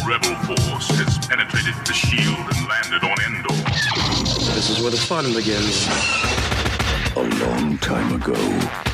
rebel force has penetrated the shield and landed on Endor. This is where the fun begins. A long time ago,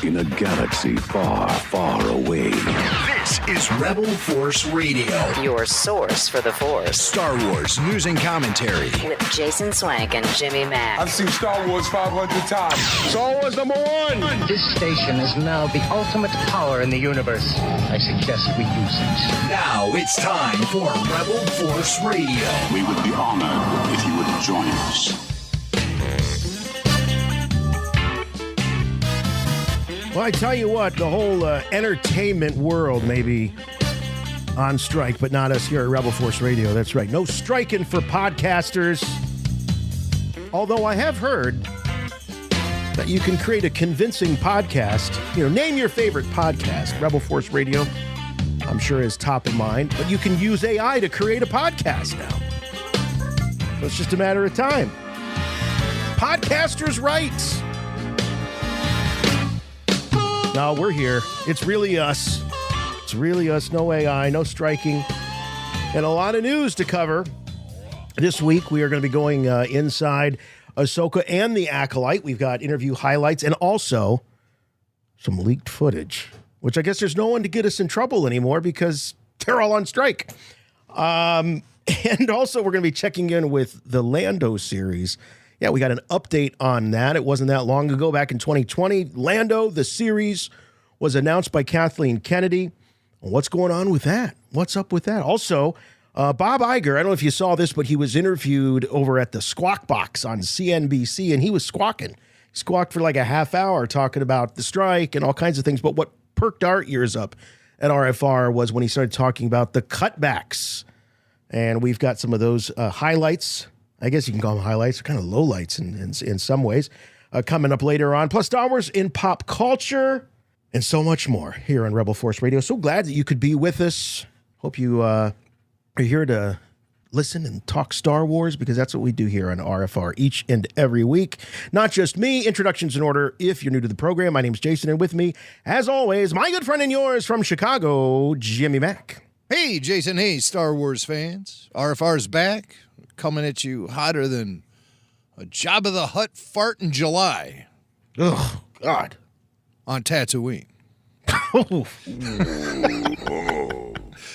in a galaxy far, far away. This is Rebel Force Radio. Your source for the Force. Star Wars news and commentary. With Jason Swank and Jimmy Mack. I've seen Star Wars 500 times. Star Wars #1! This station is now the ultimate power in the universe. I suggest we use it. Now it's time for Rebel Force Radio. We would be honored if you would join us. Well, I tell you what, the whole entertainment world may be on strike, but not us here at Rebel Force Radio. That's right. No striking for podcasters. Although I have heard that you can create a convincing podcast. Name your favorite podcast. Rebel Force Radio, I'm sure, is top of mind. But you can use AI to create a podcast now. So it's just a matter of time. Podcasters' rights. No, we're here. It's really us. It's really us. No AI, no striking, and a lot of news to cover. This week, we are going to be going inside AHSOKA and the ACOLYTE. We've got interview highlights and also some leaked footage, which I guess there's no one to get us in trouble anymore because they're all on strike. And also, we're going to be checking in with the LANDO series. Yeah, we got an update on that. It wasn't that long ago, back in 2020. LANDO, the series, was announced by Kathleen Kennedy. What's going on with that? What's up with that? Also, Bob Iger, I don't know if you saw this, but he was interviewed over at the Squawk Box on CNBC, and he was squawking. He squawked for like a half hour talking about the strike and all kinds of things. But what perked our ears up at RFR was when he started talking about the cutbacks. And we've got some of those highlights. I guess you can call them highlights, kind of lowlights in some ways, coming up later on. Plus Star Wars in pop culture and so much more here on Rebel Force Radio. So glad that you could be with us. Hope you are here to listen and talk Star Wars, because that's what we do here on RFR each and every week. Not just me. Introductions in order. If you're new to the program, my name's Jason, and with me, as always, my good friend and yours from Chicago, Jimmy Mack. Hey, Jason. Hey, Star Wars fans. RFR's back. Coming at you hotter than a Jabba the Hutt fart in July. Oh, God. On Tatooine.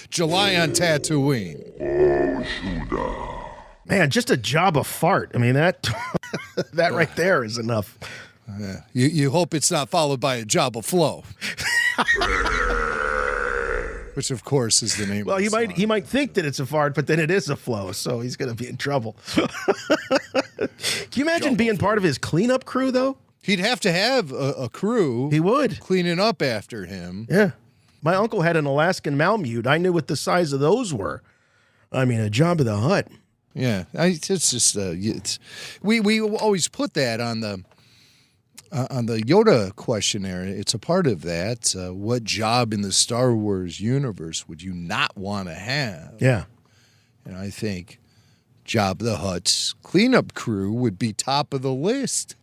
July on Tatooine. Man, just a Jabba fart. I mean, that that right there is enough. You hope it's not followed by a Jabba flow. Which, of course, is the name well, of the song. He might think that it's a fart, but then it is a flow, so he's going to be in trouble. Can you imagine being part of his cleanup crew, though? He'd have to have a crew. He would. Cleaning up after him. Yeah. My uncle had an Alaskan Malamute. I knew what the size of those were. I mean, a Jabba the Hutt. Yeah. It's just, we always put that on the Yoda questionnaire. It's a part of that. What job in the Star Wars universe would you not want to have? Yeah. And I think Jabba the Hutt's cleanup crew would be top of the list.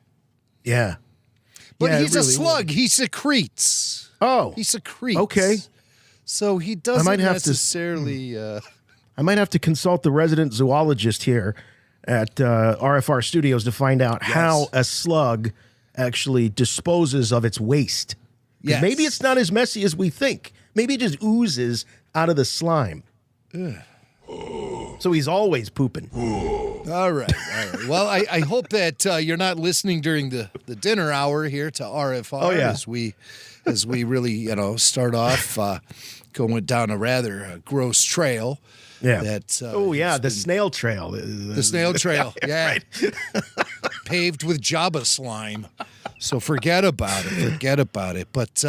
Yeah. But yeah, he's really a slug. Would. He secretes. Oh. He secretes. Okay. So he doesn't necessarily... I might have to consult the resident zoologist here at RFR Studios to find out how a slug actually disposes of its waste. Yes. Maybe it's not as messy as we think. Maybe it just oozes out of the slime. Ugh. So he's always pooping. All right. Well, I hope that you're not listening during the dinner hour here to RFR as we really start off going down a rather gross trail. Yeah. The snail trail. The snail trail. Yeah. Right. Paved with Jabba slime. So forget about it. But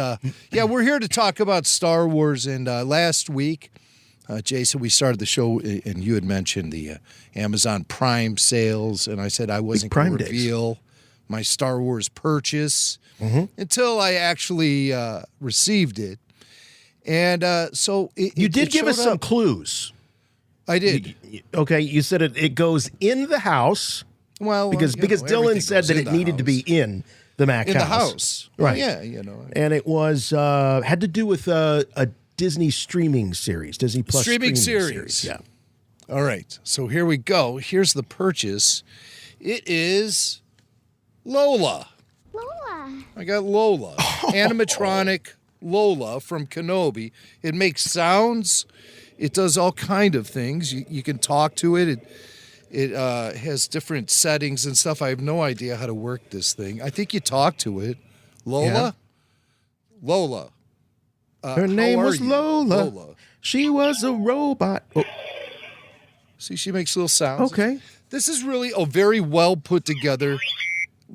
we're here to talk about Star Wars. And last week, Jason, we started the show and you had mentioned the Amazon Prime sales. And I said I wasn't going to reveal my Star Wars purchase until I actually received it. And so you did give us some clues. I did. You said it goes in the house. Well, because Dylan said that it needed to be in the Mac house. In the house. Right. Well, yeah, And it was had to do with a Disney streaming series, Disney Plus streaming series. Yeah. All right, so here we go. Here's the purchase. It is Lola. Lola. I got Lola, animatronic Lola from Kenobi. It makes sounds. It does all kind of things. You can talk to it. It has different settings and stuff. I have no idea how to work this thing. I think you talk to it. Lola? Yeah. Lola. Her name was you? Lola. She was a robot. Oh. See, she makes little sounds. Okay. This is really a very well put together.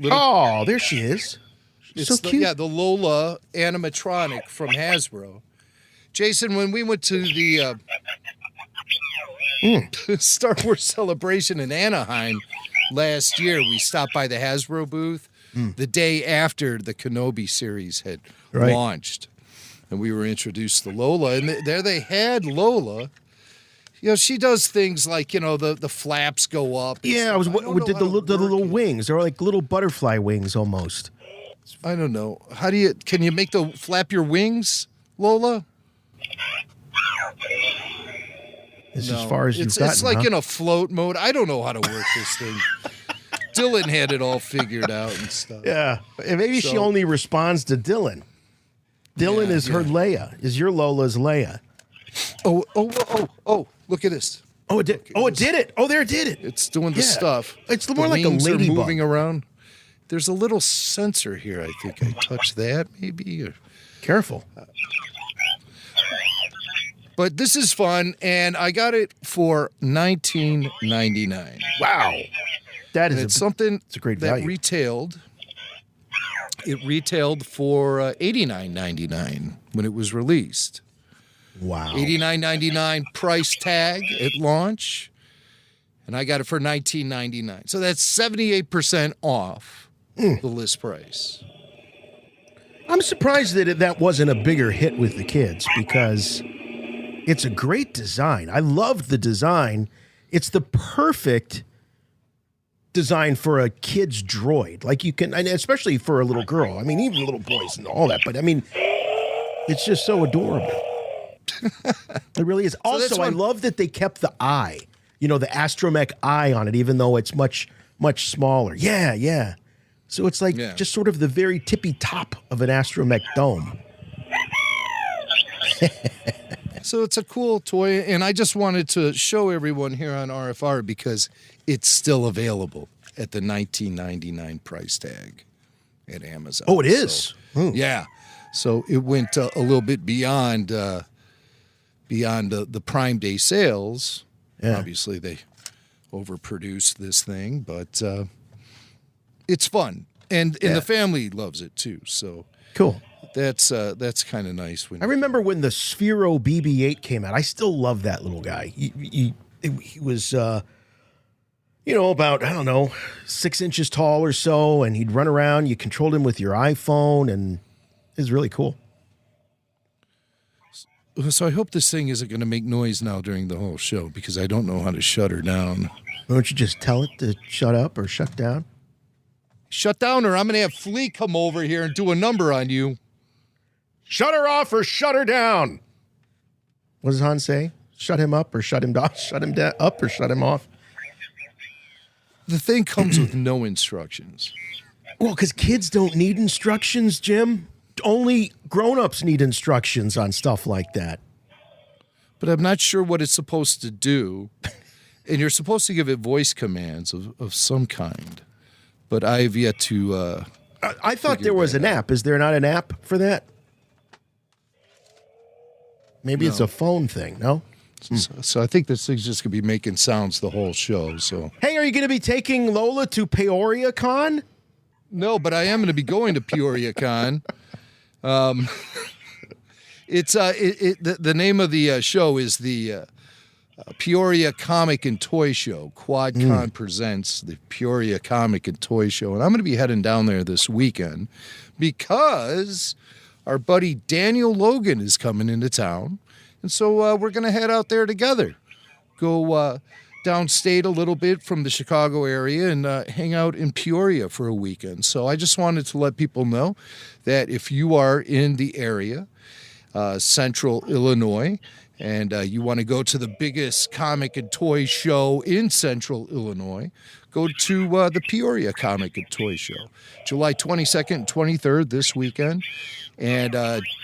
Oh, there she is. She's so cute. Yeah, the Lola animatronic from Hasbro. Jason, when we went to the Star Wars celebration in Anaheim last year, we stopped by the Hasbro booth the day after the Kenobi series had launched. And we were introduced to Lola. And there they had Lola. You know, she does things like, you know, the flaps go up. Yeah, did the little wings. They're like little butterfly wings almost. I don't know. Can you make the flap your wings, Lola? As far as you've gotten, it's like in a float mode. I don't know how to work this thing. Dylan had it all figured out and stuff. Yeah, and maybe she only responds to Dylan. Dylan is her Leia. Is your Lola's Leia? Oh! Look at this. Oh, it did. It did it. Oh, there it did it. It's doing the stuff. It's more like a wings are ladybug moving around. There's a little sensor here. I think I touched that. Maybe. Careful. But this is fun, and I got it for $19.99. Wow, It's something it's a great that value. retailed. It retailed for $89.99 when it was released. Wow, $89.99 price tag at launch, and I got it for $19.99. So that's 78% off the list price. I'm surprised that that wasn't a bigger hit with the kids because it's a great design. I loved the design. It's the perfect design for a kid's droid. Like you can, and especially for a little girl. I mean, even little boys and all that. But I mean, it's just so adorable. It really is. Also, I love that they kept the eye. You know, the astromech eye on it, even though it's much smaller. Yeah. So it's like just sort of the very tippy top of an astromech dome. So it's a cool toy, and I just wanted to show everyone here on RFR because it's still available at the $19.99 price tag at Amazon. Oh, it is? Yeah. So it went a little bit beyond the Prime Day sales. Yeah. Obviously, they overproduced this thing, but it's fun, and the family loves it too. So cool. That's kind of nice. I remember when the Sphero BB-8 came out. I still love that little guy. He was, about, I don't know, 6 inches tall or so, and he'd run around. You controlled him with your iPhone, and it was really cool. So I hope this thing isn't going to make noise now during the whole show because I don't know how to shut her down. Why don't you just tell it to shut up or shut down? Shut down, or I'm going to have Flea come over here and do a number on you. Shut her off or shut her down. What does Han say? Shut him up or shut him down? Shut him up or shut him off? The thing comes with no instructions. Well, because kids don't need instructions, Jim. Only grown-ups need instructions on stuff like that. But I'm not sure what it's supposed to do. And you're supposed to give it voice commands of some kind. But I've yet to... I thought there was an app. Is there not an app for that? Maybe it's a phone thing, no? So I think this thing's just going to be making sounds the whole show. So hey, are you going to be taking Lola to Peoria Con? No, but I am going to be going to Peoria Con. It's the name of the show is the Peoria Comic and Toy Show. QuadCon presents the Peoria Comic and Toy Show, and I'm going to be heading down there this weekend because our buddy Daniel Logan is coming into town, and so we're going to head out there together. Go downstate a little bit from the Chicago area and hang out in Peoria for a weekend. So I just wanted to let people know that if you are in the area, central Illinois, and you want to go to the biggest comic and toy show in Central Illinois, go to the Peoria Comic and Toy Show, July 22nd and 23rd this weekend. And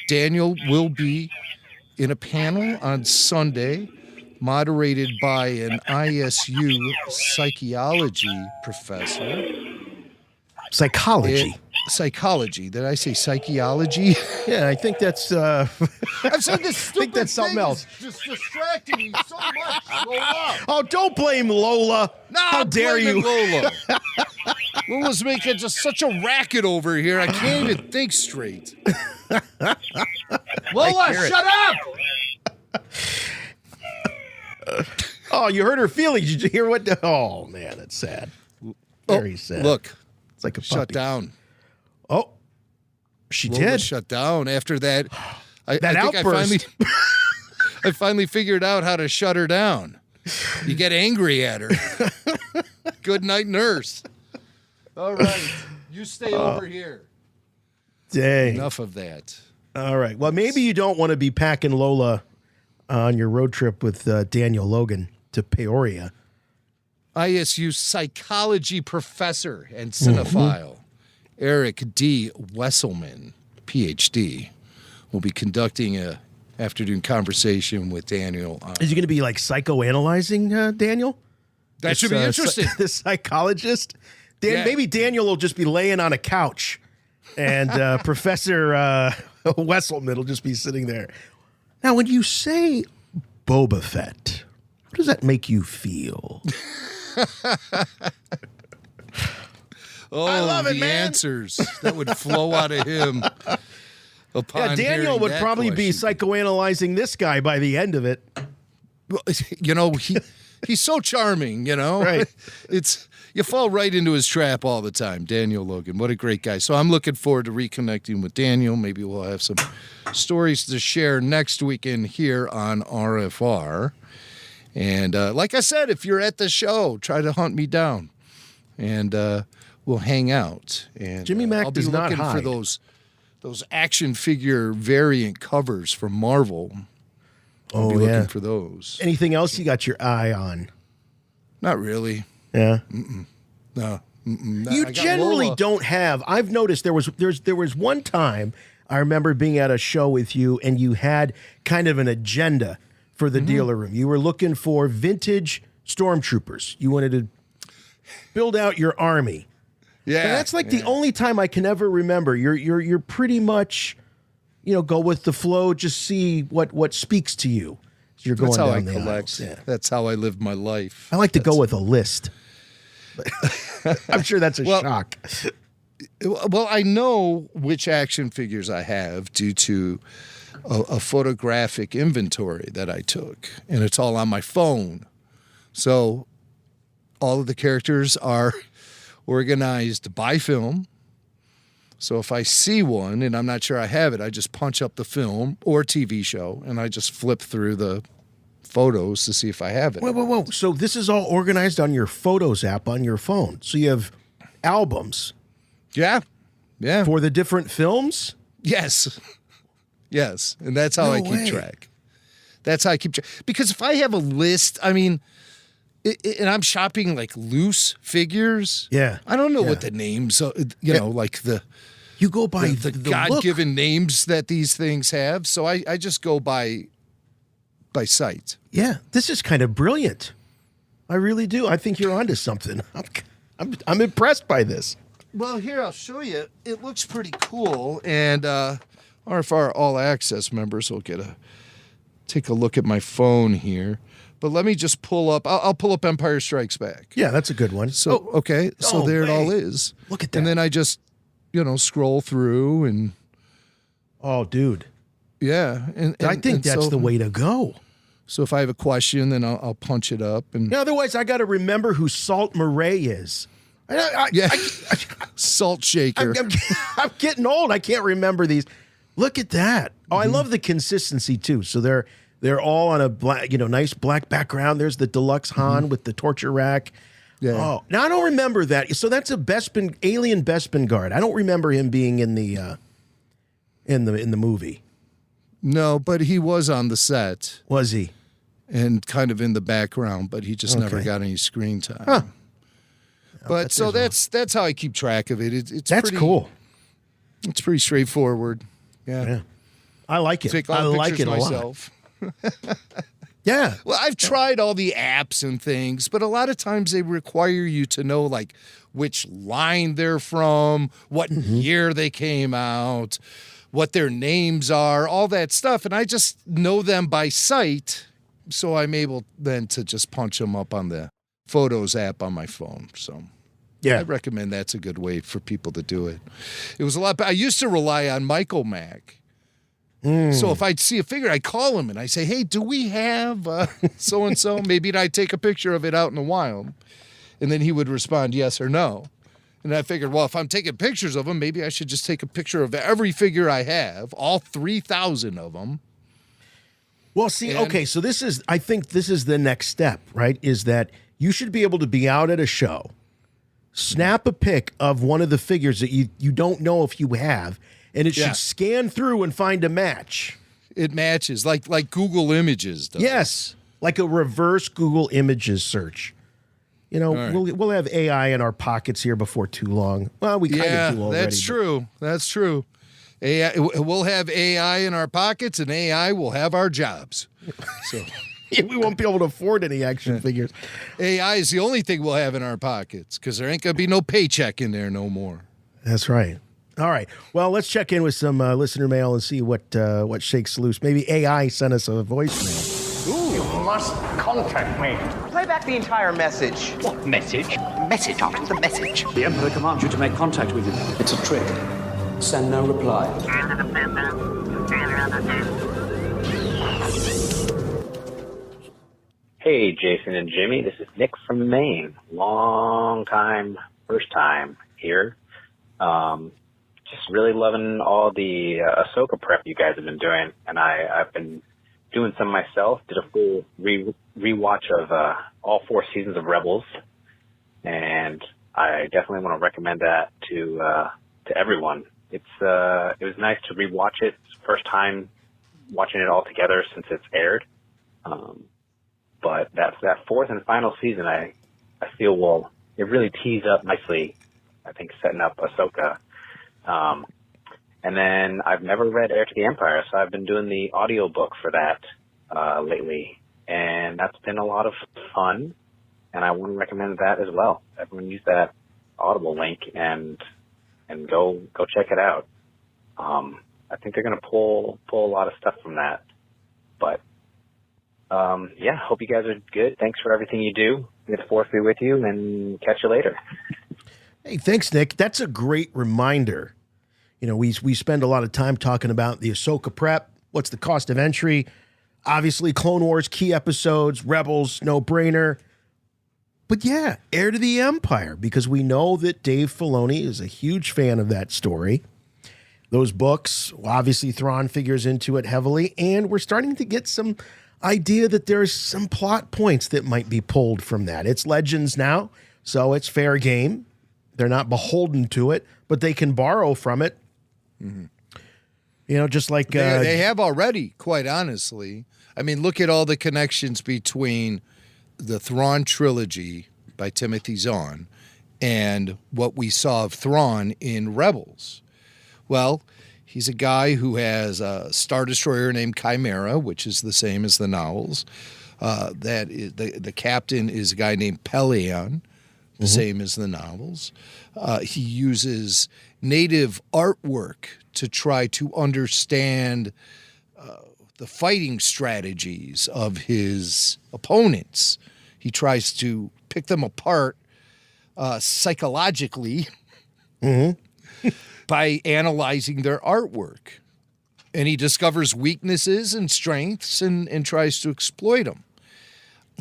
Daniel will be in a panel on Sunday, moderated by an ISU psychology professor. Psychology. Psychology. Did I say psychology? Yeah, I think that's. I've said this stupid I think that's something thing else. is just distracting me so much. Lola. Oh, don't blame Lola. No, How I'm dare blaming you? Lola. Lola's making just such a racket over here. I can't even think straight. Lola, shut up! Oh, you hurt her feelings. Did you hear what? Oh man, that's sad. Very sad. Look, it's like a shut puppy. down. Oh, she Lola did. shut down after that. I think outburst. I finally figured out how to shut her down. You get angry at her. Good night, nurse. All right, you stay over here. Dang. Enough of that. All right. Well, maybe you don't want to be packing Lola on your road trip with Daniel Logan to Peoria. ISU psychology professor and cinephile Eric D. Wesselman, PhD, will be conducting a afternoon conversation with Daniel. Is he going to be like psychoanalyzing Daniel? That should be interesting. The psychologist. Yeah. Maybe Daniel will just be laying on a couch, and Professor Wesselman will just be sitting there. Now, when you say Boba Fett, how does that make you feel? I love it, the man. answers that would flow out of him. Yeah, Daniel would probably be psychoanalyzing this guy by the end of it. Well, you know, he's so charming, you know. Right. You fall right into his trap all the time, Daniel Logan. What a great guy. So I'm looking forward to reconnecting with Daniel. Maybe we'll have some stories to share next weekend here on RFR. And like I said, if you're at the show, try to hunt me down, and we'll hang out. And Jimmy Mack I'll be does not looking for hide. those action figure variant covers from Marvel. I'll be looking for those. Anything else you got your eye on? Not really. Yeah. No. You I got generally Lola. don't have. I've noticed there was one time I remember being at a show with you, and you had kind of an agenda for the dealer room. You were looking for vintage stormtroopers. You wanted to build out your army. Yeah, And that's like the only time I can ever remember. You're pretty much, go with the flow. Just see what speaks to you as you're going That's how down I the collect. aisles. Yeah. That's how I live my life. I like to go with a list. I'm sure that's a shock. Well, I know which action figures I have due to a photographic inventory that I took, and it's all on my phone. So all of the characters are organized by film. So if I see one and I'm not sure I have it, I just punch up the film or TV show, and I just flip through the photos to see if I have it. Whoa. So this is all organized on your Photos app on your phone. So you have albums Yeah. for the different films? Yes. Yes. And that's how No I keep way. track. That's how I keep track. Because if I have a list, I mean, and I'm shopping like loose figures. Yeah. I don't know Yeah. what the names, like the You go by the look. God-given names that these things have. So I just go by sight. Yeah, this is kind of brilliant. I really do. I think you're onto something. I'm impressed by this. Well, here, I'll show you. It looks pretty cool. And RFR All Access members will take a look at my phone here. But let me just pull up. I'll pull up Empire Strikes Back. Yeah, that's a good one. So, okay. So Oh, there it all wait. is. Look at that. And then I just, scroll through and, Oh, dude. yeah. And I think that's so, the way to go. So if I have a question, then I'll punch it up. And Otherwise, I got to remember who Salt Murray is. Salt shaker. I'm getting old. I can't remember these. Look at that. Oh, I love the consistency too. So they're all on a black, nice black background. There's the deluxe Han with the torture rack. Yeah. Oh, now I don't remember that. So that's a Bespin alien Bespin guard. I don't remember him being in the movie. No, but he was on the set. Was he? And kind of in the background, but he just never got any screen time. Huh. But so that's how I keep track of it. It's That's pretty, cool. It's pretty straightforward. Yeah. I like it. Take all I the like pictures it a myself. lot. Yeah. Well, I've tried all the apps and things, but a lot of times they require you to know like which line they're from, what year they came out, what their names are, all that stuff. And I just know them by sight. So I'm able then to just punch them up on the Photos app on my phone. So I recommend that's a good way for people to do it. It was a lot. I used to rely on Michael Mack. So if I'd see a figure, I'd call him and I say, hey, do we have so-and-so? Maybe I'd take a picture of it out in the wild. And then he would respond yes or no. And I figured, well, if I'm taking pictures of them, maybe I should just take a picture of every figure I have, all 3,000 of them. Well, see, okay, so I think this is the next step, right? Is that you should be able to be out at a show, snap a pic of one of the figures that you don't know if you have, and it should scan through and find a match. It matches, like Google Images does. Yes, like a reverse Google Images search. You know, we'll have AI in our pockets here before too long. Well, we kind of do already. That's true. That's true. AI, we'll have AI in our pockets, and AI will have our jobs. So we won't be able to afford any action figures. AI is the only thing we'll have in our pockets because there ain't going to be no paycheck in there no more. That's right. All right. Well, let's check in with some listener mail and see what shakes loose. Maybe AI sent us a voicemail. You must contact me. Play back the entire message. What message? Message after the message. The Emperor commands you to make contact with him. It's a trick. Send no reply. Hey, Jason and Jimmy. This is Nick from Maine. Long time, first time here. Just really loving all the AHSOKA prep you guys have been doing. And I've been doing some myself. Did a full rewatch of all 4 seasons of Rebels. And I definitely want to recommend that to everyone. It was nice to rewatch it. It's the first time watching it all together since it's aired. But that 4th and final season, I feel it really tees up nicely. I think setting up AHSOKA. And then I've never read Heir to the Empire, so I've been doing the audiobook for that lately, and that's been a lot of fun. And I want to recommend that as well. Everyone use that Audible link and go check it out. I think they're going to pull a lot of stuff from that. But hope you guys are good. Thanks for everything you do. May the force be with you, and catch you later. Hey, thanks, Nick. That's a great reminder. You know, we spend a lot of time talking about the AHSOKA prep. What's the cost of entry? Obviously, Clone Wars, key episodes, Rebels, no-brainer. But yeah, Heir to the Empire, because we know that Dave Filoni is a huge fan of that story. Those books, obviously Thrawn figures into it heavily, and we're starting to get some idea that there's some plot points that might be pulled from that. It's Legends now, so it's fair game. They're not beholden to it, but they can borrow from it. Mm-hmm. You know, just like... They have already, quite honestly. I mean, look at all the connections between the Thrawn trilogy by Timothy Zahn and what we saw of Thrawn in Rebels. Well, he's a guy who has a Star Destroyer named Chimera, which is the same as the novels. That is, the captain is a guy named Pelion, the same as the novels. He uses native artwork to try to understand the fighting strategies of his opponents. He tries to pick them apart psychologically by analyzing their artwork. And he discovers weaknesses and strengths and tries to exploit them.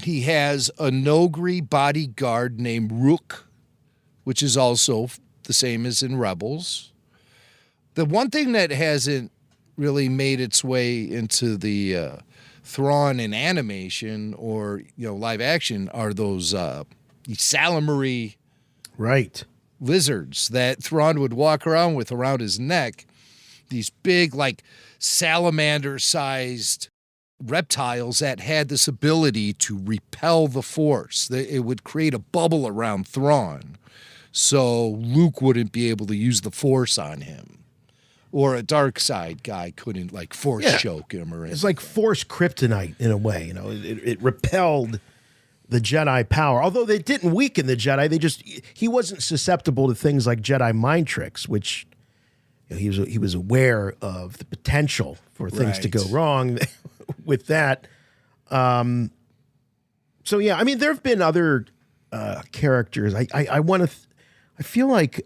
He has a Nogri bodyguard named Rook, which is also the same as in Rebels. The one thing that hasn't really made its way into the Thrawn in animation or live action are those Salamari lizards that Thrawn would walk around with around his neck. these big, like salamander-sized reptiles that had this ability to repel the Force. It would create a bubble around Thrawn, so Luke wouldn't be able to use the Force on him, or a dark side guy couldn't like Force choke him or anything. It's like Force kryptonite in a way. You know, it repelled the Jedi power. Although they didn't weaken the Jedi, he wasn't susceptible to things like Jedi mind tricks, which he was aware of the potential for things to go wrong with that. So yeah, I mean, there have been other characters. I feel like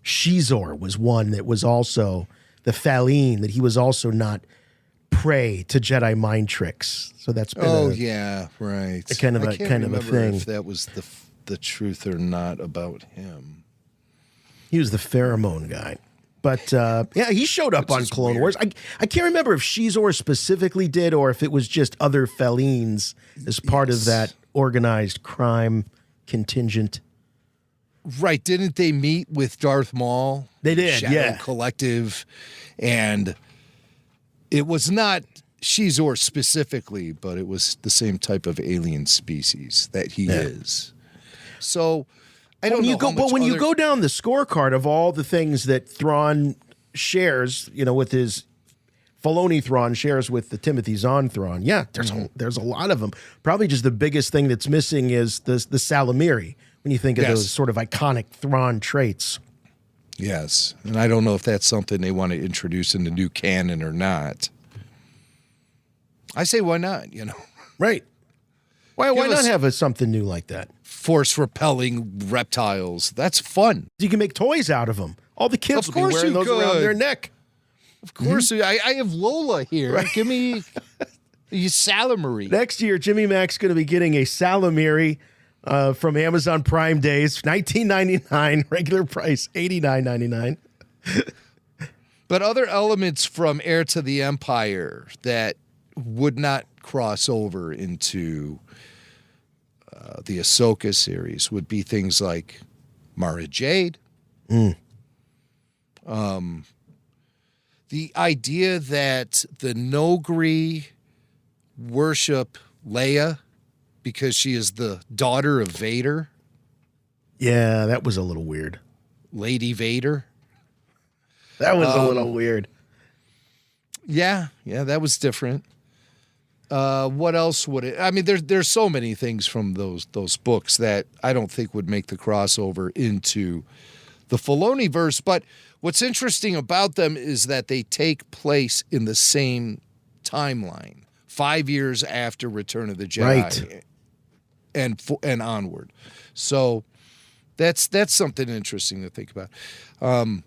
Shizor was one that was also the Faline, that he was also not prey to Jedi mind tricks. So that's been right. A kind of a thing. If that was the truth or not about him. He was the pheromone guy. But yeah, he showed up on Clone Wars. I can't remember if Shizor specifically did or if it was just other Felines as part of that organized crime contingent. Right. Didn't they meet with Darth Maul? They did, Shadow Collective. And it was not Shizor specifically, but it was the same type of alien species that he is. So I don't know. But when you go down the scorecard of all the things that Thrawn shares, with his Filoni Thrawn shares with the Timothy Zahn Thrawn, there's a lot of them. Probably just the biggest thing that's missing is the Salamiri when you think of those sort of iconic Thrawn traits. Yes, and I don't know if that's something they want to introduce in the new canon or not. I say why not, Right. Why not have something new like that? Force-repelling reptiles. That's fun. You can make toys out of them. All the kids will be wearing those around their neck. Of course. I have Lola here. Right. Give me a Salamiri. Next year, Jimmy Mac's going to be getting a Salamiri from Amazon Prime Days, $19.99, regular price, $89.99. But other elements from Heir to the Empire that would not cross over into the Ahsoka series would be things like Mara Jade. The idea that the Nogri worship Leia because she is the daughter of Vader. Yeah, that was a little weird. Lady Vader. That was a little weird. Yeah, that was different. What else would it? I mean, there's so many things from those books that I don't think would make the crossover into the Filoni verse. But what's interesting about them is that they take place in the same timeline, 5 years after Return of the Jedi, and onward. So that's something interesting to think about. I'm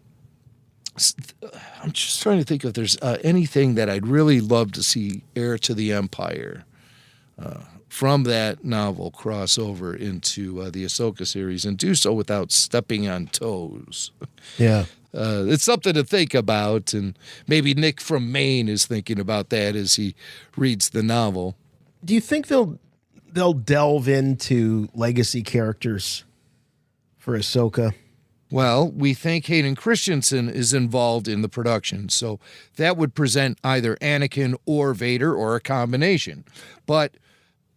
just trying to think if there's anything that I'd really love to see Heir to the Empire from that novel cross over into the Ahsoka series and do so without stepping on toes. Yeah. It's something to think about, and maybe Nick from Maine is thinking about that as he reads the novel. Do you think they'll delve into legacy characters for Ahsoka? Well, we think Hayden Christensen is involved in the production, so that would present either Anakin or Vader or a combination. But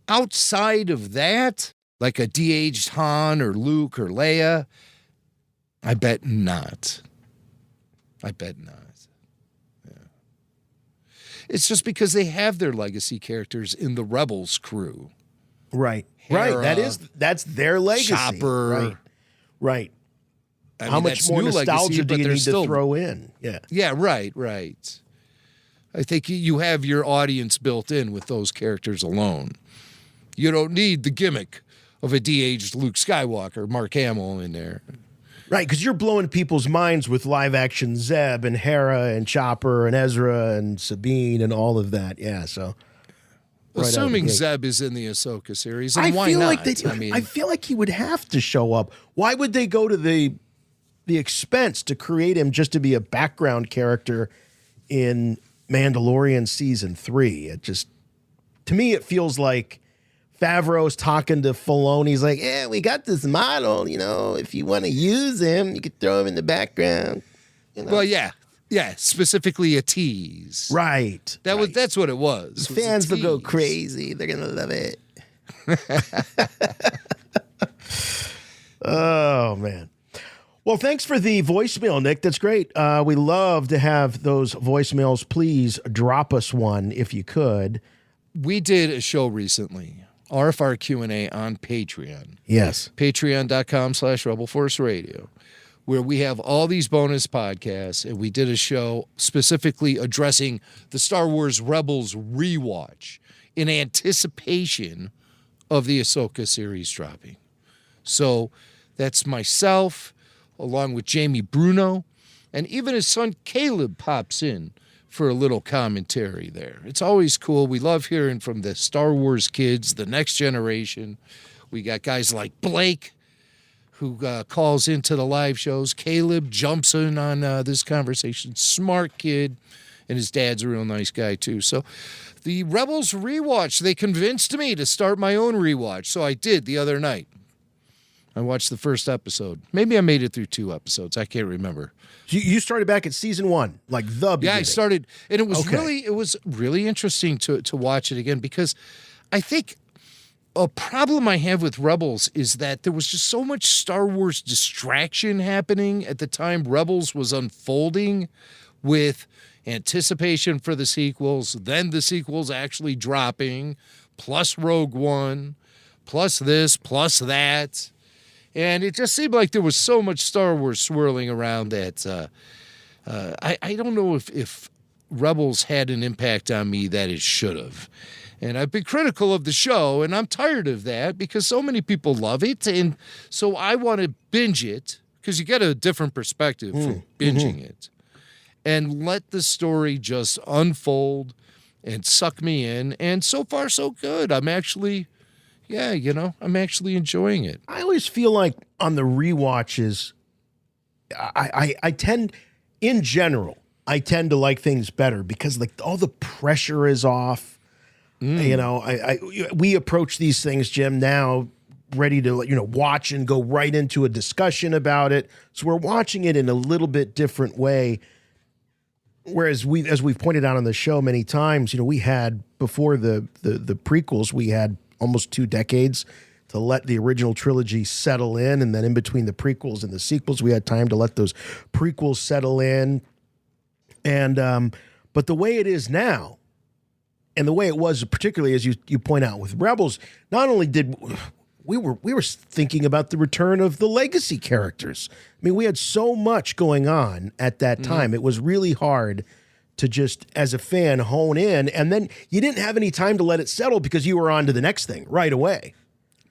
outside of that, like a de-aged Han or Luke or Leia, I bet not. Yeah. It's just because they have their legacy characters in the Rebels crew. Right. Hera, right. That's their legacy. Chopper. Right. I mean, how much more nostalgia do you need to throw in? Yeah. Yeah, right. I think you have your audience built in with those characters alone. You don't need the gimmick of a de-aged Luke Skywalker, Mark Hamill in there. Right, because you're blowing people's minds with live-action Zeb and Hera and Chopper and Ezra and Sabine and all of that. Yeah, so... Assuming Zeb is in the Ahsoka series, and why not? I feel like he would have to show up. Why would they go to the expense to create him just to be a background character in Mandalorian season 3? It just, to me, it feels like Favreau's talking to Filoni. He's like, "Yeah, we got this model. If you want to use him, you could throw him in the background." Well, yeah. Yeah, specifically a tease. Right. That's what it was. Fans will go crazy. They're gonna love it. Oh man. Well, thanks for the voicemail, Nick. That's great. We love to have those voicemails. Please drop us one if you could. We did a show recently, RFR Q&A on Patreon. Yes. Patreon.com/Rebel Force Radio, where we have all these bonus podcasts, and we did a show specifically addressing the Star Wars Rebels rewatch in anticipation of the Ahsoka series dropping. So that's myself, along with Jamie Bruno, and even his son Caleb pops in for a little commentary there. It's always cool. We love hearing from the Star Wars kids, the next generation. We got guys like Blake, who calls into the live shows. Caleb jumps in on this conversation. Smart kid, and his dad's a real nice guy, too. So the Rebels rewatch, they convinced me to start my own rewatch, so I did the other night. I watched the first episode. Maybe I made it through 2 episodes. I can't remember. You started back at season 1, like the beginning. Yeah, I started, and it was really interesting to watch it again, because I think a problem I have with Rebels is that there was just so much Star Wars distraction happening at the time Rebels was unfolding, with anticipation for the sequels, then the sequels actually dropping, plus Rogue One, plus this, plus that. And it just seemed like there was so much Star Wars swirling around that I don't know if Rebels had an impact on me that it should have. And I've been critical of the show, and I'm tired of that because so many people love it. And so I want to binge it, because you get a different perspective from binging it, and let the story just unfold and suck me in. And so far, so good. I'm actually... Yeah, I'm actually enjoying it. I always feel like on the rewatches, I tend, in general, to like things better because like all the pressure is off. We approach these things, Jim, now ready to watch and go right into a discussion about it. So we're watching it in a little bit different way. Whereas as we've pointed out on the show many times, we had before the prequels, we had almost 2 decades to let the original trilogy settle in. And then in between the prequels and the sequels, we had time to let those prequels settle in. And, but the way it is now, and the way it was, particularly as you point out with Rebels, not only did we were thinking about the return of the legacy characters. I mean, we had so much going on at that time. It was really hard to just, as a fan, hone in, and then you didn't have any time to let it settle because you were on to the next thing right away.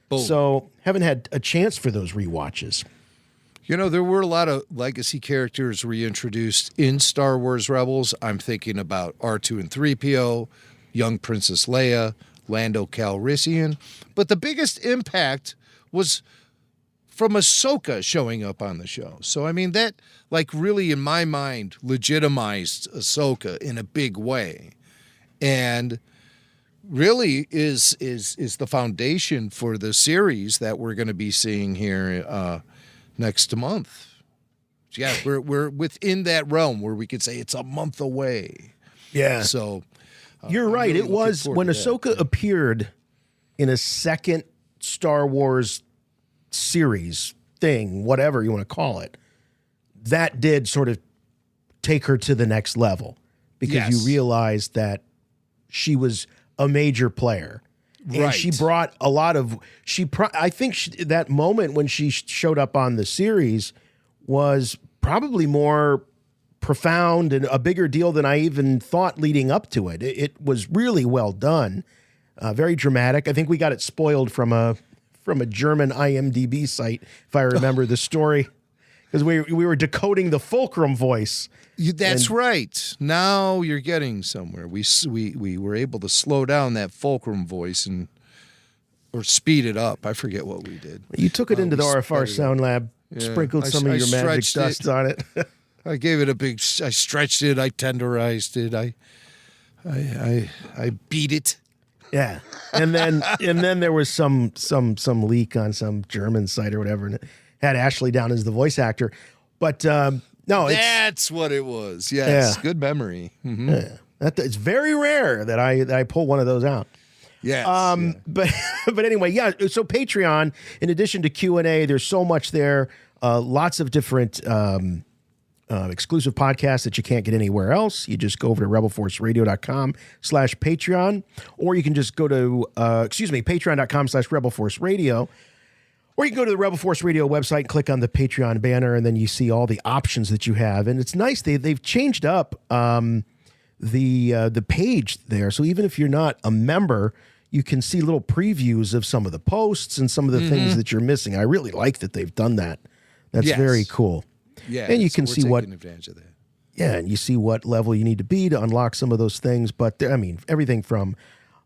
Boom. So haven't had a chance for those rewatches. There were a lot of legacy characters reintroduced in Star Wars Rebels. I'm thinking about R2 and 3PO, young Princess Leia, Lando Calrissian. But the biggest impact was from Ahsoka showing up on the show. So, I mean, that, really, in my mind, legitimized Ahsoka in a big way. And really is the foundation for the series that we're going to be seeing here next month. Yeah, we're within that realm where we could say it's a month away. Yeah. So you're right. Really, it was when Ahsoka appeared in a second Star Wars series thing, whatever you want to call it, that did sort of take her to the next level because you realized that she was a major player. And right. She brought a lot of, I think that moment when she showed up on the series was probably more profound and a bigger deal than I even thought leading up to it. It was really well done. Very dramatic. I think we got it spoiled from a German IMDb site, if I remember the story, because we were decoding the Fulcrum voice. That's right. Now you're getting somewhere. We were able to slow down that Fulcrum voice or speed it up. I forget what we did. You took it into the RFR Sound Lab, sprinkled some of your magic dust on it. I gave it I stretched it. I tenderized it. I beat it. Yeah, and then there was some leak on some German site or whatever, and it had Ashley down as the voice actor. But No, that's what it was. Yes, good memory. Mm-hmm. Yeah. It's very rare that I pull one of those out. Yes. But anyway, yeah. So Patreon, in addition to Q&A, there's so much there. Lots of different exclusive podcasts that you can't get anywhere else. You just go over to rebelforceradio.com/Patreon, or you can just go to patreon.com/rebelforceradio. Or you can go to the Rebel Force Radio website and click on the Patreon banner, and then you see all the options that you have. And it's nice. They've changed up the page there. So even if you're not a member, you can see little previews of some of the posts and some of the things that you're missing. I really like that they've done that. That's very cool. Yeah, and you can see what advantage of that. Yeah, and you see what level you need to be to unlock some of those things. But I mean, everything from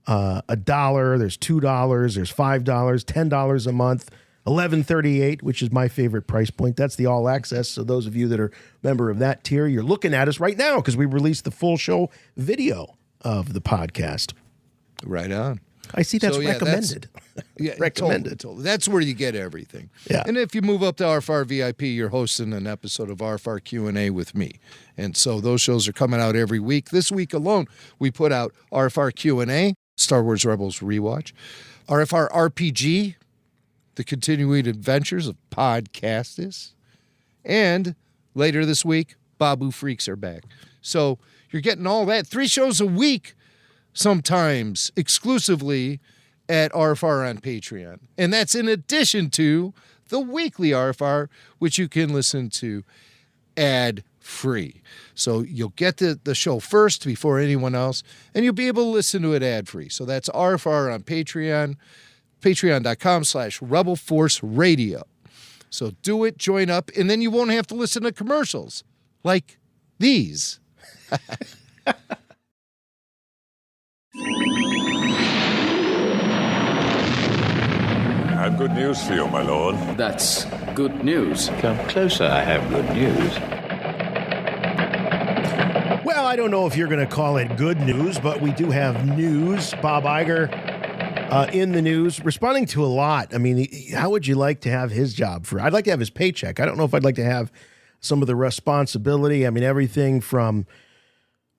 $1, there's $2, there's $5, $10 a month. $11.38, which is my favorite price point. That's the all access. So those of you that are a member of that tier, you're looking at us right now because we released the full show video of the podcast. Right on. I see that's recommended. Recommended. Totally. That's where you get everything. Yeah. And if you move up to RFR VIP, you're hosting an episode of RFR Q&A with me. And so those shows are coming out every week. This week alone, we put out RFR Q&A, Star Wars Rebels Rewatch, RFR RPG, The Continuing Adventures of Podcastus. And later this week, Babu Freaks are back. So you're getting all that. 3 shows a week, sometimes exclusively at RFR on Patreon. And that's in addition to the weekly RFR, which you can listen to ad-free. So you'll get the show first before anyone else, and you'll be able to listen to it ad-free. So that's RFR on Patreon. Patreon.com/Rebel Force Radio. So do it, join up, and then you won't have to listen to commercials like these. I have good news for you, my lord. That's good news. Come closer, I have good news. Well, I don't know if you're going to call it good news, but we do have news. Bob Iger in the news, responding to a lot. I mean, how would you like to have his job? I'd like to have his paycheck. I don't know if I'd like to have some of the responsibility. I mean, everything from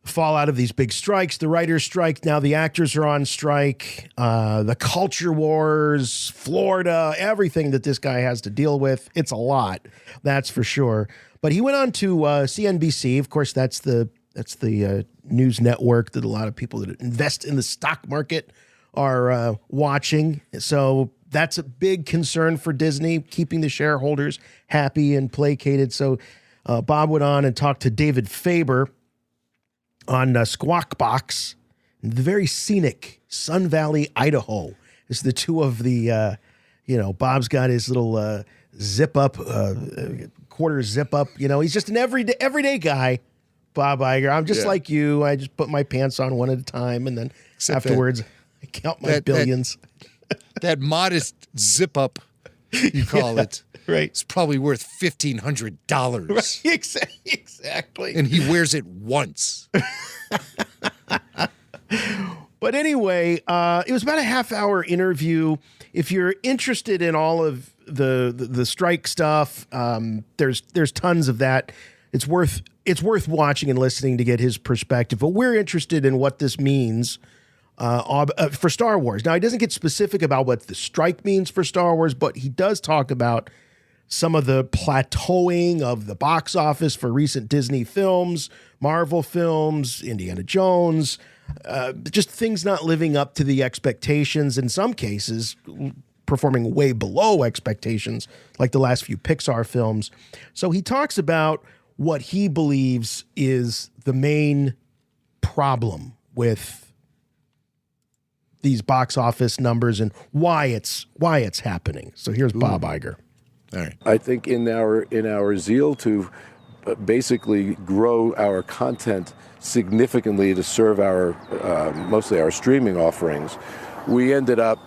fallout of these big strikes, the writers' strike, now the actors are on strike, the culture wars, Florida, everything that this guy has to deal with. It's a lot, that's for sure. But he went on to CNBC. Of course, that's the news network that a lot of people that invest in the stock market are watching. So that's a big concern for Disney, keeping the shareholders happy and placated. So Bob went on and talked to David Faber on Squawk Box, the very scenic Sun Valley, Idaho. It's the two of the, Bob's got his little zip up, quarter zip up. He's just an everyday guy, Bob Iger. I'm just like you. I just put my pants on one at a time, and then afterwards I count my billions. That modest zip up, you call it. Right. It's probably worth $1,500. Right, exactly. And he wears it once. But anyway, it was about a half-hour interview. If you're interested in all of the strike stuff, there's tons of that. It's worth watching and listening to get his perspective. But we're interested in what this means for Star Wars. Now, he doesn't get specific about what the strike means for Star Wars, but he does talk about some of the plateauing of the box office for recent Disney films, Marvel films, Indiana Jones, just things not living up to the expectations, in some cases performing way below expectations, like the last few Pixar films. So he talks about what he believes is the main problem with these box office numbers and why it's happening. So here's Bob Iger. All right. I think in our zeal to basically grow our content significantly to serve our mostly our streaming offerings, we ended up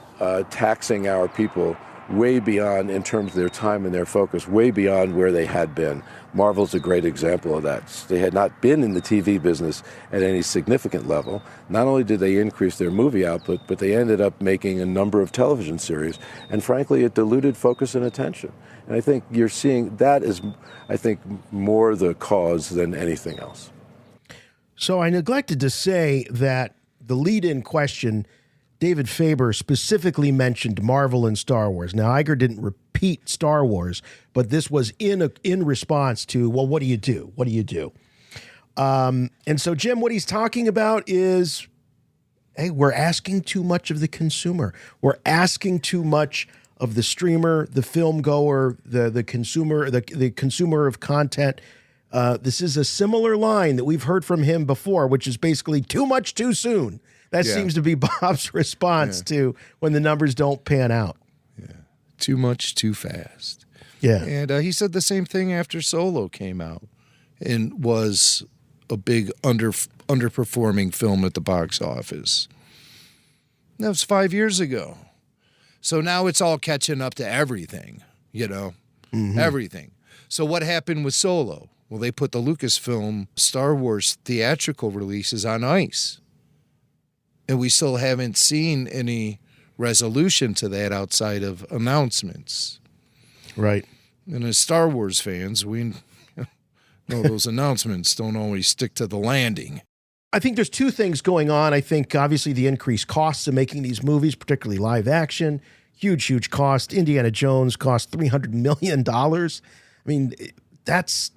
taxing our people way beyond, in terms of their time and their focus, way beyond where they had been. Marvel's a great example of that. They had not been in the TV business at any significant level. Not only did they increase their movie output, but they ended up making a number of television series. And frankly, it diluted focus and attention. And I think you're seeing that is, I think, more the cause than anything else. So I neglected to say that the lead-in question, David Faber specifically mentioned Marvel and Star Wars. Now, Iger didn't repeat Star Wars, but this was in response to, well, what do you do? What do you do? And so, Jim, what he's talking about is, hey, we're asking too much of the consumer. We're asking too much of the streamer, the film goer, the consumer, the consumer of content. This is a similar line that we've heard from him before, which is basically too much too soon. That seems to be Bob's response to when the numbers don't pan out. Yeah, too much too fast. Yeah. And he said the same thing after Solo came out and was a big underperforming film at the box office. That was 5 years ago. So now it's all catching up to everything, everything. So what happened with Solo? Well, they put the Lucasfilm Star Wars theatrical releases on ice. And we still haven't seen any resolution to that outside of announcements. Right. And as Star Wars fans, we know those announcements don't always stick to the landing. I think there's two things going on. I think, obviously, the increased costs of making these movies, particularly live action, huge cost. Indiana Jones cost $300 million. I mean, that's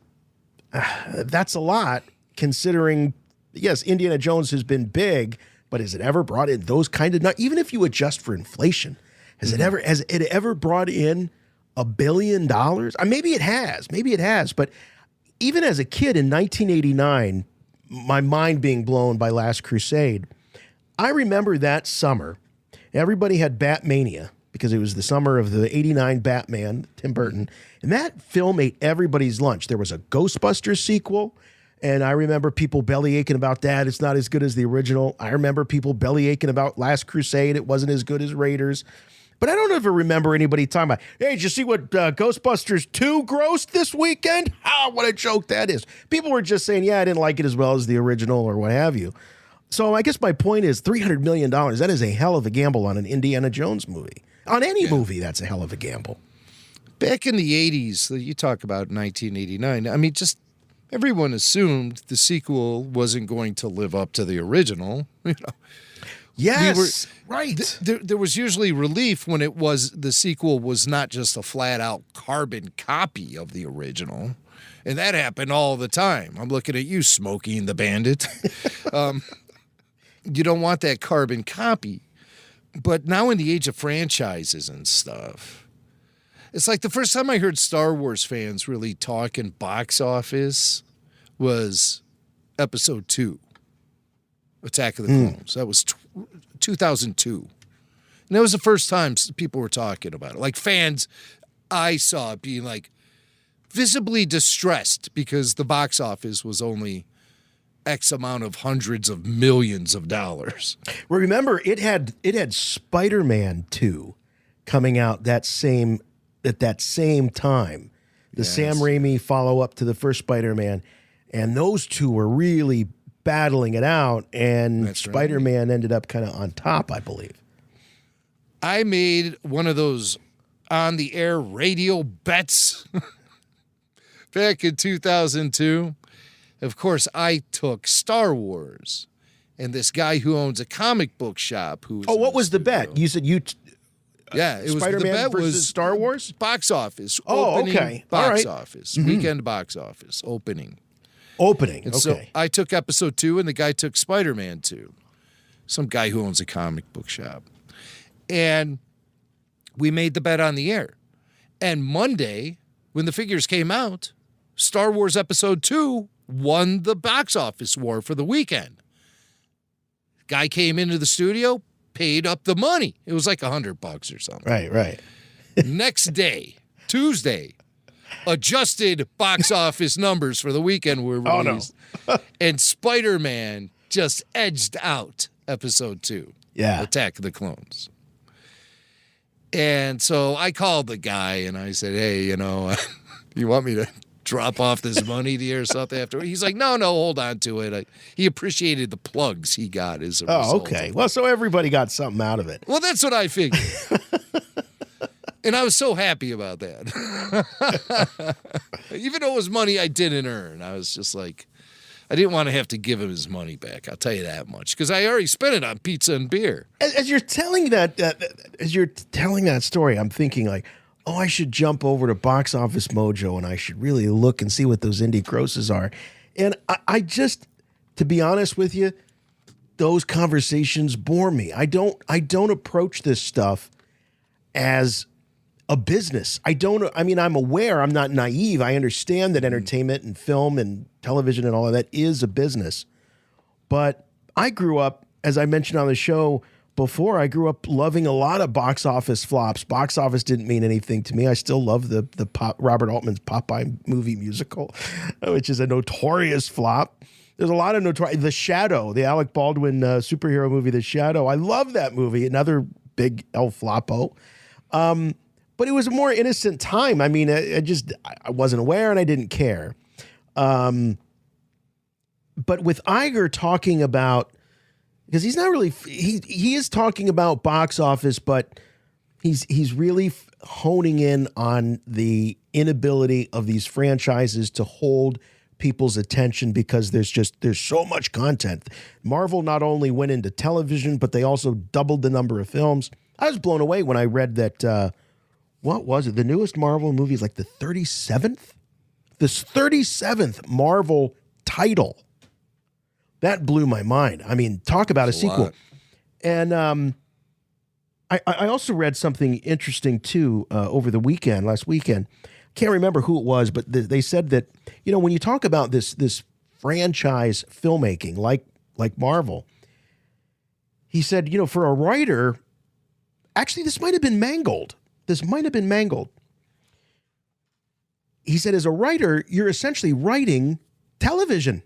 a lot, considering, yes, Indiana Jones has been big, but has it ever brought in those kind of, even if you adjust for inflation, has it ever brought in $1 billion? Maybe it has, but even as a kid in 1989, my mind being blown by Last Crusade, I remember that summer, everybody had Batmania because it was the summer of the 89 Batman, Tim Burton, and that film ate everybody's lunch. There was a Ghostbusters sequel, and I remember people belly aching about that. It's not as good as the original. I remember people belly aching about Last Crusade. It wasn't as good as Raiders. But I don't ever remember anybody talking about, hey, did you see what Ghostbusters 2 grossed this weekend? What a joke that is. People were just saying, yeah, I didn't like it as well as the original or what have you. So I guess my point is $300 million, that is a hell of a gamble on an Indiana Jones movie. On any movie, that's a hell of a gamble. Back in the 80s, you talk about 1989, I mean, just everyone assumed the sequel wasn't going to live up to the original. Yes, right. There was usually relief when the sequel was not just a flat-out carbon copy of the original. And that happened all the time. I'm looking at you, Smokey and the Bandit. You don't want that carbon copy. But now in the age of franchises and stuff, it's like the first time I heard Star Wars fans really talk in box office was Episode 2, Attack of the Clones. That was 2002. And that was the first time people were talking about it. Like fans, I saw it being like visibly distressed because the box office was only X amount of hundreds of millions of dollars. Well, remember, it had Spider-Man 2 coming out at that same time. The Sam Raimi follow-up to the first Spider-Man. And those two were really battling it out, and that's Spider-Man ended up kind of on top, I believe. I made one of those on-the-air radio bets back in 2002. Of course, I took Star Wars, and this guy who owns a comic book shop. What was the bet? You said yeah, it was Spider-Man the bet versus was Star Wars box office. Opening okay, box office, weekend box office opening. And so I took Episode 2, and the guy took Spider-Man 2. Some guy who owns a comic book shop. And we made the bet on the air. And Monday, when the figures came out, Star Wars Episode 2 won the box office war for the weekend. Guy came into the studio, paid up the money. It was like $100 or something. Right. Next day, Tuesday, adjusted box office numbers for the weekend were released. Oh, no. And Spider-Man just edged out Episode 2. Yeah. Attack of the Clones. And so I called the guy and I said, hey, you want me to drop off this money to you or something after? He's like, no, hold on to it. He appreciated the plugs he got as a result. Oh, okay. Well, so everybody got something out of it. Well, that's what I figured. And I was so happy about that. Even though it was money I didn't earn, I was just like, I didn't want to have to give him his money back. I'll tell you that much, because I already spent it on pizza and beer. As you're telling that story, I'm thinking like, oh, I should jump over to Box Office Mojo and I should really look and see what those indie grosses are. And I just, to be honest with you, those conversations bore me. I don't approach this stuff as a business. I'm aware, I'm not naive. I understand that entertainment and film and television and all of that is a business. But I grew up, as I mentioned on the show before, I grew up loving a lot of box office flops. Box office didn't mean anything to me. I still love the Robert Altman's Popeye movie musical, which is a notorious flop. There's a lot of notorious. The Shadow, the Alec Baldwin superhero movie, The Shadow. I love that movie. Another big El Floppo. But it was a more innocent time. I mean, I wasn't aware and I didn't care. But with Iger talking about, because he's not really, he is talking about box office, but he's really honing in on the inability of these franchises to hold people's attention because there's so much content. Marvel not only went into television, but they also doubled the number of films. I was blown away when I read that, what was it? The newest Marvel movie is like the 37th? This 37th Marvel title. That blew my mind. I mean, talk about a sequel. Lot. And I also read something interesting, too, over the weekend, last weekend. Can't remember who it was, but they said that, when you talk about this franchise filmmaking like Marvel, he said, for a writer, actually, this might have been Mangold. He said, as a writer, you're essentially writing television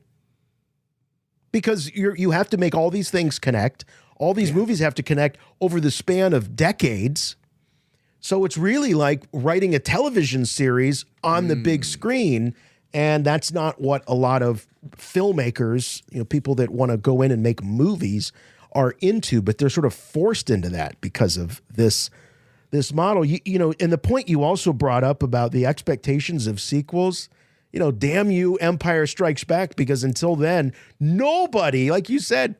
because you have to make all these things connect. All these movies have to connect over the span of decades. So it's really like writing a television series on the big screen. And that's not what a lot of filmmakers, people that want to go in and make movies are into, but they're sort of forced into that because of this model. And the point you also brought up about the expectations of sequels, damn you, Empire Strikes Back, because until then, nobody, like you said,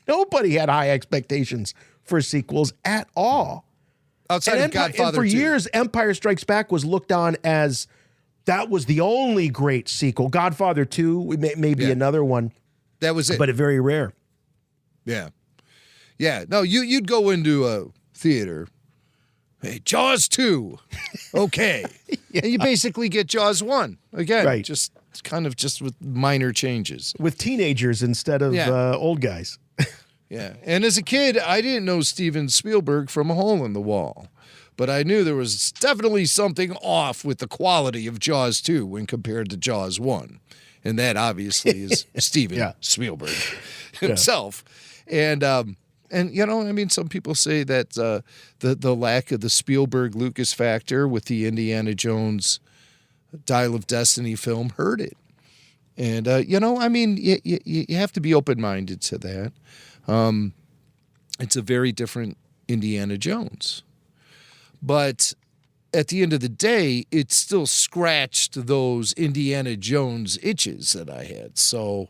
nobody had high expectations for sequels at all. Outside of Godfather and for 2. years, Empire Strikes Back was looked on as that was the only great sequel. Godfather 2, maybe another one. That was it. But very rare. Yeah. Yeah. No, you'd go into a theater. Hey, Jaws 2. Okay. And you basically get Jaws 1. Again, right. Just with minor changes. With teenagers instead of old guys. Yeah. And as a kid, I didn't know Steven Spielberg from A Hole in the Wall. But I knew there was definitely something off with the quality of Jaws 2 when compared to Jaws 1. And that obviously is Steven Spielberg himself. And some people say that the lack of the Spielberg-Lucas factor with the Indiana Jones Dial of Destiny film hurt it. And, you have to be open-minded to that. It's a very different Indiana Jones. But at the end of the day, it still scratched those Indiana Jones itches that I had. So,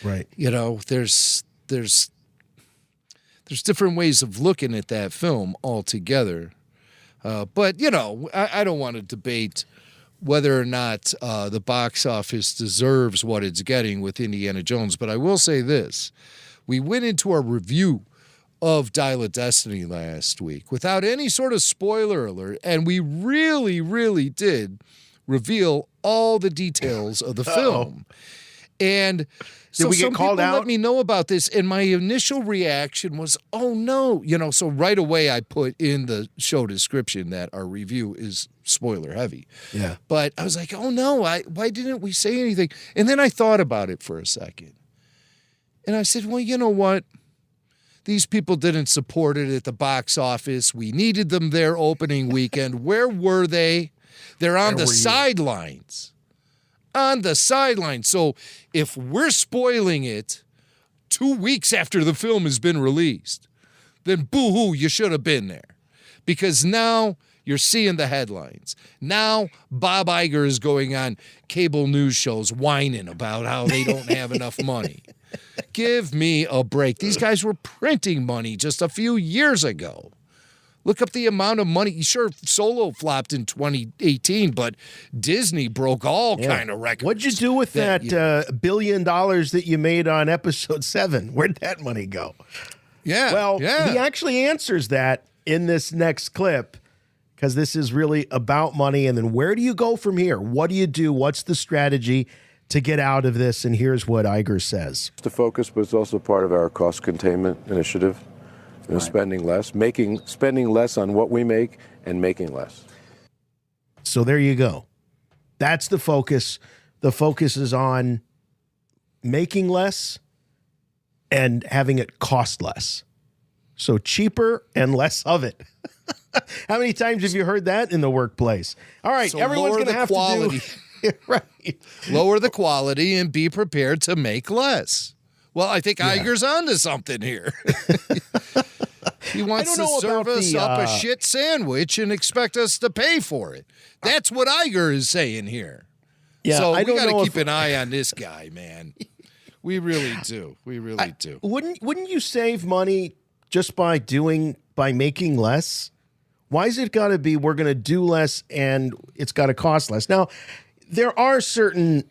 right. There's different ways of looking at that film altogether. But, I don't want to debate whether or not the box office deserves what it's getting with Indiana Jones. But I will say this. We went into our review of Dial of Destiny last week without any sort of spoiler alert, and we really, really did reveal all the details of the film. And did we get called out? Let me know about this, and my initial reaction was, "Oh no!" So right away I put in the show description that our review is spoiler heavy. Yeah, but I was like, "Oh no! Why didn't we say anything?" And then I thought about it for a second, and I said, "Well, you know what? These people didn't support it at the box office. We needed them there opening weekend. Where were they? They're on the sidelines. On the sidelines. So if we're spoiling it 2 weeks after the film has been released, then boo-hoo, you should have been there. Because now you're seeing the headlines. Now Bob Iger is going on cable news shows whining about how they don't have enough money. Give me a break. These guys were printing money just a few years ago. Look up the amount of money. Sure, Solo flopped in 2018, but Disney broke all kind of records. What'd you do with that $1 billion that you made on episode 7? Where'd that money go? Yeah. Well, he actually answers that in this next clip, because this is really about money. And then where do you go from here? What do you do? What's the strategy to get out of this? And here's what Iger says. The focus, but it's also part of our cost containment initiative. Spending less, spending less on what we make and making less. So there you go. That's the focus. The focus is on making less and having it cost less. So cheaper and less of it. How many times have you heard that in the workplace? All right, so everyone's going to have quality. to do right. Lower the quality and be prepared to make less. Well, I think Iger's onto something here. He wants to serve us up a shit sandwich and expect us to pay for it. That's what Iger is saying here. Yeah, so we got to keep an eye on this guy, man. We really do. We really do. Wouldn't you save money just by making less? Why is it got to be we're going to do less and it's got to cost less? Now, there are certain.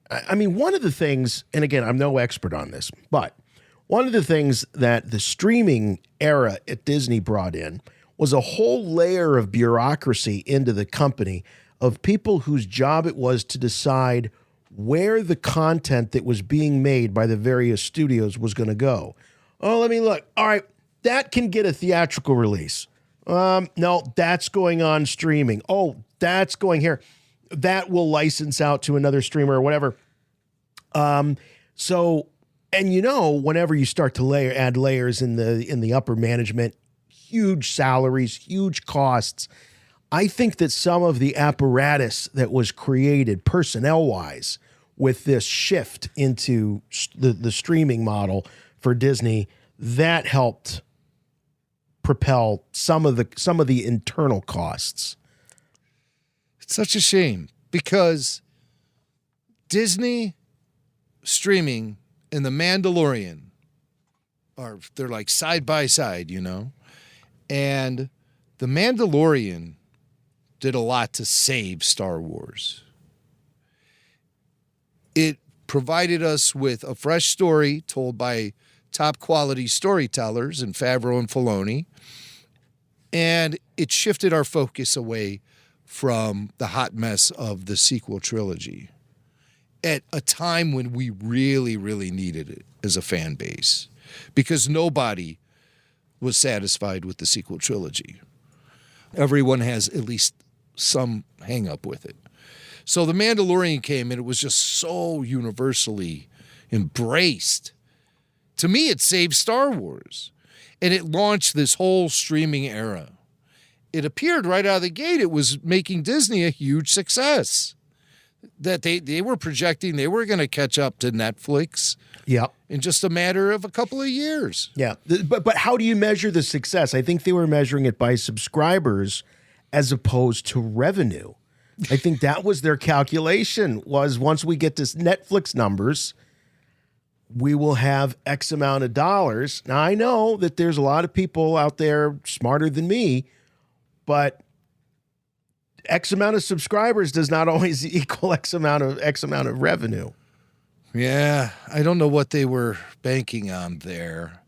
I mean, one of the things, and again, I'm no expert on this, but one of the things that the streaming era at Disney brought in was a whole layer of bureaucracy into the company of people whose job it was to decide where the content that was being made by the various studios was going to go. Oh, let me look. All right, that can get a theatrical release. No, that's going on streaming. Oh, that's going here. That will license out to another streamer or whatever. So, and whenever you start to add layers in the upper management, huge salaries, huge costs. I think that some of the apparatus that was created personnel-wise with this shift into the streaming model for Disney, that helped propel some of the internal costs. It's such a shame because Disney streaming and The Mandalorian they're like side by side, and The Mandalorian did a lot to save Star Wars. It provided us with a fresh story told by top quality storytellers in Favreau and Filoni, and it shifted our focus away from the hot mess of the sequel trilogy at a time when we really, really needed it as a fan base because nobody was satisfied with the sequel trilogy. Everyone has at least some hang up with it. So The Mandalorian came and it was just so universally embraced. To me, it saved Star Wars and it launched this whole streaming era. It appeared right out of the gate it was making Disney a huge success. That they were projecting they were going to catch up to Netflix in just a matter of a couple of years. Yeah, but how do you measure the success? I think they were measuring it by subscribers as opposed to revenue. I think that was their calculation, was once we get to Netflix numbers, we will have X amount of dollars. Now, I know that there's a lot of people out there smarter than me, but X amount of subscribers does not always equal X amount of revenue. Yeah, I don't know what they were banking on there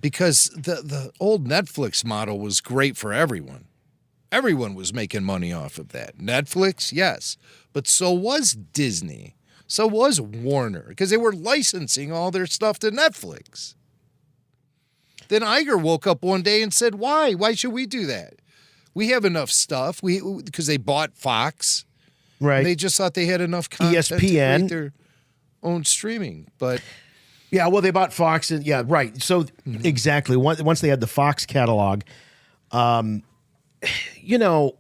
because the old Netflix model was great for everyone. Everyone was making money off of that. Netflix, yes, but so was Disney. So was Warner because they were licensing all their stuff to Netflix. Then Iger woke up one day and said, why? Why should we do that? We have enough stuff. Because they bought Fox. Right. They just thought they had enough content to ESPN. create their own streaming. But Yeah, well, they bought Fox, and yeah, right. So exactly, once they had the Fox catalog, you know,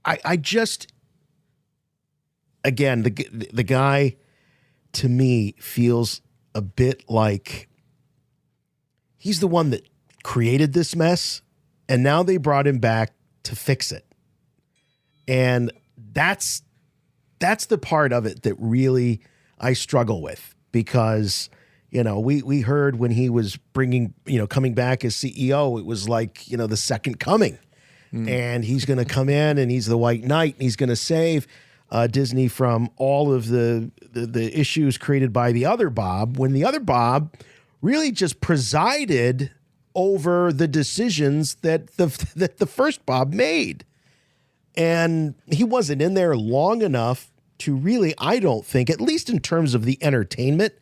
I just, again, the guy to me feels a bit like he's the one that created this mess, and now they brought him back to fix it, and that's the part of it that really I struggle with. Because, you know, we heard when he was coming back as CEO, it was like, you know, the second coming. And he's going to come in and he's the white knight and he's going to save Disney from all of the issues created by the other Bob, when the other Bob really just presided over the decisions that the first Bob made. And he wasn't in there long enough to really, I don't think, at least in terms of the entertainment,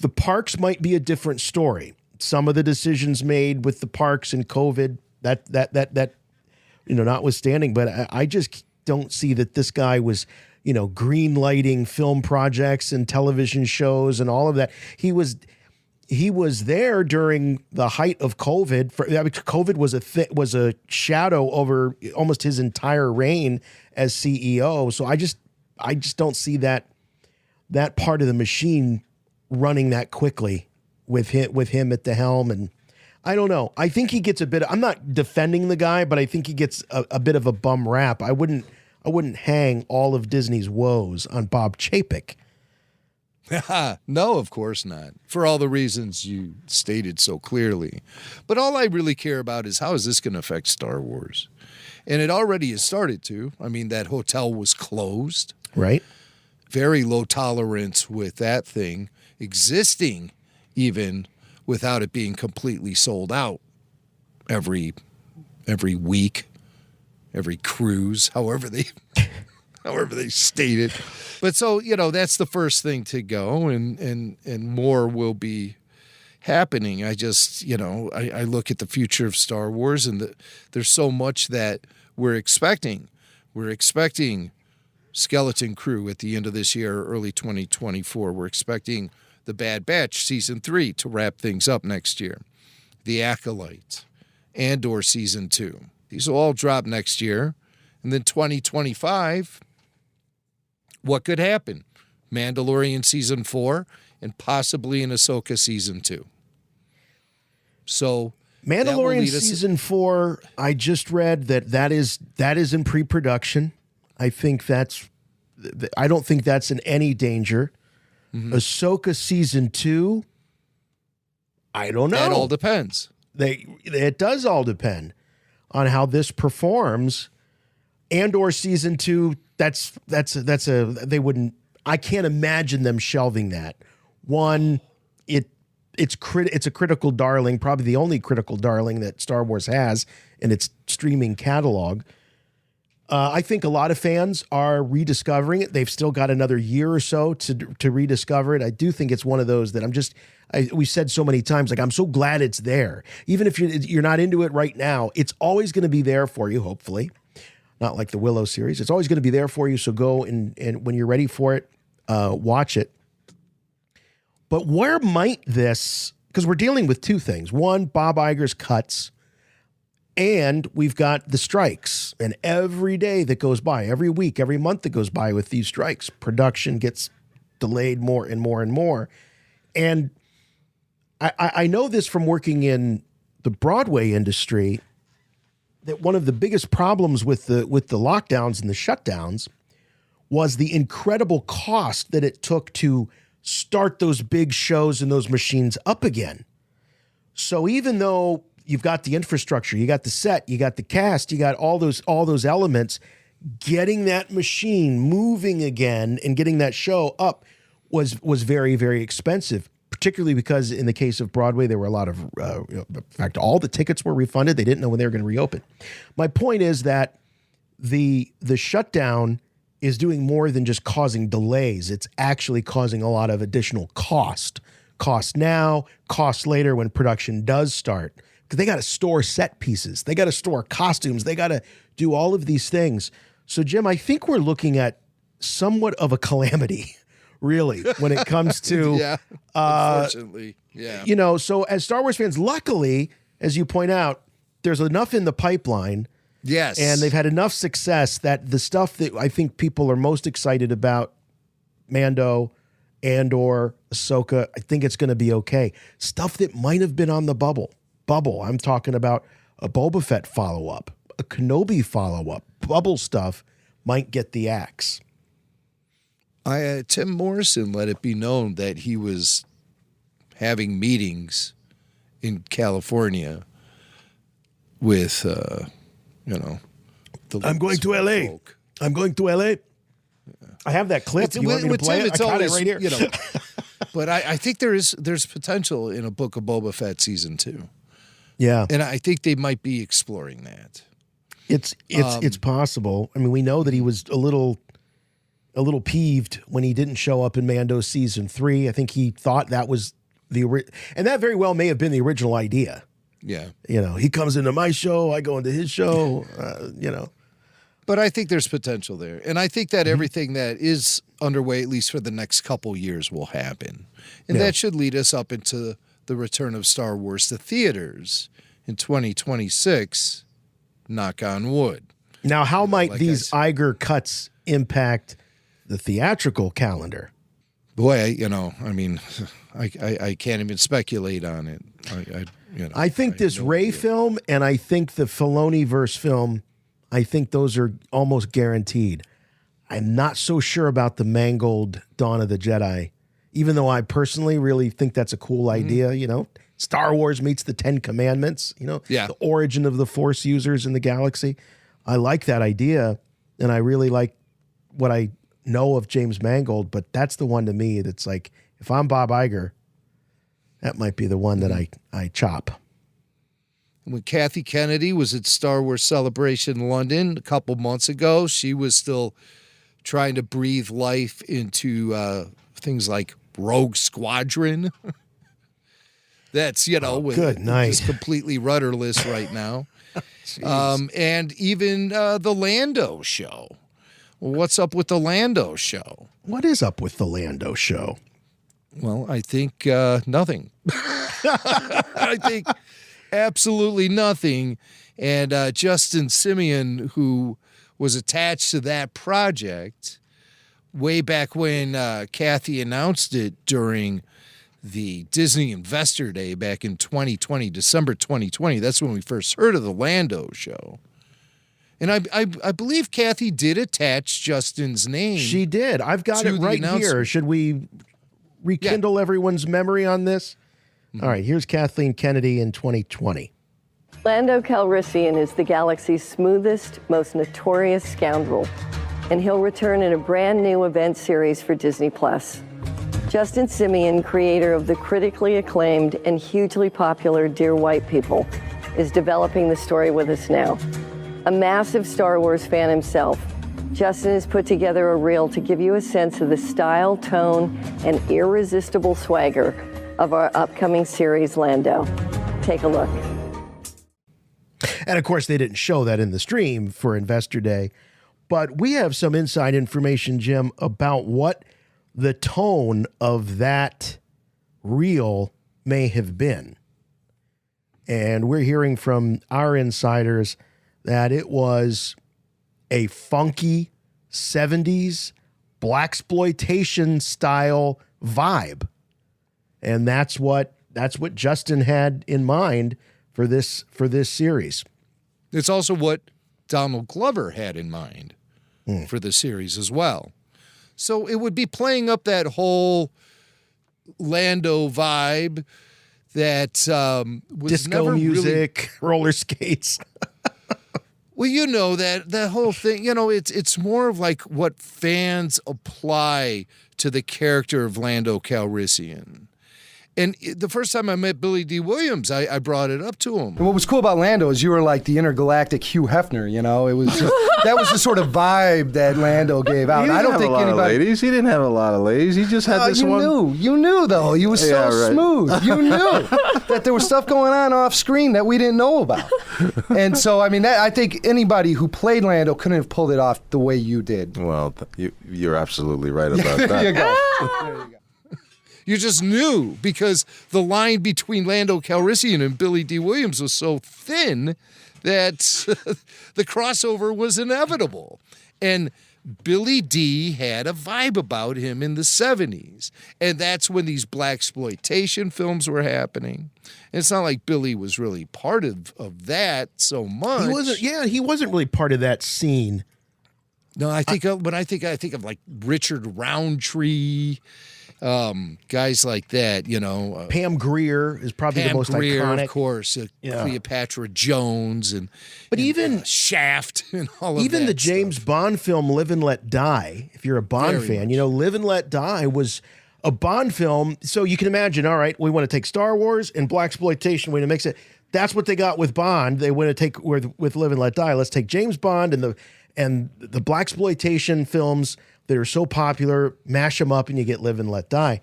the parks might be a different story. Some of the decisions made with the parks and COVID, that notwithstanding, but I just don't see that this guy was, you know, green lighting film projects and television shows and all of that. He was there during the height of COVID. COVID was a shadow over almost his entire reign as CEO. So I just don't see that part of the machine running that quickly with him at the helm. And I don't know. I think he gets I'm not defending the guy, but I think he gets a bit of a bum rap. I wouldn't hang all of Disney's woes on Bob Chapek. No, of course not. For all the reasons you stated so clearly. But all I really care about is how is this going to affect Star Wars? And it already has started to. I mean, that hotel was closed. Right. Very low tolerance with that thing existing, even without it being completely sold out every week, every cruise, however they state it. But so, you know, that's the first thing to go, and more will be happening. I just, you know, I look at the future of Star Wars, and there's so much that we're expecting. We're expecting Skeleton Crew at the end of this year, early 2024. We're expecting The Bad Batch Season 3 to wrap things up next year. The Acolyte, Andor Season 2. These will all drop next year. And then 2025, what could happen? Mandalorian Season 4 and possibly an Ahsoka Season 2. So Mandalorian Season 4, I just read that is in pre-production. I don't think that's in any danger. Ahsoka Season 2, I don't know. That all depends. It does all depend on how this performs. Andor Season 2, they wouldn't, I can't imagine them shelving that. One, it's a critical darling, probably the only critical darling that Star Wars has in its streaming catalog. I think a lot of fans are rediscovering it. They've still got another year or so to rediscover it. I do think it's one of those that we said so many times, like, I'm so glad it's there. Even if you're not into it right now, it's always going to be there for you, hopefully. Not like the Willow series. It's always going to be there for you, so go and when you're ready for it, watch it. But where might this, because we're dealing with two things. One, Bob Iger's cuts, and we've got the strikes. And every day that goes by, every week, every month that goes by with these strikes, production gets delayed more and more and more. And I know this from working in the Broadway industry, that one of the biggest problems with the lockdowns and the shutdowns was the incredible cost that it took to start those big shows and those machines up again. So even though you've got the infrastructure, you got the set, you got the cast, you got all those elements, getting that machine moving again and getting that show up was very, very expensive, particularly because in the case of Broadway, there were a lot of, in fact, all the tickets were refunded. They didn't know when they were going to reopen. My point is that the shutdown is doing more than just causing delays. It's actually causing a lot of additional cost. Cost now, cost later when production does start. Because they got to store set pieces. They got to store costumes. They got to do all of these things. So, Jim, I think we're looking at somewhat of a calamity really, when it comes to Yeah, unfortunately, yeah. You know, so as Star Wars fans, luckily, as you point out, there's enough in the pipeline. Yes. And they've had enough success that the stuff that I think people are most excited about, Mando, Andor, Ahsoka, I think it's going to be okay. Stuff that might have been on the bubble. I'm talking about a Boba Fett follow-up, a Kenobi follow-up. Bubble stuff might get the axe. Tim Morrison let it be known that he was having meetings in California with, I'm going to L.A. folk. I'm going to L.A. I have that clip. You want me to play it? I got it right here. But I think there's potential in a Book of Boba Fett season 2. Yeah. And I think they might be exploring that. It's possible. I mean, we know that he was a little peeved when he didn't show up in Mando season 3. I think he thought that was and that very well may have been the original idea. Yeah. You know, he comes into my show, I go into his show, But I think there's potential there. And I think that everything that is underway, at least for the next couple years, will happen. And that should lead us up into the return of Star Wars to theaters in 2026, knock on wood. Now, how might these Iger cuts impact the theatrical calendar? Boy, I can't even speculate on it. I think this Rey film and I think the Filoni-verse film, I think those are almost guaranteed. I'm not so sure about the mangled Dawn of the Jedi, even though I personally really think that's a cool idea. You know, Star Wars meets the Ten Commandments, the origin of the Force users in the galaxy. I like that idea, and I really like what I know of James Mangold, but that's the one to me that's like, if I'm Bob Iger, that might be the one that I chop. When Kathy Kennedy was at Star Wars Celebration London a couple months ago, she was still trying to breathe life into things like Rogue Squadron. That's, good night. Just completely rudderless right now. And even the Lando show. Well, what's up with the Lando show? What is up with the Lando show? Well, I think nothing. I think absolutely nothing. And Justin Simeon, who was attached to that project way back when Kathy announced it during the Disney Investor Day back in 2020, December 2020. That's when we first heard of the Lando show. And I believe Kathy did attach Justin's name. She did. I've got it right here. Should we rekindle everyone's memory on this? All right, here's Kathleen Kennedy in 2020. Lando Calrissian is the galaxy's smoothest, most notorious scoundrel, and he'll return in a brand new event series for Disney+. Justin Simeon, creator of the critically acclaimed and hugely popular Dear White People, is developing the story with us now. A massive Star Wars fan himself, Justin has put together a reel to give you a sense of the style, tone, and irresistible swagger of our upcoming series, Lando. Take a look. And of course, they didn't show that in the stream for Investor Day, but we have some inside information, Jim, about what the tone of that reel may have been. And we're hearing from our insiders that it was a funky 70s blaxploitation style vibe. And that's what Justin had in mind for this series. It's also what Donald Glover had in mind for the series as well. So it would be playing up that whole Lando vibe that was disco never music, roller skates. Well, that whole thing, it's more of like what fans apply to the character of Lando Calrissian. And the first time I met Billy D. Williams, I brought it up to him. And what was cool about Lando is you were like the intergalactic Hugh Hefner, you know? It was just, that was the sort of vibe that Lando gave out. He didn't I don't have think a lot anybody. of ladies. He didn't have a lot of ladies. He just had this one. You knew though. He was so smooth. You knew that there was stuff going on off screen that we didn't know about. And so, I mean, I think anybody who played Lando couldn't have pulled it off the way you did. Well, you're absolutely right about that. There you go. There you go. You just knew because the line between Lando Calrissian and Billy D. Williams was so thin that the crossover was inevitable. And Billy D. had a vibe about him in the 70s. And that's when these blaxploitation films were happening. And it's not like Billy was really part of that so much. He wasn't really part of that scene. No, I think when I think of like Richard Roundtree, guys like that, you know. Pam Grier is probably the most Grier, iconic. of course. Cleopatra Jones but even Shaft and all of that. Even the James Bond film Live and Let Die, if you're a Bond fan, you know, Live and Let Die was a Bond film. So you can imagine, all right, we want to take Star Wars and blaxploitation, we want to mix it. That's what they got with Bond. They want to take with Live and Let Die. Let's take James Bond and the blaxploitation films that are so popular, mash them up, and you get Live and Let Die.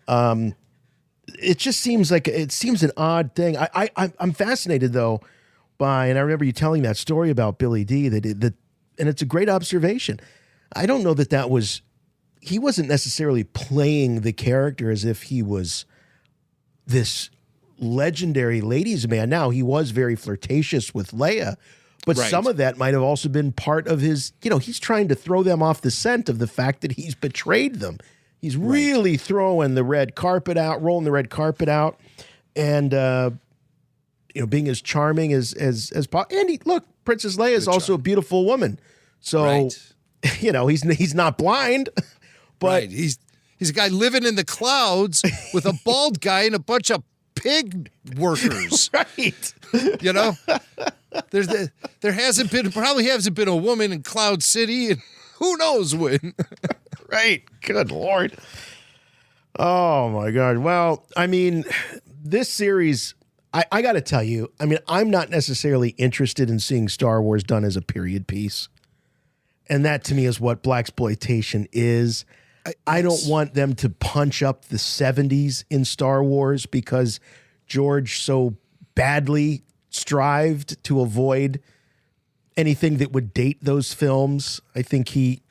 It just seems like an odd thing. I'm fascinated though by, and I remember you telling that story about Billy D. That and it's a great observation. I don't know that was. He wasn't necessarily playing the character as if he was this legendary ladies' man. Now he was very flirtatious with Leia. But some of that might have also been part of his, you know, he's trying to throw them off the scent of the fact that he's betrayed them. He's really throwing the red carpet out, rolling the red carpet out, and, you know, being as charming as possible. And look, Princess Leia is also a beautiful woman. So, you know, he's not blind, but he's a guy living in the clouds with a bald guy and a bunch of pig workers. Right. You know? There probably hasn't been a woman in Cloud City, and who knows when. Right. Good Lord. Oh, my God. Well, I mean, this series, I got to tell you, I mean, I'm not necessarily interested in seeing Star Wars done as a period piece. And that, to me, is what blaxploitation is. I don't want them to punch up the 70s in Star Wars because George so badly strived to avoid anything that would date those films. I think he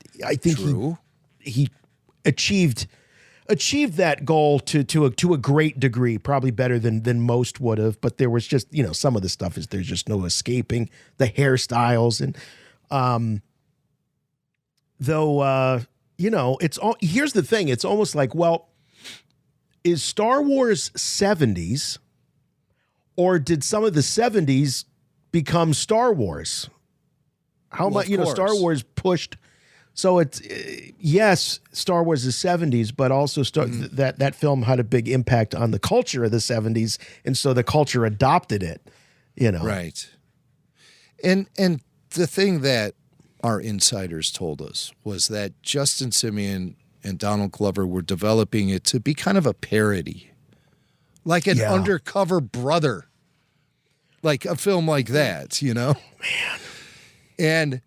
achieved that goal to a great degree, probably better than most would have. But there was just, you know, some of the stuff there's just no escaping the hairstyles and you know, here's the thing. It's almost like, well, is Star Wars 70s? Or did some of the 70s become Star Wars? How much, you know, Star Wars pushed. So it's, yes, Star Wars is 70s, but also that film had a big impact on the culture of the 70s. And so the culture adopted it, you know. Right. And the thing that our insiders told us was that Justin Simeon and Donald Glover were developing it to be kind of a parody. Like an undercover brother. Like a film like that, you know? Man. And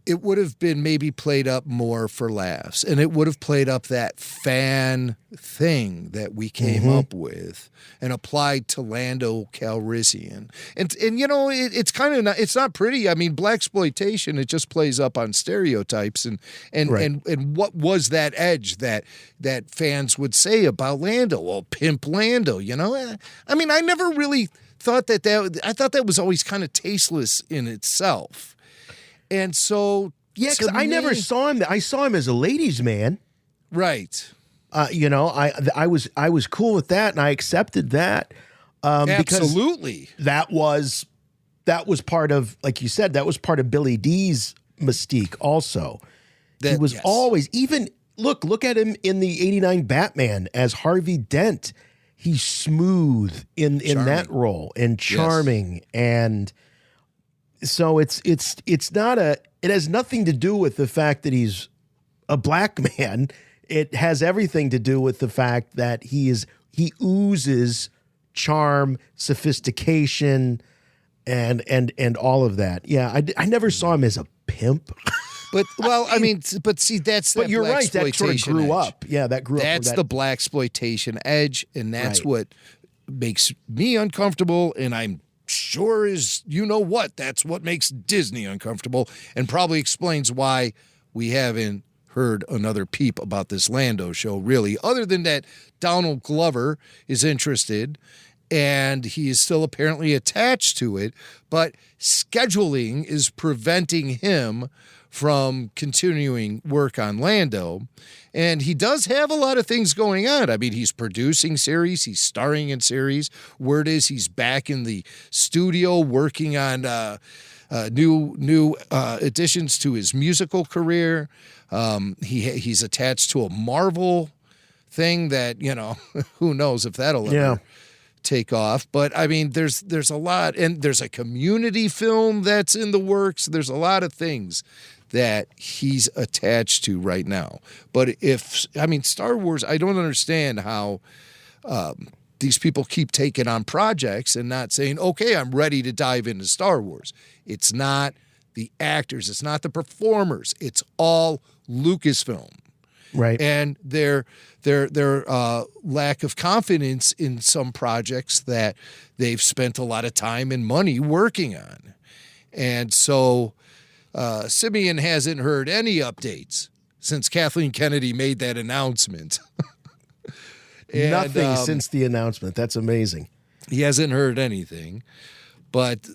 it would have been maybe played up more for laughs. And it would have played up that fan thing that we came up with and applied to Lando Calrissian. And you know, it's kind of not, it's not pretty. I mean, blaxploitation, it just plays up on stereotypes and what was that edge that fans would say about Lando? Well, pimp Lando, you know? I mean, I never really thought I thought that was always kind of tasteless in itself. And so, yeah, because I never saw him. I saw him as a ladies' man, right? You know, I was cool with that, and I accepted that. Absolutely, because that was part of, like you said, that was part of Billy D's mystique. Also, he was always look at him in the '89 Batman as Harvey Dent. He's smooth in that role and charming and. So it has nothing to do with the fact that he's a black man. It has everything to do with the fact that he he oozes charm, sophistication, and all of that. Yeah, I never saw him as a pimp. But see, that's but you're right. That sort of grew up. Yeah, that grew up. That's the blaxploitation edge, and that's what makes me uncomfortable. And I'm sure that's what makes Disney uncomfortable, and probably explains why we haven't heard another peep about this Lando show. Really, other than that, Donald Glover is interested. And he is still apparently attached to it, but scheduling is preventing him from continuing work on Lando. And he does have a lot of things going on. I mean, he's producing series, he's starring in series. Word is he's back in the studio working on new additions to his musical career. He's attached to a Marvel thing that, who knows if that'll ever take off. But I mean, there's a lot, and there's a Community film that's in the works. There's a lot of things that he's attached to right now. But Star Wars, I don't understand how these people keep taking on projects and not saying, okay, I'm ready to dive into Star Wars. It's not the actors, it's not the performers, it's all Lucasfilm. Right. And their lack of confidence in some projects that they've spent a lot of time and money working on. And so Simeon hasn't heard any updates since Kathleen Kennedy made that announcement. Nothing since the announcement. That's amazing. He hasn't heard anything. But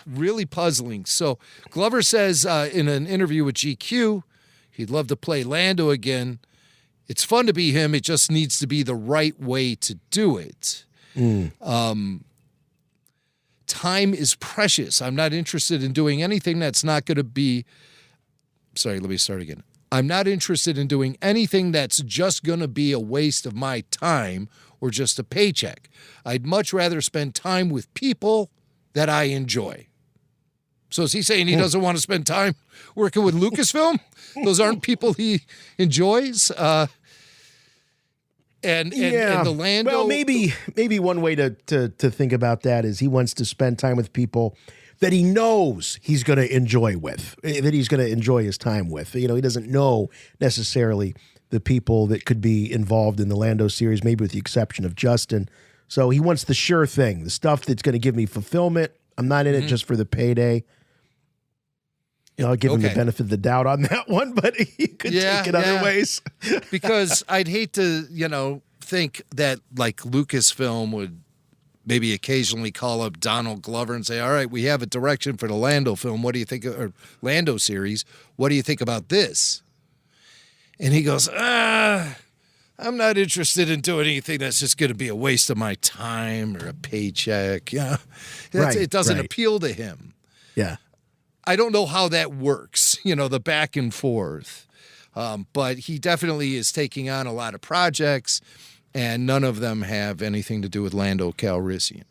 really puzzling. So Glover says in an interview with GQ, he'd love to play Lando again. It's fun to be him. It just needs to be the right way to do it. Time is precious. I'm not interested in doing anything that's not going to be... Sorry, let me start again. I'm not interested in doing anything that's just going to be a waste of my time or just a paycheck. I'd much rather spend time with people that I enjoy. So is he saying he doesn't want to spend time working with Lucasfilm? Those aren't people he enjoys? And the Lando... Well, maybe one way to think about that is he wants to spend time with people that he knows he's going to enjoy his time with. He doesn't know necessarily the people that could be involved in the Lando series, maybe with the exception of Justin. So he wants the sure thing, the stuff that's going to give me fulfillment. I'm not in it just for the payday. I'll give him the benefit of the doubt on that one, but he could take it other ways. Because I'd hate to, think that like Lucasfilm would maybe occasionally call up Donald Glover and say, all right, we have a direction for the Lando film. What do you think, or Lando series? What do you think about this? And he goes, I'm not interested in doing anything that's just going to be a waste of my time or a paycheck. It doesn't appeal to him. Yeah. I don't know how that works, the back and forth. But he definitely is taking on a lot of projects, and none of them have anything to do with Lando Calrissian.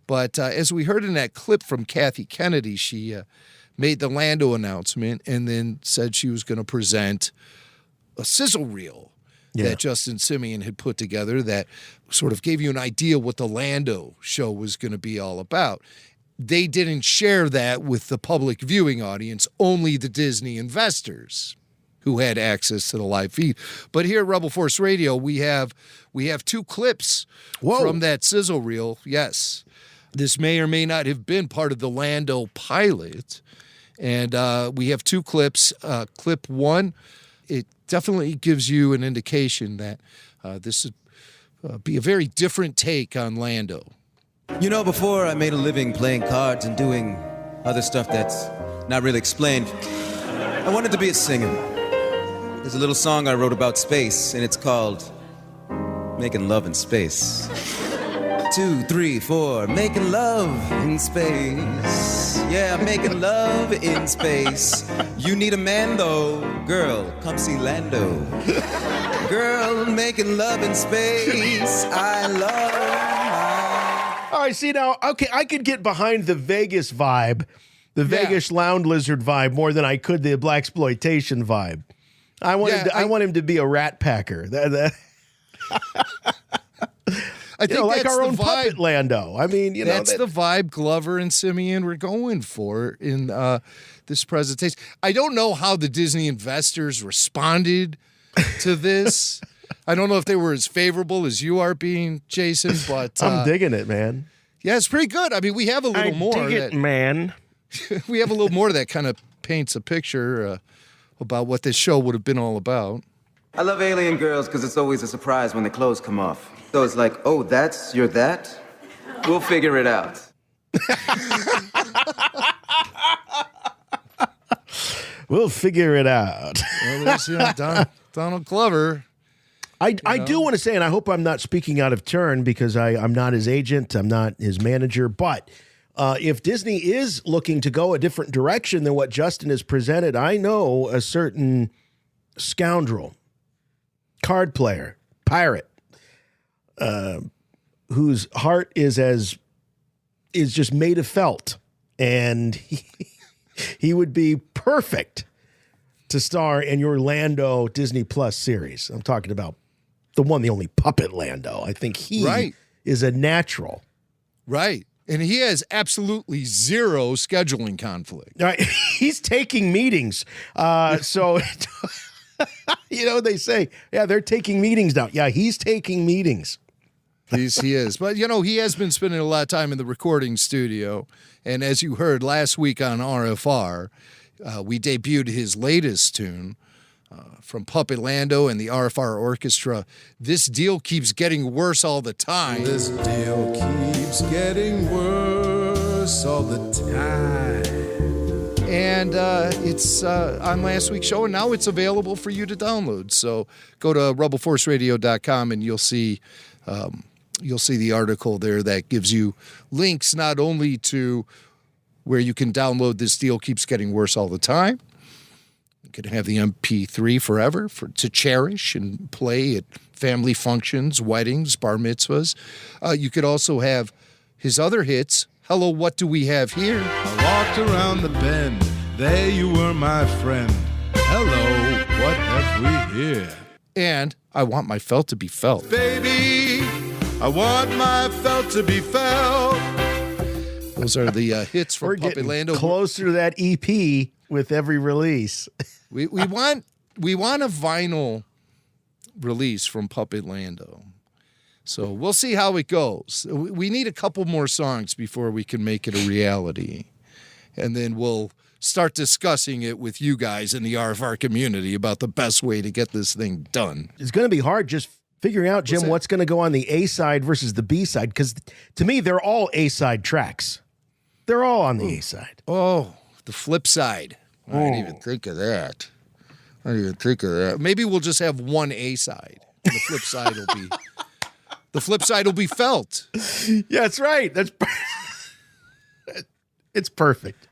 But as we heard in that clip from Kathy Kennedy, she made the Lando announcement and then said she was going to present a sizzle reel that Justin Simeon had put together that sort of gave you an idea what the Lando show was going to be all about. They didn't share that with the public viewing audience, only the Disney investors who had access to the live feed. But here at Rebel Force Radio, we have two clips from that sizzle reel. Yes, this may or may not have been part of the Lando pilot. And we have two clips. Clip one, it definitely gives you an indication that this would be a very different take on Lando. Before I made a living playing cards and doing other stuff that's not really explained, I wanted to be a singer. There's a little song I wrote about space, and it's called Making Love in Space. 2, 3, 4, making love in space. Yeah, making love in space. You need a man, though. Girl, come see Lando. Girl, making love in space. I love. All right, see now, okay, I could get behind the Vegas vibe, the Vegas Lounge Lizard vibe more than I could the blaxploitation vibe. I want him to be a rat packer. I think like that's our the own vibe. puppet Lando. I mean, That's the vibe Glover and Simeon were going for in this presentation. I don't know how the Disney investors responded to this. I don't know if they were as favorable as you are being, Jason, but I'm digging it, man. Yeah, it's pretty good. I mean, we have a little more. Dig it, man. We have a little more that kind of paints a picture about what this show would have been all about. I love alien girls because it's always a surprise when the clothes come off. So it's like, oh, you're that? We'll figure it out. We'll figure it out. Well, there's Donald Glover. I do want to say, and I hope I'm not speaking out of turn because I'm not his agent, I'm not his manager, but if Disney is looking to go a different direction than what Justin has presented, I know a certain scoundrel, card player, pirate, whose heart is just made of felt, and he would be perfect to star in your Lando Disney Plus series. I'm talking about the one, the only puppet Lando. I think he is a natural. Right. And he has absolutely zero scheduling conflict. Right. He's taking meetings. So, they say, yeah, they're taking meetings now. Yeah, he's taking meetings. He is. But, he has been spending a lot of time in the recording studio. And as you heard last week on RFR, we debuted his latest tune from Puppet Lando and the RFR Orchestra. This deal keeps getting worse all the time. This deal keeps getting worse all the time. And it's on last week's show, and now it's available for you to download. So go to rebelforceradio.com, and you'll see the article there that gives you links not only to where you can download This Deal Keeps Getting Worse All the Time. You can have the MP3 forever to cherish and play at family functions, weddings, bar mitzvahs. You could also have his other hits. Hello, What Do We Have Here? I walked around the bend. There you were, my friend. Hello, what have we here? And I Want My Felt to Be Felt. Baby, I want my felt to be felt. Those are the hits from Puppet Lando. Closer to that EP with every release. We want a vinyl release from Puppet Lando. So we'll see how it goes. We need a couple more songs before we can make it a reality. And then we'll start discussing it with you guys in the RFR community about the best way to get this thing done. It's going to be hard just figuring out, Jim, what's going to go on the A side versus the B side. Because to me, they're all A side tracks. They're all on the A side. Oh, the flip side. I didn't even think of that. Maybe we'll just have one A side. And the flip side will be felt. Yeah, that's right. It's perfect.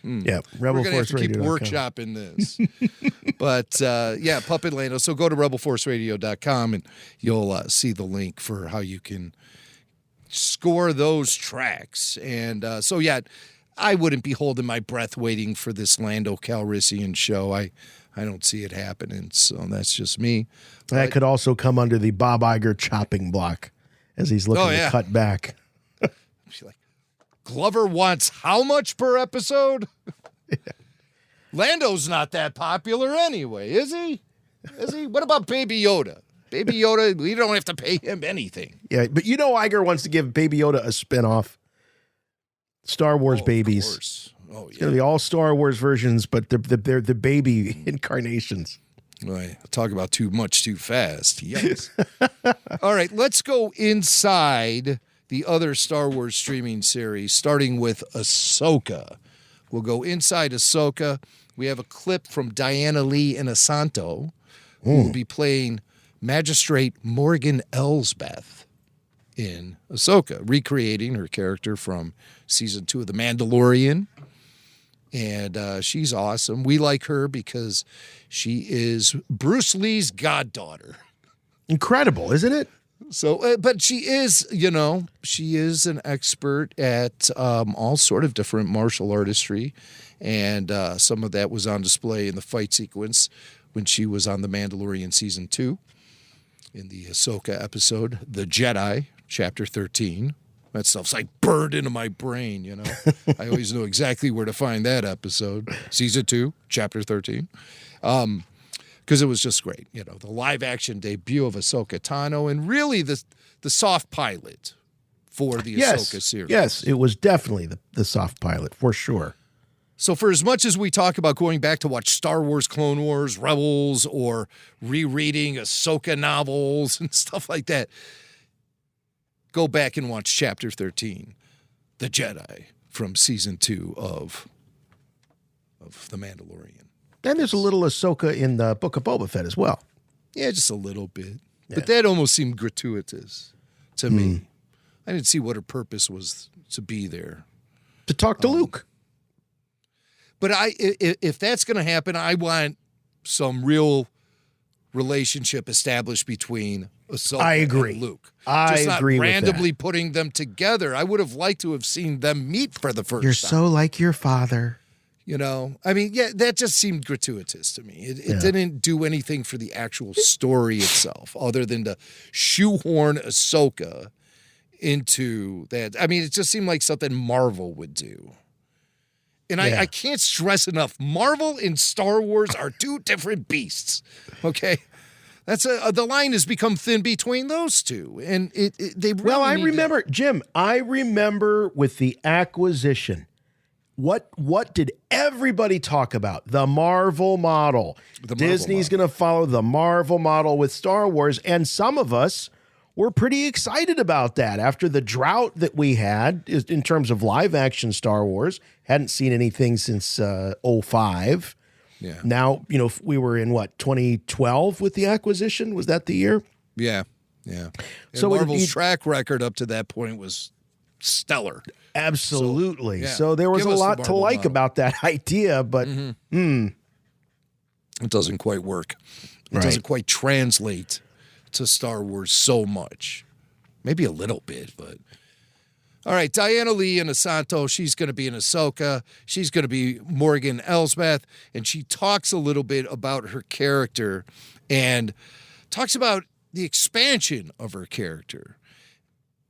Yeah, Rebel We're going to have to keep ForceRadio.com. workshopping this. But, yeah, Puppet Lando. So go to rebelforceradio.com and you'll see the link for how you can score those tracks. And so, yeah, I wouldn't be holding my breath waiting for this Lando Calrissian show. I don't see it happening, so that's just me. That could also come under the Bob Iger chopping block as he's looking to cut back. Glover wants how much per episode? Lando's not that popular anyway, is he? What about Baby Yoda? Baby Yoda, we don't have to pay him anything. Yeah, but Iger wants to give Baby Yoda a spinoff. Star Wars babies. Of course. Oh, It's going to be all Star Wars versions, but they're the baby incarnations. Right. Talk about too much too fast. Yes. All right, let's go inside the other Star Wars streaming series, starting with AHSOKA. We'll go inside AHSOKA. We have a clip from Diana Lee Inosanto, who will be playing Magistrate Morgan Elsbeth in AHSOKA, recreating her character from season 2 of The Mandalorian. And she's awesome. We like her because she is Bruce Lee's goddaughter. Incredible, isn't it? So, but she is, she is an expert at all sort of different martial artistry. And some of that was on display in the fight sequence when she was on The Mandalorian season 2. in the Ahsoka episode, The Jedi, Chapter 13. That stuff's like burned into my brain, you know. I always know exactly where to find that episode. Season 2, Chapter 13. Because it was just great, you know. The live-action debut of Ahsoka Tano and really the soft pilot for the Ahsoka series. Yes, it was definitely the soft pilot, for sure. So for as much as we talk about going back to watch Star Wars, Clone Wars, Rebels, or rereading Ahsoka novels and stuff like that, go back and watch Chapter 13, The Jedi, from Season 2 of The Mandalorian. And there's a little Ahsoka in the Book of Boba Fett as well. Yeah, just a little bit. Yeah. But that almost seemed gratuitous to me. I didn't see what her purpose was to be there. To talk to Luke. But if that's going to happen, I want some real relationship established between Ahsoka and Luke. I agree with that. Randomly putting them together. I would have liked to have seen them meet for the first time. You're so like your father. You know, I mean, yeah, that just seemed gratuitous to me. It didn't do anything for the actual story itself other than to shoehorn Ahsoka into that. I mean, it just seemed like something Marvel would do. And I can't stress enough, Marvel and Star Wars are two different beasts, okay? That's the line has become thin between those two. And they really Well, I remember, Jim, I remember with the acquisition, what did everybody talk about? The Marvel model. Disney's going to follow the Marvel model with Star Wars, and some of us were pretty excited about that after the drought that we had in terms of live action Star Wars. Hadn't seen anything since 2005. Yeah. Now, you know, we were in 2012 with the acquisition? Was that the year? Yeah. Yeah. So Marvel's track record up to that point was stellar. Absolutely. So, yeah. So there was Give a us the lot to Marvel like model. about that idea, but it doesn't quite work. It doesn't quite translate to Star Wars so much. Maybe a little bit, but all right, Diana Lee in Asanto, she's going to be in Ahsoka. She's going to be Morgan Elsbeth, and she talks a little bit about her character and talks about the expansion of her character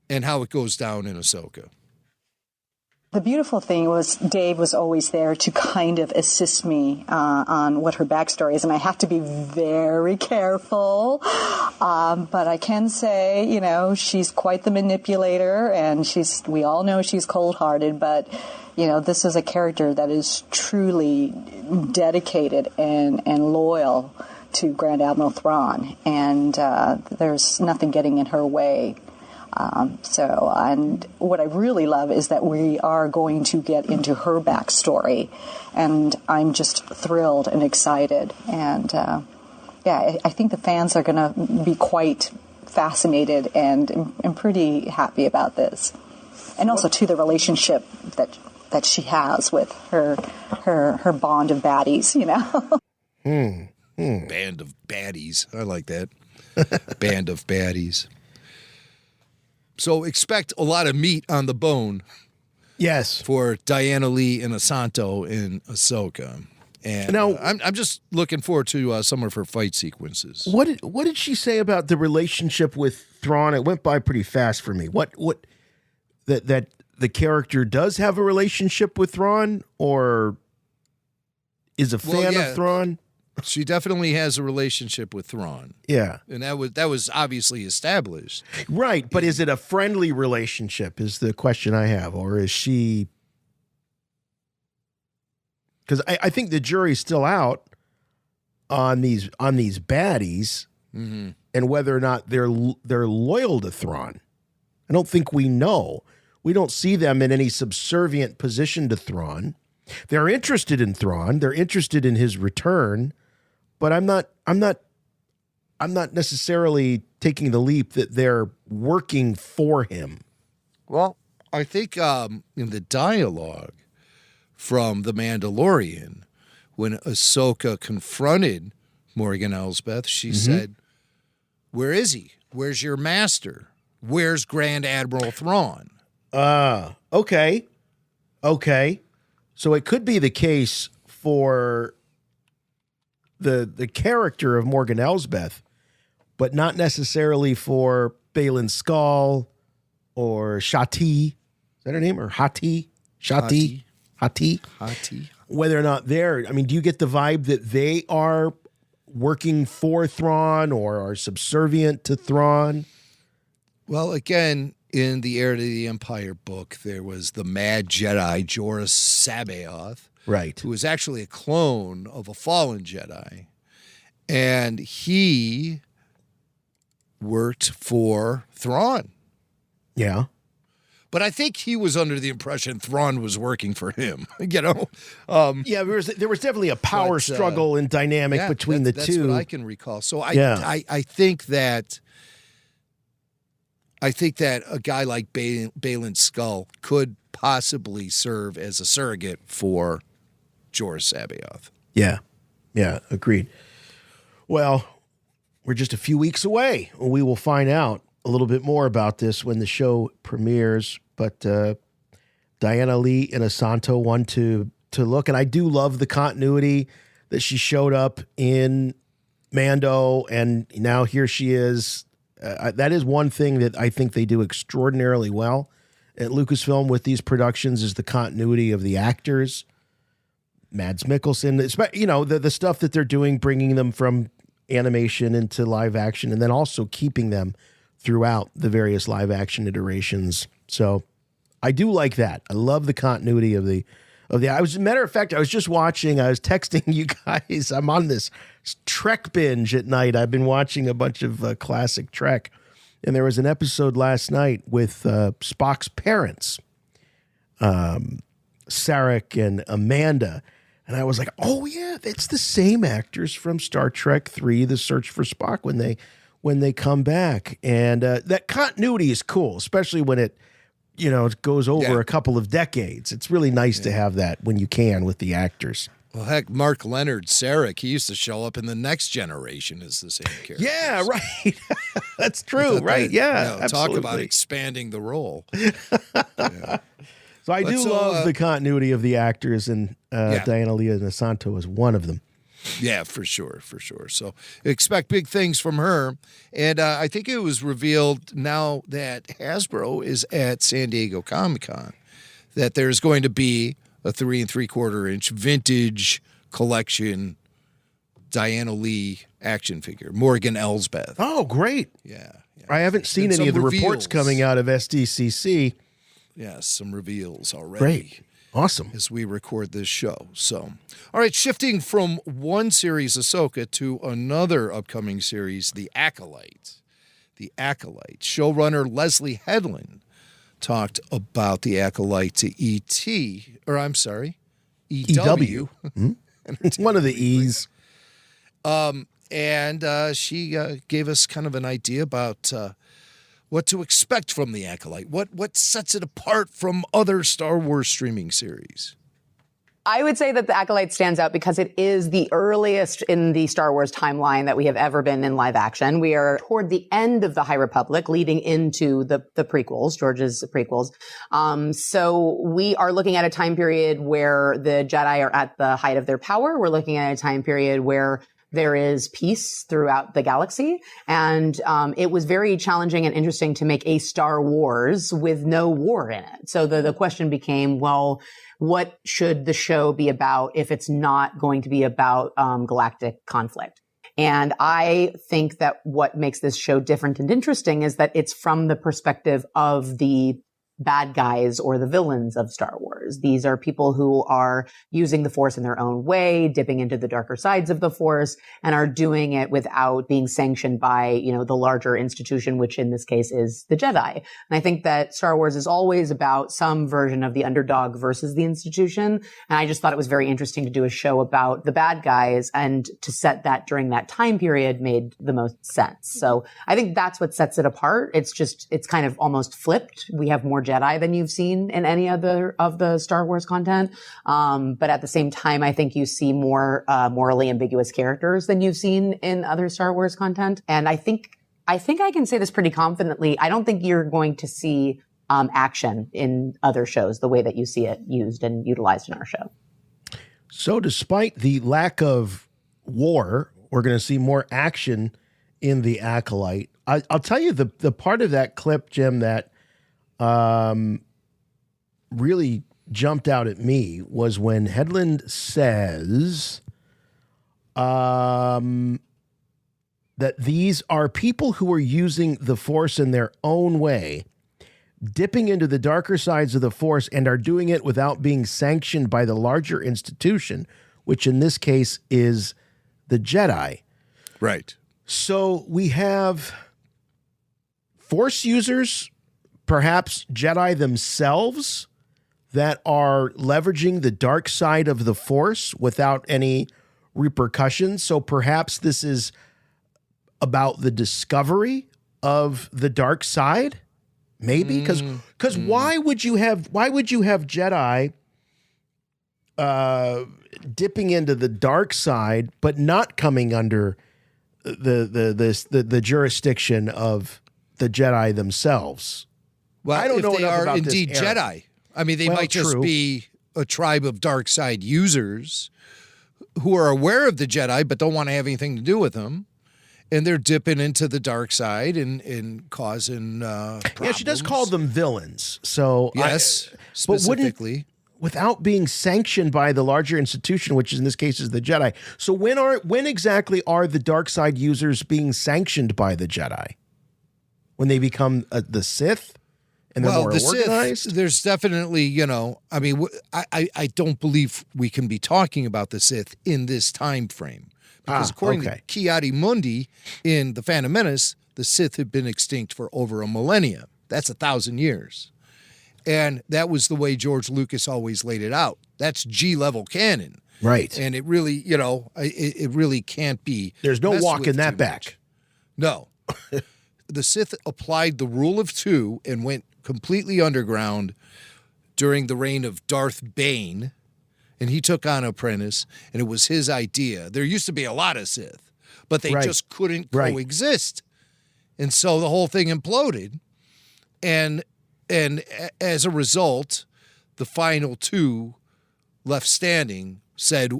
and how it goes down in Ahsoka. The beautiful thing was Dave was always there to kind of assist me on what her backstory is, and I have to be very careful. But I can say, you know, she's quite the manipulator, and we all know she's cold-hearted, but, you know, this is a character that is truly dedicated and loyal to Grand Admiral Thrawn, and there's nothing getting in her way. And what I really love is that we are going to get into her backstory, and I'm just thrilled and excited. And I think the fans are going to be quite fascinated and pretty happy about this, and also to the relationship that she has with her bond of baddies. You know, Band of baddies. I like that. Band of baddies. So expect a lot of meat on the bone. Yes. For Diana Lee and Asanto in Ahsoka. And now I'm just looking forward to some of her fight sequences. What did she say about the relationship with Thrawn? It went by pretty fast for me. What that the character does have a relationship with Thrawn, or is a fan of Thrawn? She definitely has a relationship with Thrawn. Yeah. And that was obviously established. Right, but is it a friendly relationship is the question I have, or is she... Because I think the jury's still out on these baddies and whether or not they're loyal to Thrawn. I don't think we know. We don't see them in any subservient position to Thrawn. They're interested in Thrawn. They're interested in his return. But I'm not necessarily taking the leap that they're working for him. Well, I think in the dialogue from The Mandalorian, when Ahsoka confronted Morgan Elsbeth, she said, "Where is he? Where's your master? Where's Grand Admiral Thrawn?" Okay. So it could be the case for the character of Morgan Elsbeth but not necessarily for Baylan Skoll or Shati. Is that her name? Or Hati? Shati? Hati? Whether or not they're, I mean, do you get the vibe that they are working for Thrawn or are subservient to Thrawn? Well, again, in the Heir to the Empire book, there was the Mad Jedi, Joruus C'baoth, right, who was actually a clone of a fallen Jedi. And he worked for Thrawn. Yeah. But I think he was under the impression Thrawn was working for him, Yeah, there was definitely a power struggle and dynamic between the two. That's what I can recall. So I think that a guy like Baylan Skoll could possibly serve as a surrogate for Joruus C'baoth. Yeah, agreed. Well, we're just a few weeks away. We will find out a little bit more about this when the show premieres. But Diana Lee and Asanto want to look, and I do love the continuity that she showed up in Mando, and now here she is. That is one thing that I think they do extraordinarily well at Lucasfilm with these productions is the continuity of the actors. Mads Mikkelsen, the stuff that they're doing, bringing them from animation into live action, and then also keeping them throughout the various live action iterations. So I do like that. I love the continuity of the. Matter of fact, I was just watching. I was texting you guys. I'm on this Trek binge at night. I've been watching a bunch of classic Trek, and there was an episode last night with Spock's parents, Sarek and Amanda, and I was like, "Oh yeah, it's the same actors from Star Trek III: The Search for Spock when they come back." And that continuity is cool, especially when it goes over a couple of decades. It's really nice to have that when you can with the actors. Well, heck, Mark Leonard Sarek, he used to show up in The Next Generation as the same character. Yeah, right. That's true, right? Yeah, talk about expanding the role. So I do love the continuity of the actors, and Diana Lee and Asanto is one of them. Yeah, for sure. So expect big things from her. And I think it was revealed now that Hasbro is at San Diego Comic-Con that there's going to be a 3 3/4-inch vintage collection Diana Lee action figure, Morgan Elsbeth. Oh, great. Yeah. I haven't seen any of the reports coming out of SDCC. Yes, some reveals already. Great. Awesome. As we record this show. So, all right, shifting from one series, Ahsoka, to another upcoming series, The Acolyte. The Acolyte. Showrunner Leslie Headland talked about The Acolyte to EW. It's one of the E's. And she gave us kind of an idea about what to expect from The Acolyte. What sets it apart from other Star Wars streaming series? I would say that The Acolyte stands out because it is the earliest in the Star Wars timeline that we have ever been in live action. We are toward the end of the High Republic, leading into the prequels, George's prequels. So we are looking at a time period where the Jedi are at the height of their power. We're looking at a time period where there is peace throughout the galaxy. And it was very challenging and interesting to make a Star Wars with no war in it. So the question became, well, what should the show be about if it's not going to be about galactic conflict? And I think that what makes this show different and interesting is that it's from the perspective of the bad guys or the villains of Star Wars. These are people who are using the Force in their own way, dipping into the darker sides of the Force, and are doing it without being sanctioned by, the larger institution, which in this case is the Jedi. And I think that Star Wars is always about some version of the underdog versus the institution. And I just thought it was very interesting to do a show about the bad guys, and to set that during that time period made the most sense. So I think that's what sets it apart. It's kind of almost flipped. We have more Jedi than you've seen in any other of the Star Wars content. But at the same time, I think you see more morally ambiguous characters than you've seen in other Star Wars content. And I think I can say this pretty confidently. I don't think you're going to see action in other shows the way that you see it used and utilized in our show. So despite the lack of war, we're going to see more action in The Acolyte. I'll tell you the part of that clip, Jim, that really jumped out at me was when Hedlund says that these are people who are using the Force in their own way, dipping into the darker sides of the Force, and are doing it without being sanctioned by the larger institution, which in this case is the Jedi. Right. So we have Force users, perhaps Jedi themselves, that are leveraging the dark side of the Force without any repercussions. So perhaps this is about the discovery of the dark side, maybe, because why would you have Jedi dipping into the dark side but not coming under the jurisdiction of the Jedi themselves? Well, I don't know if they enough are about this indeed era. Jedi. I mean, they might just true. be a tribe of dark side users who are aware of the Jedi but don't want to have anything to do with them. And they're dipping into the dark side and causing problems. Yeah, she does call them villains. So yes, but specifically. without being sanctioned by the larger institution, which in this case is the Jedi. So when exactly are the dark side users being sanctioned by the Jedi? When they become the Sith and they're more organized? Sith, there's definitely, I mean, I don't believe we can be talking about the Sith in this time frame. Because according to Ki-Adi Mundi in The Phantom Menace, the Sith had been extinct for over a millennia. That's 1,000 years. And that was the way George Lucas always laid it out. That's G-level canon. Right. And it really, it really can't be. There's no messed walking with that too back. much. No. The Sith applied the rule of two and went completely underground during the reign of Darth Bane. And he took on Apprentice, and it was his idea. There used to be a lot of Sith, but they just couldn't coexist. And so the whole thing imploded. And as a result, the final two left standing said,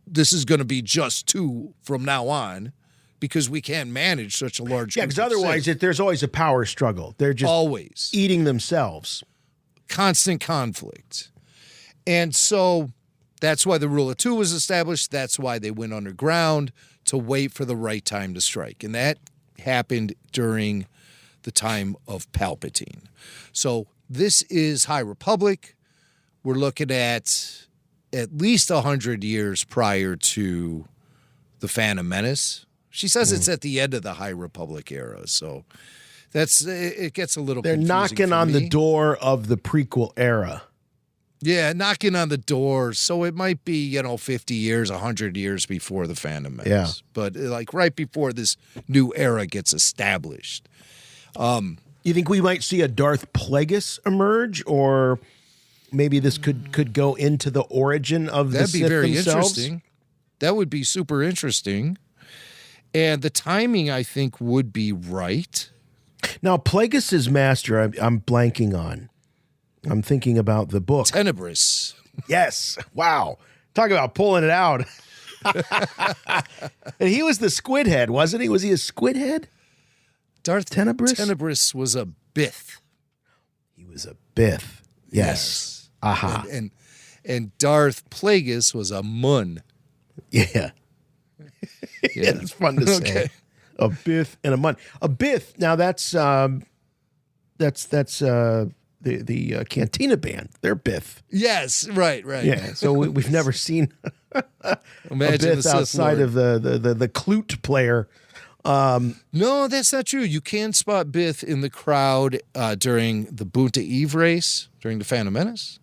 this is going to be just two from now on because we can't manage such a large group because of otherwise Sith. there's always a power struggle. They're just always eating themselves. Constant conflict. And so that's why the rule of two was established. That's why they went underground to wait for the right time to strike. And that happened during the time of Palpatine. So this is High Republic. We're looking at least 100 years prior to the Phantom Menace. She says it's at the end of the High Republic era. So it gets a little They're confusing knocking for on me. the door of the prequel era. Yeah, knocking on the door. So it might be, 50 years, 100 years before the Phantom Menace. Yeah. But like right before this new era gets established. You think we might see a Darth Plagueis emerge, or maybe this could go into the origin of the That'd be Sith very themselves? interesting. That would be super interesting. And the timing, I think, would be right. Now, Plagueis' master, I'm blanking on. I'm thinking about the book. Tenebris. Yes. Wow. Talk about pulling it out. And he was the squid head, wasn't he? Was he a squid head? Darth Tenebris? Tenebris was a Bith. He was a Bith. Yes. Aha. And Darth Plagueis was a Mun. Yeah. It's fun to say. Okay. A Bith and a Mun. A Bith. Now that's the Cantina band. They're Bith. Yes, right. Yeah. So we've never seen a Imagine the Bith Sith outside Lord. of the klute player. No, that's not true. You can spot Bith in the crowd during the Bunta Eve race, during the Phantom Menace.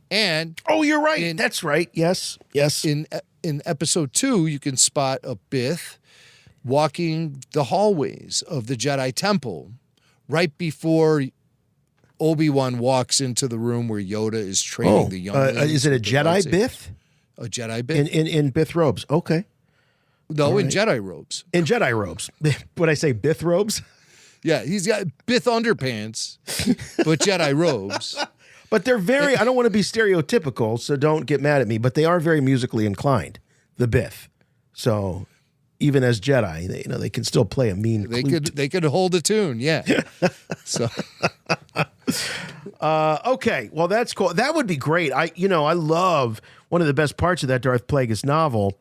And oh, you're right. That's right. Yes. In episode 2, you can spot a Bith walking the hallways of the Jedi Temple right before Obi-Wan walks into the room where Yoda is training the younglings. Is it a with the Jedi lightsaber. Bith? A Jedi Bith? In Bith robes. Okay. No, All in right. Jedi robes. In Jedi robes. Would I say Bith robes? Yeah, he's got Bith underpants, but Jedi robes. But they're very, I don't want to be stereotypical, so don't get mad at me, but they are very musically inclined, the Bith. So even as Jedi. They can still play a mean. They could hold a tune, yeah. So, okay, well that's cool. That would be great. I love one of the best parts of that Darth Plagueis novel,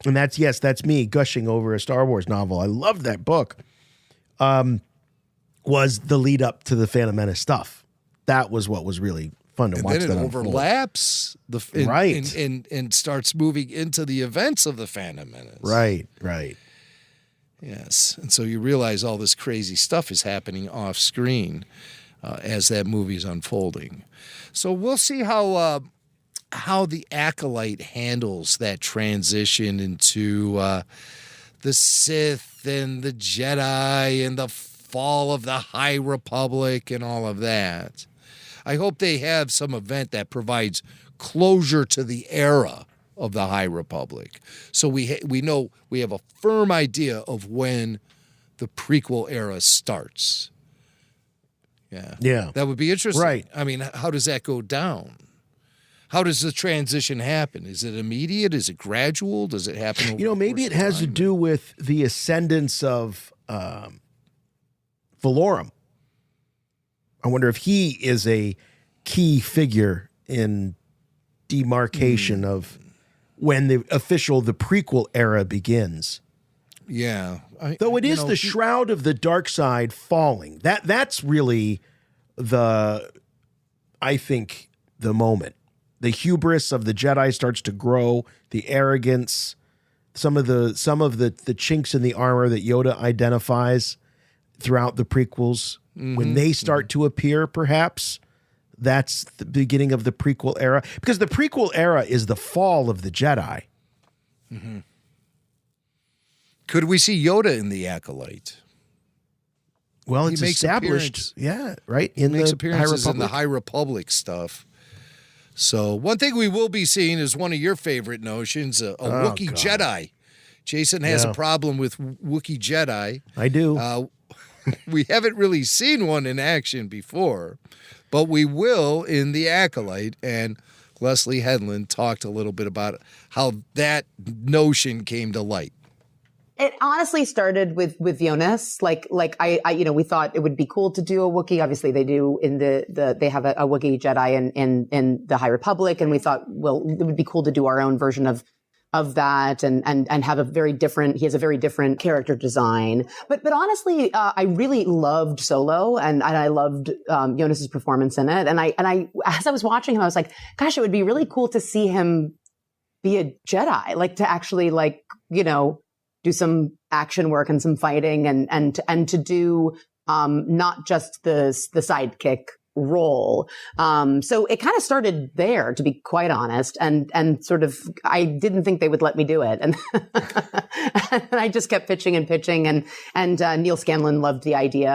and that's me gushing over a Star Wars novel. I loved that book. Was the lead up to the Phantom Menace stuff. That was what was really fun to watch. And then it overlaps right, and starts moving into the events of the Phantom Menace. Right. Yes, and so you realize all this crazy stuff is happening off screen as that movie is unfolding. So we'll see how the Acolyte handles that transition into the Sith and the Jedi and the fall of the High Republic and all of that. I hope they have some event that provides closure to the era of the High Republic. So we know we have a firm idea of when the prequel era starts. Yeah. That would be interesting. Right. I mean, how does that go down? How does the transition happen? Is it immediate? Is it gradual? Does it happen over maybe it has to do with the ascendance of Valorum. I wonder if he is a key figure in demarcation of when the prequel era begins. Yeah. Though it is the shroud of the dark side falling. That's really I think the moment. The hubris of the Jedi starts to grow, the arrogance, some of the chinks in the armor that Yoda identifies throughout the prequels. When they start to appear, perhaps that's the beginning of the prequel era, because the prequel era is the fall of the Jedi. Mm-hmm. Could we see Yoda in the Acolyte? Well, it's established, right? He makes appearances in the High Republic stuff. So one thing we will be seeing is one of your favorite notions, a Wookiee Jedi. Jason has a problem with Wookiee Jedi. I do. We haven't really seen one in action before, but we will in The Acolyte. And Leslie Headland talked a little bit about how that notion came to light. It honestly started with Jonas. Like I we thought it would be cool to do a Wookiee. Obviously, they do in they have a Wookiee Jedi in the High Republic, and we thought, well, it would be cool to do our own version of that and have he has a very different character design. But honestly, I really loved Solo and I loved Jonas's performance in it. And I as I was watching him, I was like, gosh, it would be really cool to see him be a Jedi, like to actually do some action work and some fighting and to do not just the sidekick role. So it kind of started there, to be quite honest, and sort of I didn't think they would let me do it, and, and I just kept pitching and Neil Scanlon loved the idea,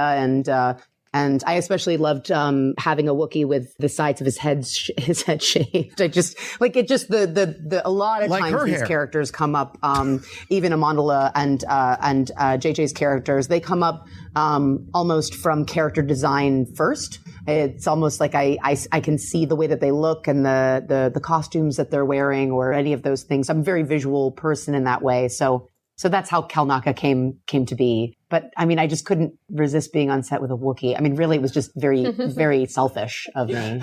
and I especially loved having a Wookiee with the sides of his head shaved. I just the a lot of times these characters come up, even Amandla and JJ's characters, they come up almost from character design first. It's almost like I can see the way that they look and the costumes that they're wearing or any of those things. I'm a very visual person in that way. So that's how Kalnaka came to be. But I mean, I just couldn't resist being on set with a Wookiee. I mean, really, it was just very, very selfish of me.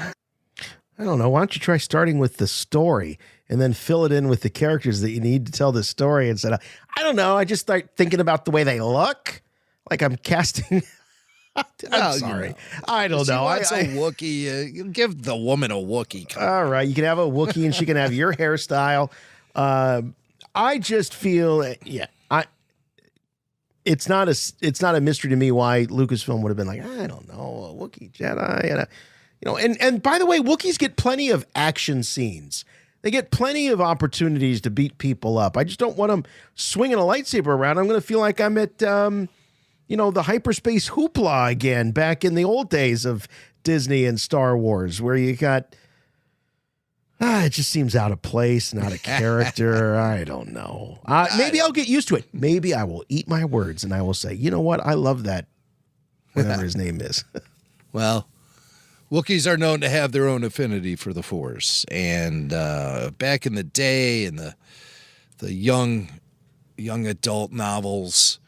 I don't know. Why don't you try starting with the story and then fill it in with the characters that you need to tell the story instead of, I don't know, I just start thinking about the way they look. Like I'm casting. I'm sorry. I don't know. It's a Wookiee. You give the woman a Wookiee. All right. You can have a Wookiee and she can have your hairstyle. I just feel, it's not a mystery to me why Lucasfilm would have been like, I don't know, a Wookiee Jedi, and by the way, Wookiees get plenty of action scenes. They get plenty of opportunities to beat people up. I just don't want them swinging a lightsaber around. I'm going to feel like I'm at, the hyperspace hoopla again, back in the old days of Disney and Star Wars, where you got. It just seems out of place, not a character. I don't know. Maybe I'll get used to it. Maybe I will eat my words and I will say, you know what? I love that, whatever his name is. Well, Wookiees are known to have their own affinity for the Force. And back in the day, in the young young adult novels.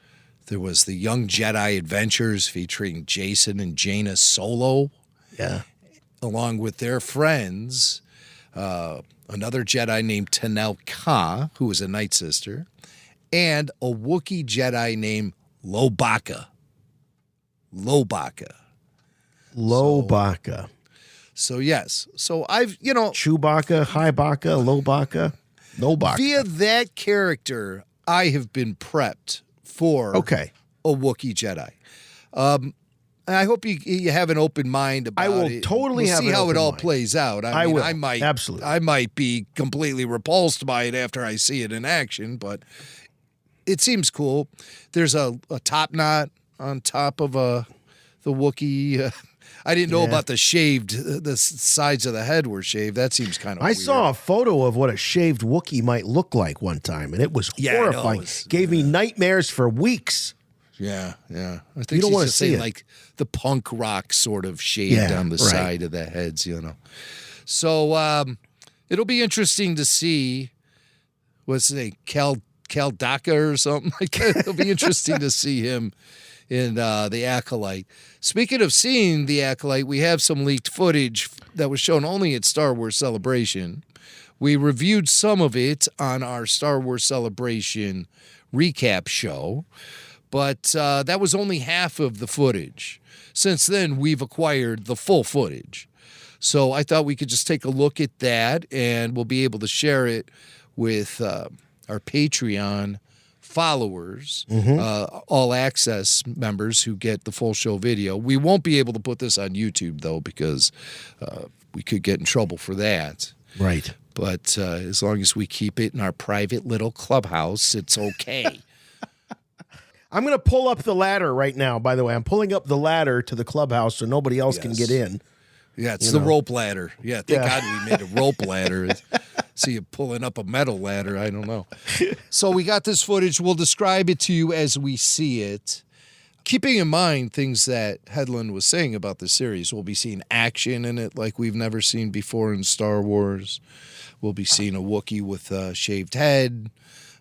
There was the Young Jedi Adventures featuring Jason and Jaina Solo. Yeah. Along with their friends, another Jedi named Tanel Ka, who was a Night Sister, and a Wookiee Jedi named Lobaka. Lobaka. So yes. So I've, Chewbacca, Highbacca, Lobaka, Nobaka. Via that character, I have been prepped for a Wookiee Jedi. And I hope you have an open mind about it. I will totally we'll have see an how open it all mind. plays out. I will. Absolutely. I might be completely repulsed by it after I see it in action, but it seems cool. There's a top knot on top of the Wookiee. I didn't know about the sides of the head were shaved. That seems kind of weird. I saw a photo of what a shaved Wookiee might look like one time, and it was horrifying. Gave me nightmares for weeks. Yeah. I think you don't want to say see it. like the punk rock sort of shade down the side of the heads, So it'll be interesting to see. What's his name? Caldaka or something like that. It'll be interesting to see him in The Acolyte. Speaking of seeing The Acolyte, we have some leaked footage that was shown only at Star Wars Celebration. We reviewed some of it on our Star Wars Celebration recap show, but that was only half of the footage. Since then, we've acquired the full footage. So I thought we could just take a look at that, and we'll be able to share it with our Patreon followers, all access members who get the full show video. We won't be able to put this on YouTube, though, because we could get in trouble for that. Right. But as long as we keep it in our private little clubhouse, it's okay. I'm going to pull up the ladder right now, by the way. I'm pulling up the ladder to the clubhouse so nobody else can get in. Yeah, it's the rope ladder. Yeah, thank God we made a rope ladder. See you pulling up a metal ladder. I don't know. So we got this footage. We'll describe it to you as we see it. Keeping in mind things that Hedlund was saying about the series, we'll be seeing action in it like we've never seen before in Star Wars. We'll be seeing a Wookiee with a shaved head.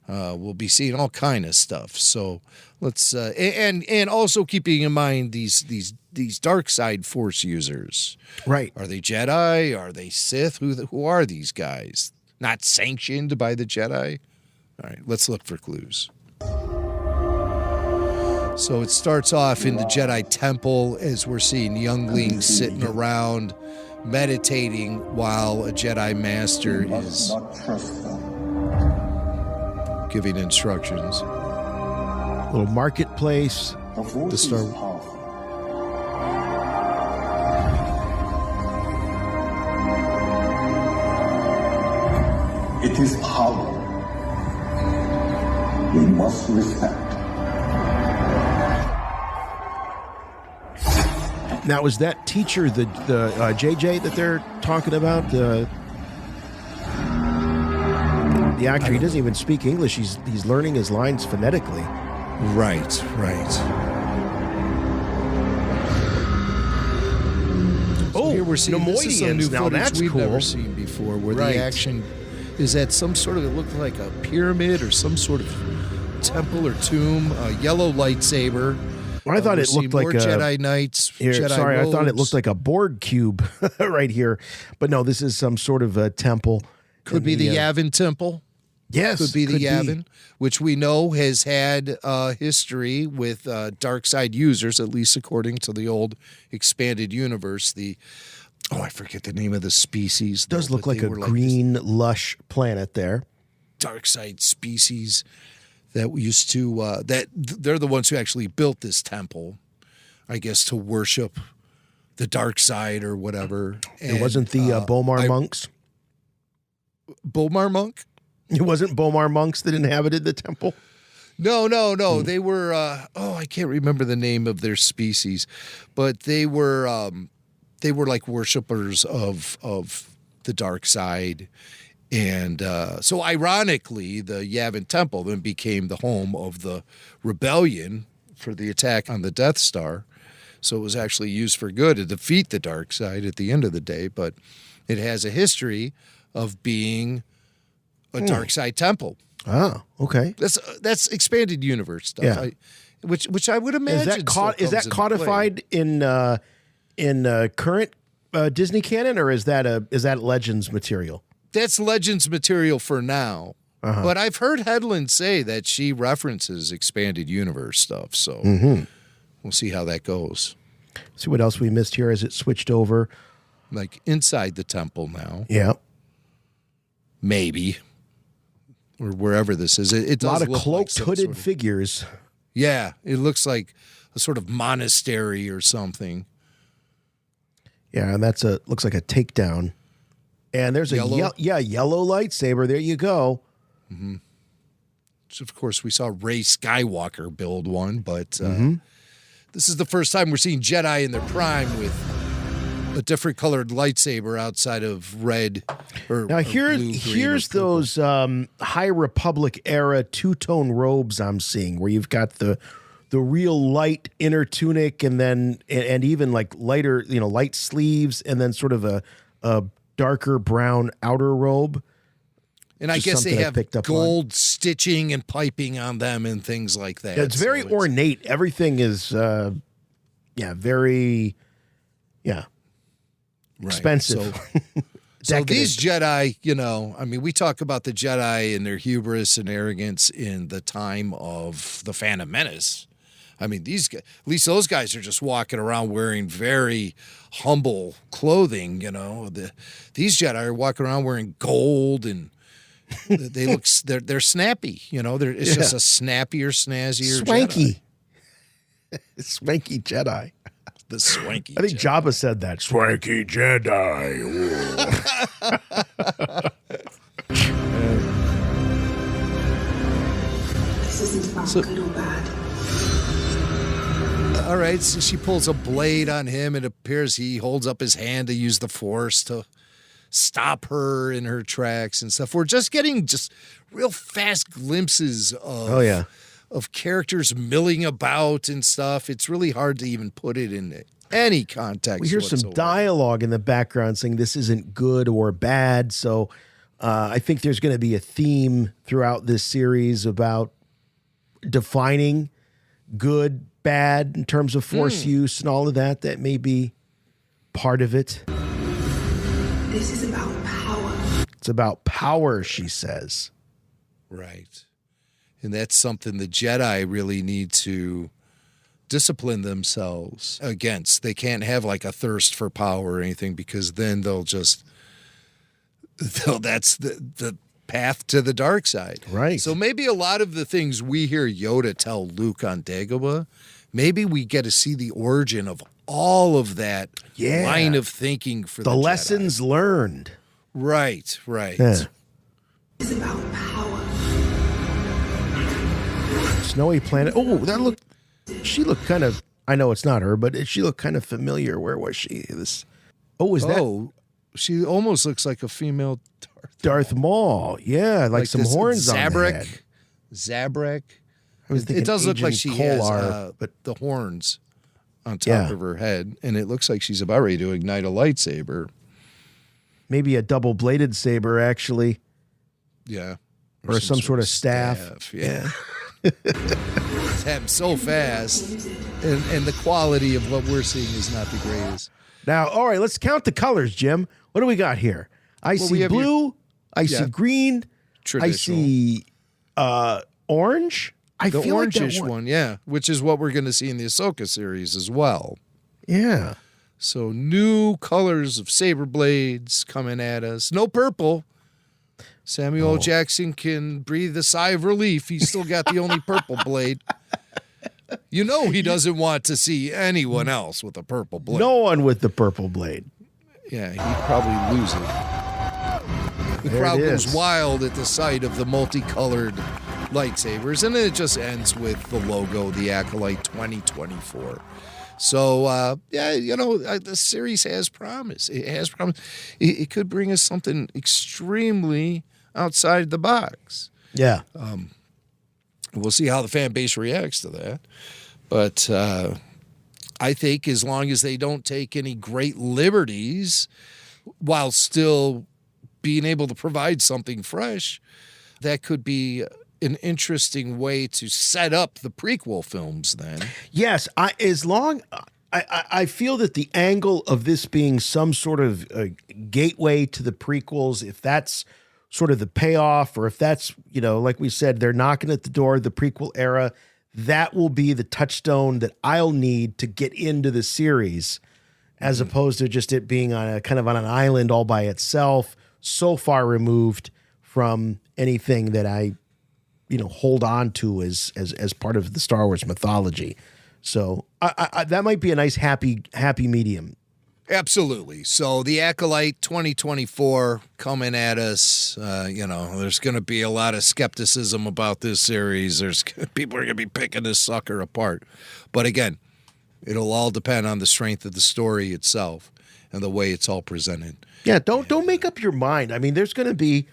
We'll be seeing all kind of stuff. So let's and also keeping in mind these dark side Force users. Right? Are they Jedi? Are they Sith? Who are these guys? Not sanctioned by the Jedi. All right, let's look for clues. So it starts off in the Jedi Temple as we're seeing younglings sitting around meditating while a Jedi Master is giving instructions. Little marketplace. The Star It is power. We must respect. Now, is that teacher the JJ that they're talking about? The actor, he doesn't even speak English. He's learning his lines phonetically. Right. So here we're seeing this is some new now footage that's we've cool. never seen before, where the action is at some sort of, it looked like a pyramid or some sort of temple or tomb, a yellow lightsaber. Well, I thought it looked like more Jedi Knights. Jedi sorry, robes. I thought it looked like a Borg cube right here, but no, this is some sort of a temple. Could be the Yavin Temple. Yes, could be the Yavin, which we know has had history with dark side users, at least according to the old expanded universe. I forget the name of the species. It does look like a green, lush planet there. Dark side species that used to they're the ones who actually built this temple, I guess, to worship the dark side or whatever. It wasn't the Bomar monks. Bomar monk? It wasn't Bomar monks that inhabited the temple? No. They were, I can't remember the name of their species, but they were like worshipers of the dark side. And so ironically, the Yavin Temple then became the home of the rebellion for the attack on the Death Star. So it was actually used for good to defeat the dark side at the end of the day. But it has a history of being a dark side temple. Oh, okay. That's expanded universe stuff. Yeah. Which I would imagine is that codified in current Disney canon, or is that Legends material? That's Legends material for now. But I've heard Hedlund say that she references expanded universe stuff. So we'll see how that goes. See what else we missed here as it switched over. Like inside the temple now. Yeah. Maybe. Or wherever this is. It does a lot of look cloaked, like hooded figures. Yeah. It looks like a sort of monastery or something. Yeah, and looks like a takedown. And there's Yellow. Yellow lightsaber. There you go. Mm-hmm. So of course, we saw Rey Skywalker build one, but this is the first time we're seeing Jedi in their prime with a different colored lightsaber outside of red. Now here's those High Republic era two-tone robes I'm seeing, where you've got the real light inner tunic, and then and even like lighter, light sleeves, and then sort of a darker brown outer robe. And I guess they have gold stitching and piping on them and things like that. Yeah, it's very ornate. Everything is, very, expensive. So these Jedi, we talk about the Jedi and their hubris and arrogance in the time of the Phantom Menace. I mean, at least those guys are just walking around wearing very humble clothing. These Jedi are walking around wearing gold, and they're snappy. It's just a snappier, snazzier, swanky, Jedi. Swanky Jedi. The swanky. I think Jabba said that. Swanky Jedi. This isn't about good or bad. All right, so she pulls a blade on him. It appears he holds up his hand to use the Force to stop her in her tracks and stuff. We're just getting real fast glimpses of characters milling about and stuff. It's really hard to even put it in any context. We hear some dialogue in the background saying this isn't good or bad. So I think there's going to be a theme throughout this series about defining good, bad in terms of Force use and all of that. That may be part of it. This is about power. It's about power, she says. Right. And that's something the Jedi really need to discipline themselves against. They can't have like a thirst for power or anything, because then that's the path to the dark side. Right. So maybe a lot of the things we hear Yoda tell Luke on Dagobah, maybe we get to see the origin of all of that line of thinking for the lessons learned. Right. Yeah. It's about power. Snowy planet. Oh, she looked kind of, I know it's not her, but she looked kind of familiar. Where was she? That? She almost looks like a female Darth Maul. Yeah, like some horns on the head. Zabrak. It does look like she has but the horns on top of her head, and it looks like she's about ready to ignite a lightsaber. Maybe a double-bladed saber, actually. Yeah. Or some sort of staff. Yeah. It's happened so fast, and the quality of what we're seeing is not the greatest. Now, all right, let's count the colors, Jim. What do we got here? I see blue. I see green. I see orange. The orangish one, which is what we're going to see in the Ahsoka series as well. Yeah. So new colors of saber blades coming at us. No purple. Samuel L. Jackson can breathe a sigh of relief. He's still got the only purple blade. He doesn't want to see anyone else with a purple blade. No one with the purple blade. Yeah, he'd probably lose it. The crowd goes wild at the sight of the multicolored lightsabers, and then it just ends with the logo, the Acolyte 2024. So, the series has promise. It has promise. It could bring us something extremely outside the box. Yeah. We'll see how the fan base reacts to that. But I think as long as they don't take any great liberties while still being able to provide something fresh, that could be an interesting way to set up the prequel films then. Yes, I feel that the angle of this being some sort of gateway to the prequels, if that's sort of the payoff, or if that's, like we said, they're knocking at the door of the prequel era, that will be the touchstone that I'll need to get into the series, as opposed to just it being on on an island all by itself, so far removed from anything that I, hold on to as part of the Star Wars mythology. So I that might be a nice happy medium. Absolutely. So the Acolyte 2024 coming at us. There's going to be a lot of skepticism about this series. People are going to be picking this sucker apart. But again, it'll all depend on the strength of the story itself and the way it's all presented. Yeah, don't make up your mind. I mean, there's going to be.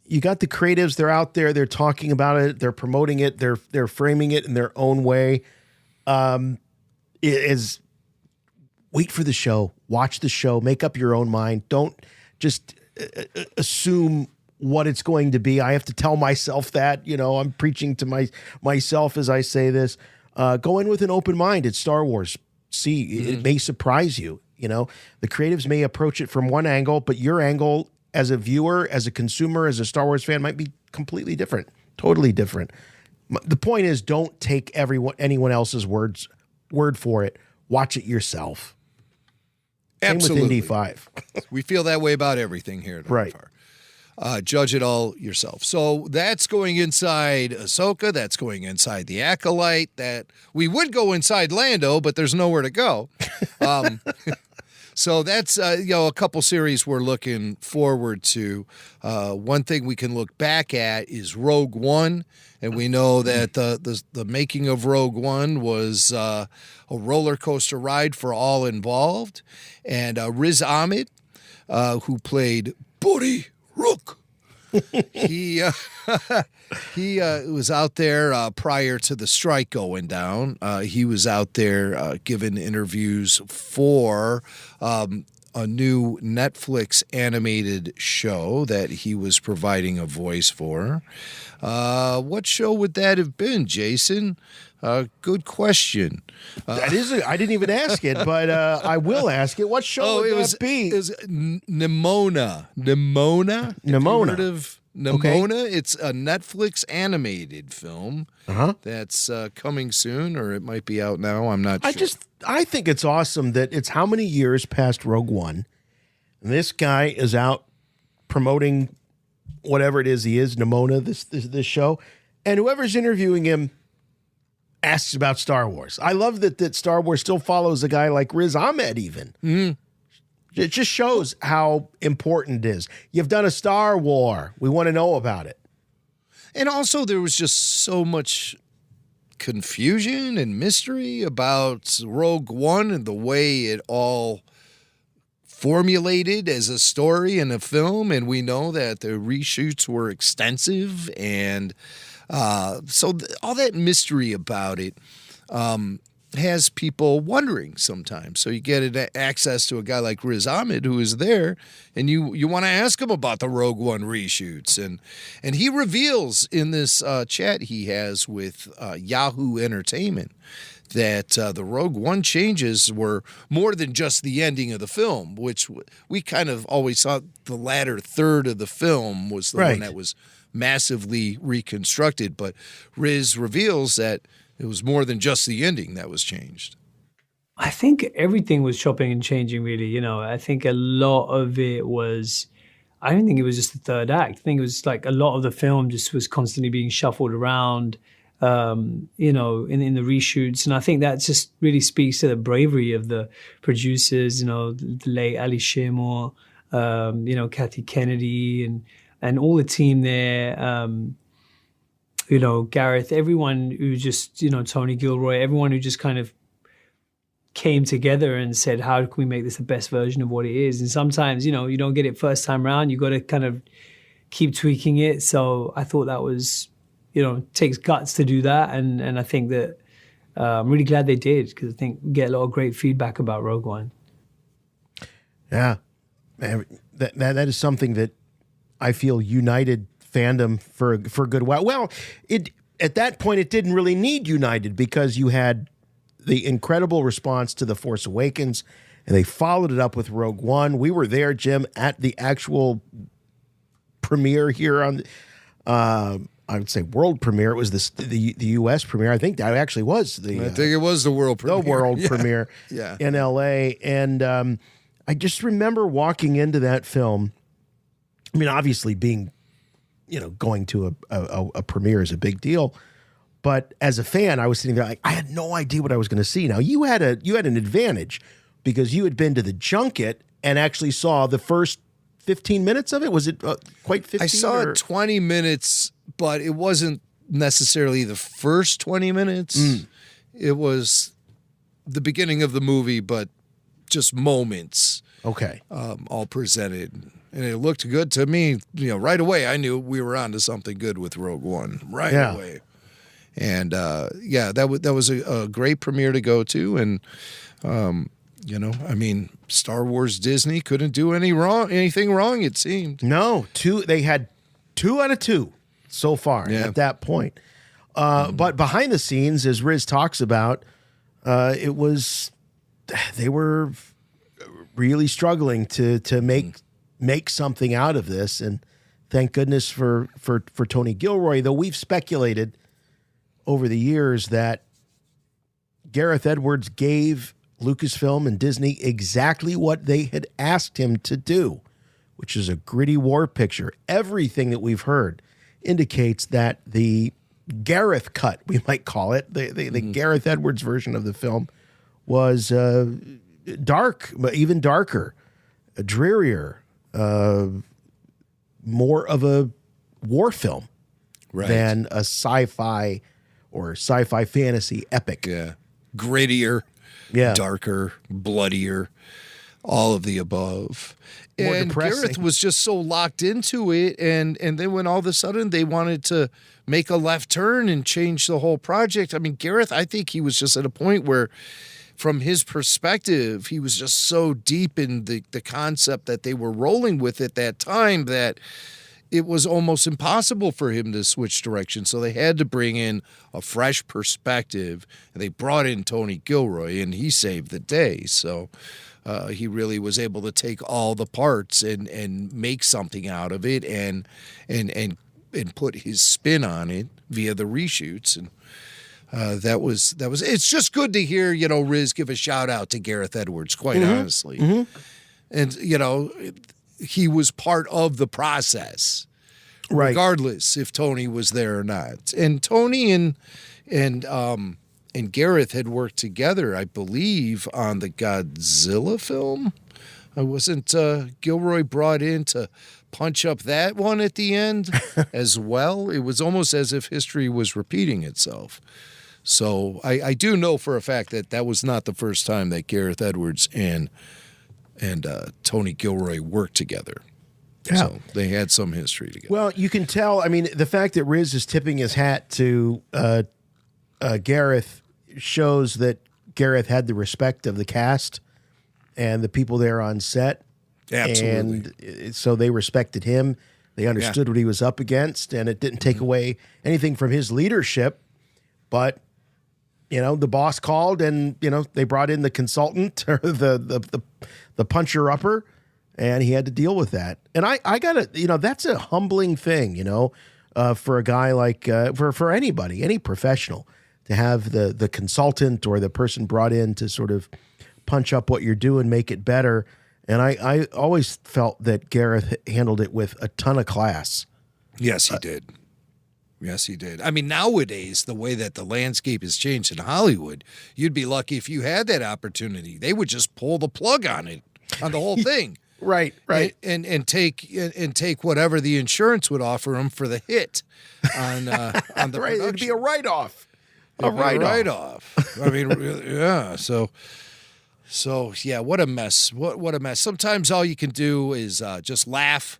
You got the creatives. They're out there. They're talking about it. They're promoting it. They're framing it in their own way. Wait for the show, watch the show, make up your own mind. Don't just assume what it's going to be. I have to tell myself that, I'm preaching to myself as I say this. Go in with an open mind. It's Star Wars. See, it may surprise you. The creatives may approach it from one angle, but your angle as a viewer, as a consumer, as a Star Wars fan might be completely different, totally different. The point is, don't take anyone else's word for it. Watch it yourself. Absolutely. Same with Indy 5. We feel that way about everything here at right. Judge it all yourself. So that's going inside Ahsoka. That's going inside the Acolyte. That we would go inside Lando, but there's nowhere to go. So that's a couple series we're looking forward to. One thing we can look back at is Rogue One, and we know that the making of Rogue One was a roller coaster ride for all involved. And Riz Ahmed, who played Buddy Rook, he was out there prior to the strike going down. He was out there giving interviews for a new Netflix animated show that he was providing a voice for. What show would that have been, Jason? Good question. I didn't even ask it, but I will ask it. What show would that be? It was Nimona. Nimona? Nimona. Heard of Nimona? Okay. It's a Netflix animated film that's coming soon, or it might be out now. I'm not sure. I think it's awesome that it's how many years past Rogue One, and this guy is out promoting whatever it is he is, Nimona, this show, and whoever's interviewing him asks about Star Wars. I love that Star Wars still follows a guy like Riz Ahmed even. It just shows how important it is. You've done a Star War. We want to know about it. And also there was just so much confusion and mystery about Rogue One and the way it all formulated as a story and a film. And we know that the reshoots were extensive. And so all that mystery about it has people wondering sometimes. So you get access to a guy like Riz Ahmed who is there, and you want to ask him about the Rogue One reshoots. And he reveals in this chat he has with Yahoo Entertainment that the Rogue One changes were more than just the ending of the film, which we kind of always thought the latter third of the film was the one that was massively reconstructed. But Riz reveals that it was more than just the ending that was changed. I think everything was chopping and changing, really. I think a lot of it was, I don't think it was just the third act. I think it was like a lot of the film just was constantly being shuffled around, in the reshoots. And I think that just really speaks to the bravery of the producers, the late Ali Shimor, Kathy Kennedy and all the team there. Gareth, everyone who just, Tony Gilroy, everyone who just kind of came together and said, how can we make this the best version of what it is? And sometimes, you don't get it first time around. You got to kind of keep tweaking it. So I thought that was, takes guts to do that. And I think that I'm really glad they did, because I think we get a lot of great feedback about Rogue One. Yeah. Man, that is something that I feel united fandom for a good while. Well, at that point it didn't really need united because you had the incredible response to The Force Awakens, and they followed it up with Rogue One. We were there, Jim, at the actual premiere here on, I would say world premiere. It was the U.S. premiere. I think that actually was the. I think it was the world premiere. The world premiere Yeah. in L.A. And I just remember walking into that film. I mean, obviously being, going to a premiere is a big deal. But as a fan, I was sitting there like, I had no idea what I was going to see. Now, you had an advantage because you had been to the junket and actually saw the first 15 minutes of it. Was it quite 15? I saw 20 minutes, but it wasn't necessarily the first 20 minutes. It was the beginning of the movie, but just moments. Okay. All presented. And it looked good to me. Right away, I knew we were on to something good with Rogue One. Right away. And that was a great premiere to go to. And, Star Wars Disney couldn't do anything wrong, it seemed. No, they had 2 out of 2 so far at that point. But behind the scenes, as Riz talks about, they were really struggling to make something out of this. And thank goodness for Tony Gilroy, though we've speculated over the years that Gareth Edwards gave Lucasfilm and Disney exactly what they had asked him to do, which is a gritty war picture. Everything that we've heard indicates that the Gareth cut, we might call it, the Gareth Edwards version of the film was dark, but even darker, drearier, more of a war film than a sci-fi or sci-fi fantasy epic. Yeah. Grittier, darker, bloodier, all of the above. More and depressing. Gareth was just so locked into it, and then when all of a sudden they wanted to make a left turn and change the whole project, I mean, Gareth, I think he was just at a point where, from his perspective, he was just so deep in the concept that they were rolling with at that time that it was almost impossible for him to switch directions. So they had to bring in a fresh perspective, and they brought in Tony Gilroy, and he saved the day. So he really was able to take all the parts and make something out of it and put his spin on it via the reshoots. And that was it's just good to hear, Riz give a shout out to Gareth Edwards, quite honestly. And, he was part of the process, regardless if Tony was there or not. And Tony and Gareth had worked together, I believe, on the Godzilla film. Wasn't Gilroy brought in to punch up that one at the end as well? It was almost as if history was repeating itself. So I do know for a fact that was not the first time that Gareth Edwards and Tony Gilroy worked together. Yeah. So they had some history together. Well, you can tell, I mean, the fact that Riz is tipping his hat to Gareth shows that Gareth had the respect of the cast and the people there on set. Absolutely. And so they respected him. They understood what he was up against, and it didn't take away anything from his leadership. But, the boss called, and, they brought in the consultant or the puncher-upper, and he had to deal with that. And I got to, that's a humbling thing, for a guy like, for anybody, any professional, to have the consultant or the person brought in to sort of punch up what you're doing, make it better. And I always felt that Gareth handled it with a ton of class. Yes, he did. Yes, he did. I mean, nowadays, the way that the landscape has changed in Hollywood, you'd be lucky if you had that opportunity. They would just pull the plug on it, on the whole thing. Right. And take whatever the insurance would offer them for the hit on the right. production. It'd be a write-off. A write-off. I mean, yeah. So yeah, what a mess. What a mess. Sometimes all you can do is just laugh.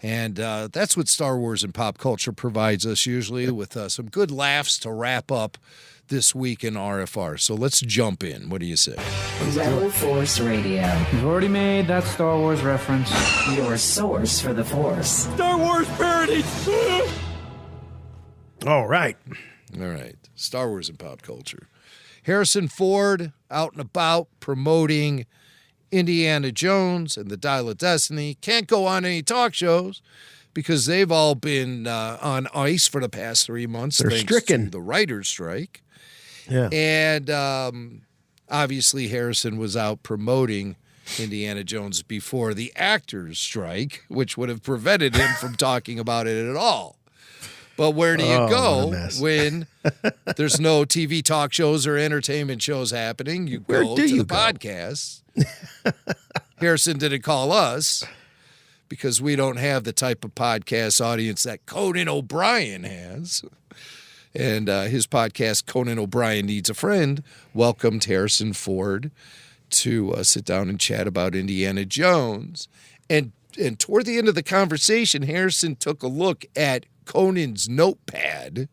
And that's what Star Wars and pop culture provides us usually, with some good laughs to wrap up this week in RFR. So let's jump in. What do you say? Rebel Force Radio. You've already made that Star Wars reference. Your source for the Force. Star Wars parody! All right. Star Wars and pop culture. Harrison Ford out and about promoting Indiana Jones and the Dial of Destiny. Can't go on any talk shows because they've all been on ice for the past 3 months. They're stricken. To the writer's strike. Yeah. And obviously Harrison was out promoting Indiana Jones before the actors' strike, which would have prevented him from talking about it at all. But where do you go when there's no TV talk shows or entertainment shows happening? You go to the podcasts. Harrison didn't call us because we don't have the type of podcast audience that Conan O'Brien has. And his podcast, Conan O'Brien Needs a Friend, welcomed Harrison Ford to sit down and chat about Indiana Jones. And toward the end of the conversation, Harrison took a look at Conan's notepad,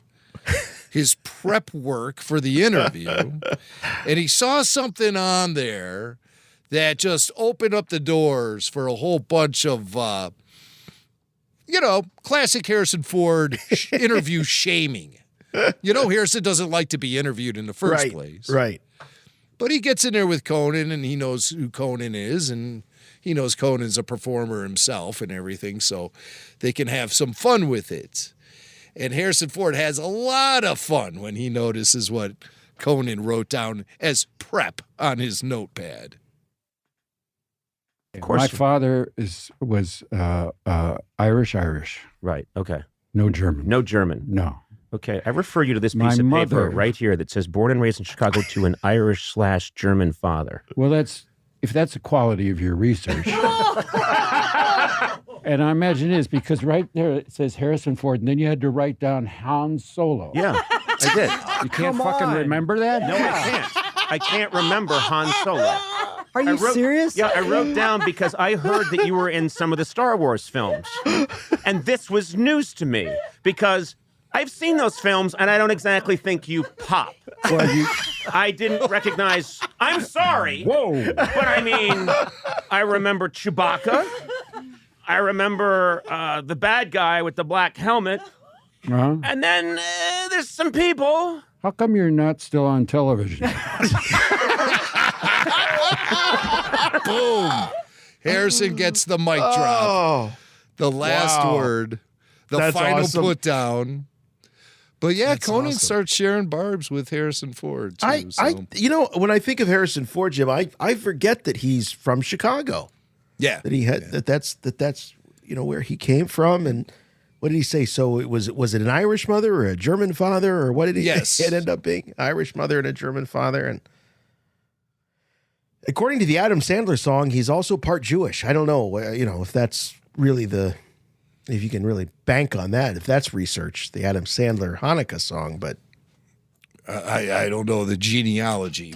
his prep work for the interview, and he saw something on there that just opened up the doors for a whole bunch of, classic Harrison Ford interview shaming. Harrison doesn't like to be interviewed in the first place. Right. But he gets in there with Conan, and he knows who Conan is, and he knows Conan's a performer himself and everything, so they can have some fun with it. And Harrison Ford has a lot of fun when he notices what Conan wrote down as prep on his notepad. Of course. My father was Irish. Right, okay. No German. No German. No. Okay, I refer you to this piece of paper right here that says born and raised in Chicago to an Irish/German father. Well, if that's the quality of your research. And I imagine it is because right there it says Harrison Ford, and then you had to write down Han Solo. Yeah, I did. You can't fucking remember that? No, I can't. I can't remember Han Solo. Are you serious? Yeah, I wrote down because I heard that you were in some of the Star Wars films. And this was news to me because I've seen those films and I don't exactly think you pop. Well, I didn't recognize, I'm sorry. Whoa. But I mean, I remember Chewbacca. I remember the bad guy with the black helmet. Uh-huh. And then there's some people. How come you're not still on television? Boom. Harrison gets the mic drop. The last word. The final put down. But yeah, Conan starts sharing barbs with Harrison Ford too. When I think of Harrison Ford, Jim, I forget that he's from Chicago. Yeah. That he had that's where he came from. And what did he say? So was it an Irish mother or a German father, or what did he Yes. it end up being? Irish mother and a German father. And according to the Adam Sandler song, he's also part Jewish. I don't know, if that's really if you can really bank on that, if that's research, the Adam Sandler Hanukkah song, but I don't know the genealogy,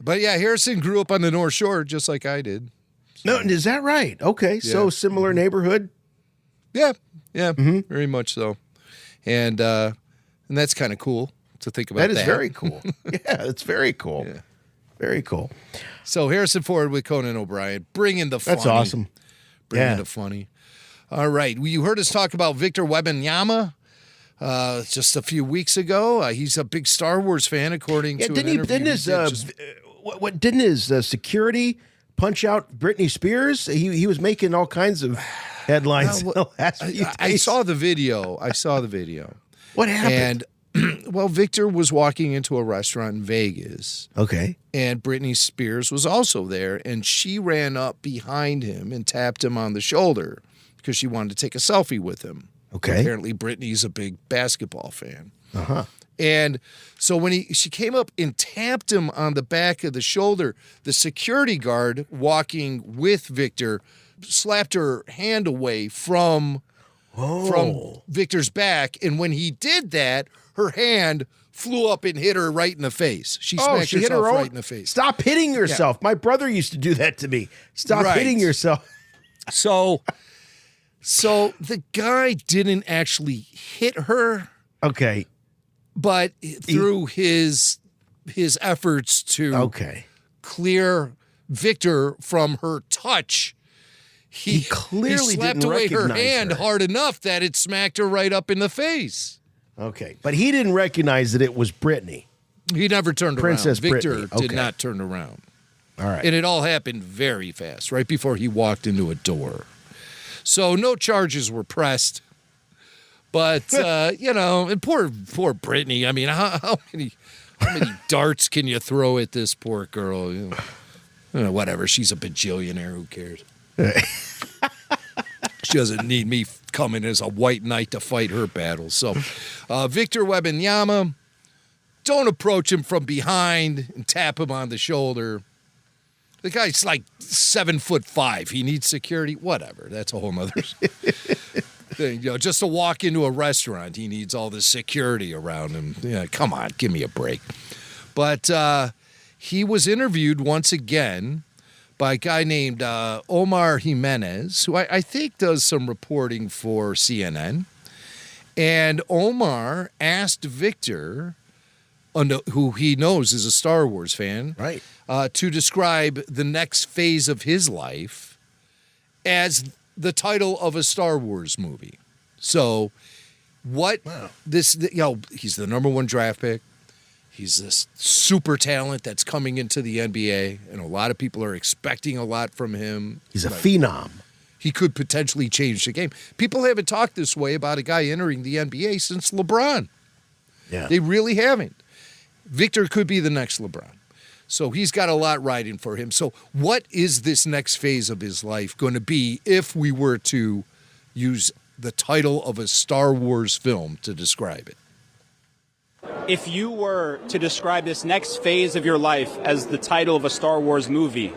but yeah, Harrison grew up on the North Shore just like I did. So. No, is that right? Okay, so similar neighborhood. Yeah, very much so, and that's kind of cool to think about. That is very cool. Yeah, it's very cool. Yeah. Very cool. So Harrison Ford with Conan O'Brien, bringing the funny. That's awesome. Bringing the funny. All right, you heard us talk about Victor Wembanyama just a few weeks ago. He's a big Star Wars fan, according to an interview. Didn't his security punch out Britney Spears? He was making all kinds of headlines. I saw the video. What happened? And well, Victor was walking into a restaurant in Vegas. Okay. And Britney Spears was also there, and she ran up behind him and tapped him on the shoulder because she wanted to take a selfie with him. Okay. Apparently, Britney's a big basketball fan. Uh-huh. And so when she came up and tapped him on the back of the shoulder, the security guard walking with Victor slapped her hand away from Victor's back. And when he did that, her hand flew up and hit her right in the face. She smacked herself right in the face. Stop hitting yourself. Yeah. My brother used to do that to me. Stop hitting yourself. So the guy didn't actually hit her. Okay. but through his efforts to clear Victor from her touch, he clearly slapped didn't away her recognize hand her. hard enough that it smacked her right up in the face. Okay, but he didn't recognize that it was Brittany. He never turned Princess around. Victor Brittany. did Okay. not turn around. All right. And it all happened very fast, right before he walked into a door. So no charges were pressed. But, and poor Brittany. I mean, how many darts can you throw at this poor girl? Whatever. She's a bajillionaire. Who cares? She doesn't need me coming as a white knight to fight her battles. So, Victor Wembanyama, don't approach him from behind and tap him on the shoulder. The guy's like 7'5". He needs security. Whatever. That's a whole nother thing. Just to walk into a restaurant, he needs all this security around him. Yeah, come on, give me a break. But he was interviewed once again by a guy named Omar Jimenez, who I think does some reporting for CNN. And Omar asked Victor, who he knows is a Star Wars fan, right, to describe the next phase of his life as the title of a Star Wars movie. So he's the number one draft pick. He's this super talent that's coming into the NBA, and a lot of people are expecting a lot from him. He's a phenom. He could potentially change the game. People haven't talked this way about a guy entering the NBA since LeBron. Yeah. They really haven't. Victor could be the next LeBron. So he's got a lot riding for him. So what is this next phase of his life going to be if we were to use the title of a Star Wars film to describe it? If you were to describe this next phase of your life as the title of a Star Wars movie,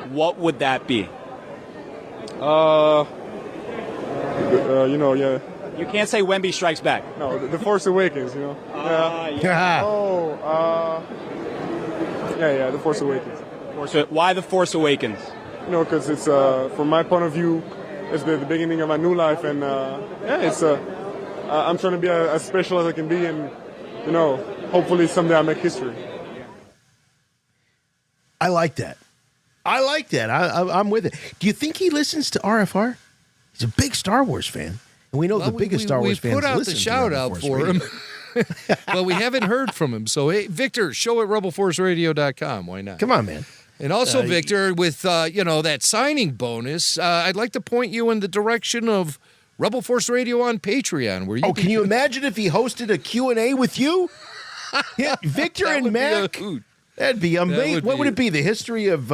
what would that be? You can't say Wemby Strikes Back. No, The Force Awakens, Yeah. The Force Awakens. Why The Force Awakens? Because it's, from my point of view, it's the beginning of my new life, and I'm trying to be as special as I can be, and hopefully someday I'll make history. I like that. I'm with it. Do you think he listens to RFR? He's a big Star Wars fan. And we know the biggest Star Wars fans We put out listen the to shout Rebel out Force for Radio. him. But we haven't heard from him. So, hey, Victor, show at rebelforceradio.com. Why not? Come on, man. And also, Victor, with, that signing bonus, I'd like to point you in the direction of Rebel Force Radio on Patreon. Where you can you imagine if he hosted a Q&A with you? Yeah, Victor and Mac. That'd be amazing. What would it be? The history of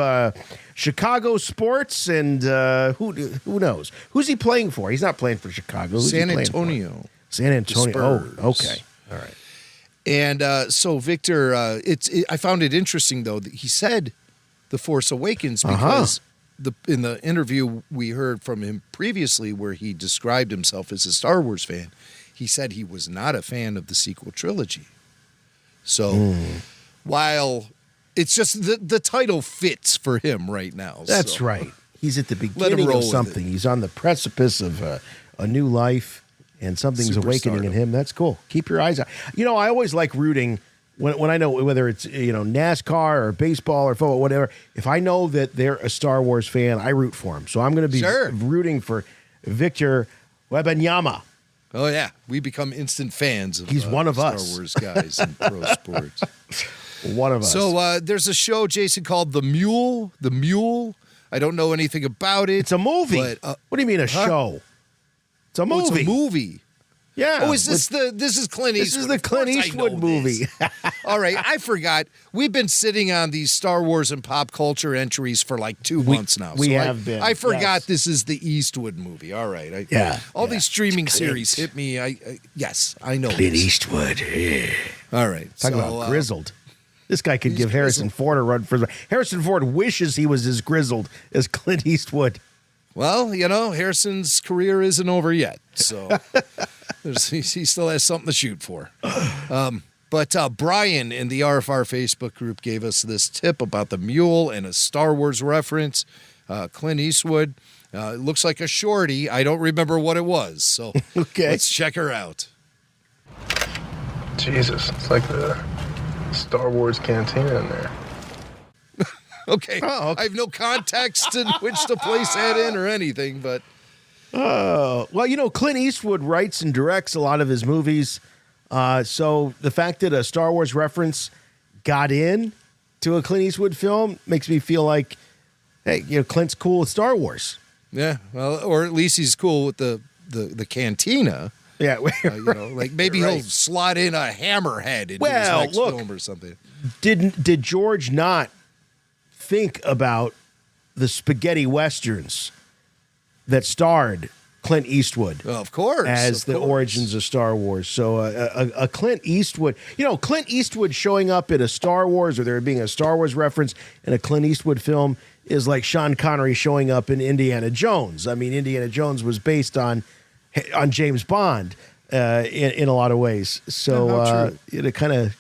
Chicago sports and who knows? Who's he playing for? He's not playing for Chicago. Who's San he playing Antonio. for? San Antonio. Spurs. Oh, okay. All right. And so, Victor, I found it interesting, though, that he said The Force Awakens because in the interview we heard from him previously where he described himself as a Star Wars fan, he said he was not a fan of the sequel trilogy. So while it's just the title fits for him right now. That's right. He's at the beginning of something. He's on the precipice of a new life, and something's awakening in him. That's cool. Keep your eyes out. I always like rooting when I know whether it's NASCAR or baseball or football, whatever. If I know that they're a Star Wars fan, I root for him. So I'm going to be rooting for Victor Wembanyama. Oh, yeah. We become instant fans of He's one of Star us. Wars guys in pro sports. One of us. So there's a show, Jason, called The Mule. The Mule. I don't know anything about it. It's a movie. But, what do you mean a show? It's a movie. It's a movie. Yeah. Oh, this is Clint Eastwood? This is the Clint Eastwood movie. All right, I forgot. We've been sitting on these Star Wars and pop culture entries for like 2 months now. We have been. I forgot this is the Eastwood movie. All right. All these streaming series hit me. Yes, I know. Clint Eastwood. Yeah. All right. Talk about grizzled. This guy could give Harrison Ford a run for Harrison Ford wishes he was as grizzled as Clint Eastwood. Well, Harrison's career isn't over yet, so he still has something to shoot for. But Brian in the RFR Facebook group gave us this tip about the mule and a Star Wars reference. Clint Eastwood. It looks like a shorty. I don't remember what it was, so let's check her out. Jesus, it's like the Star Wars cantina in there. Okay. Oh, okay. I have no context in which to place that in or anything, but. Well, you know, Clint Eastwood writes and directs a lot of his movies. So the fact that a Star Wars reference got in to a Clint Eastwood film makes me feel like, hey, you know, Clint's cool with Star Wars. Yeah, well, or at least he's cool with the cantina. Yeah, you know, like maybe he'll slot in a hammerhead into his next film or something. Did George not think about the spaghetti westerns that starred Clint Eastwood? Well, of course, as the origins of Star Wars. So a Clint Eastwood, you know, Clint Eastwood showing up at a Star Wars or there being a Star Wars reference in a Clint Eastwood film is like Sean Connery showing up in Indiana Jones. I mean, Indiana Jones was based on James Bond in a lot of ways. So it kind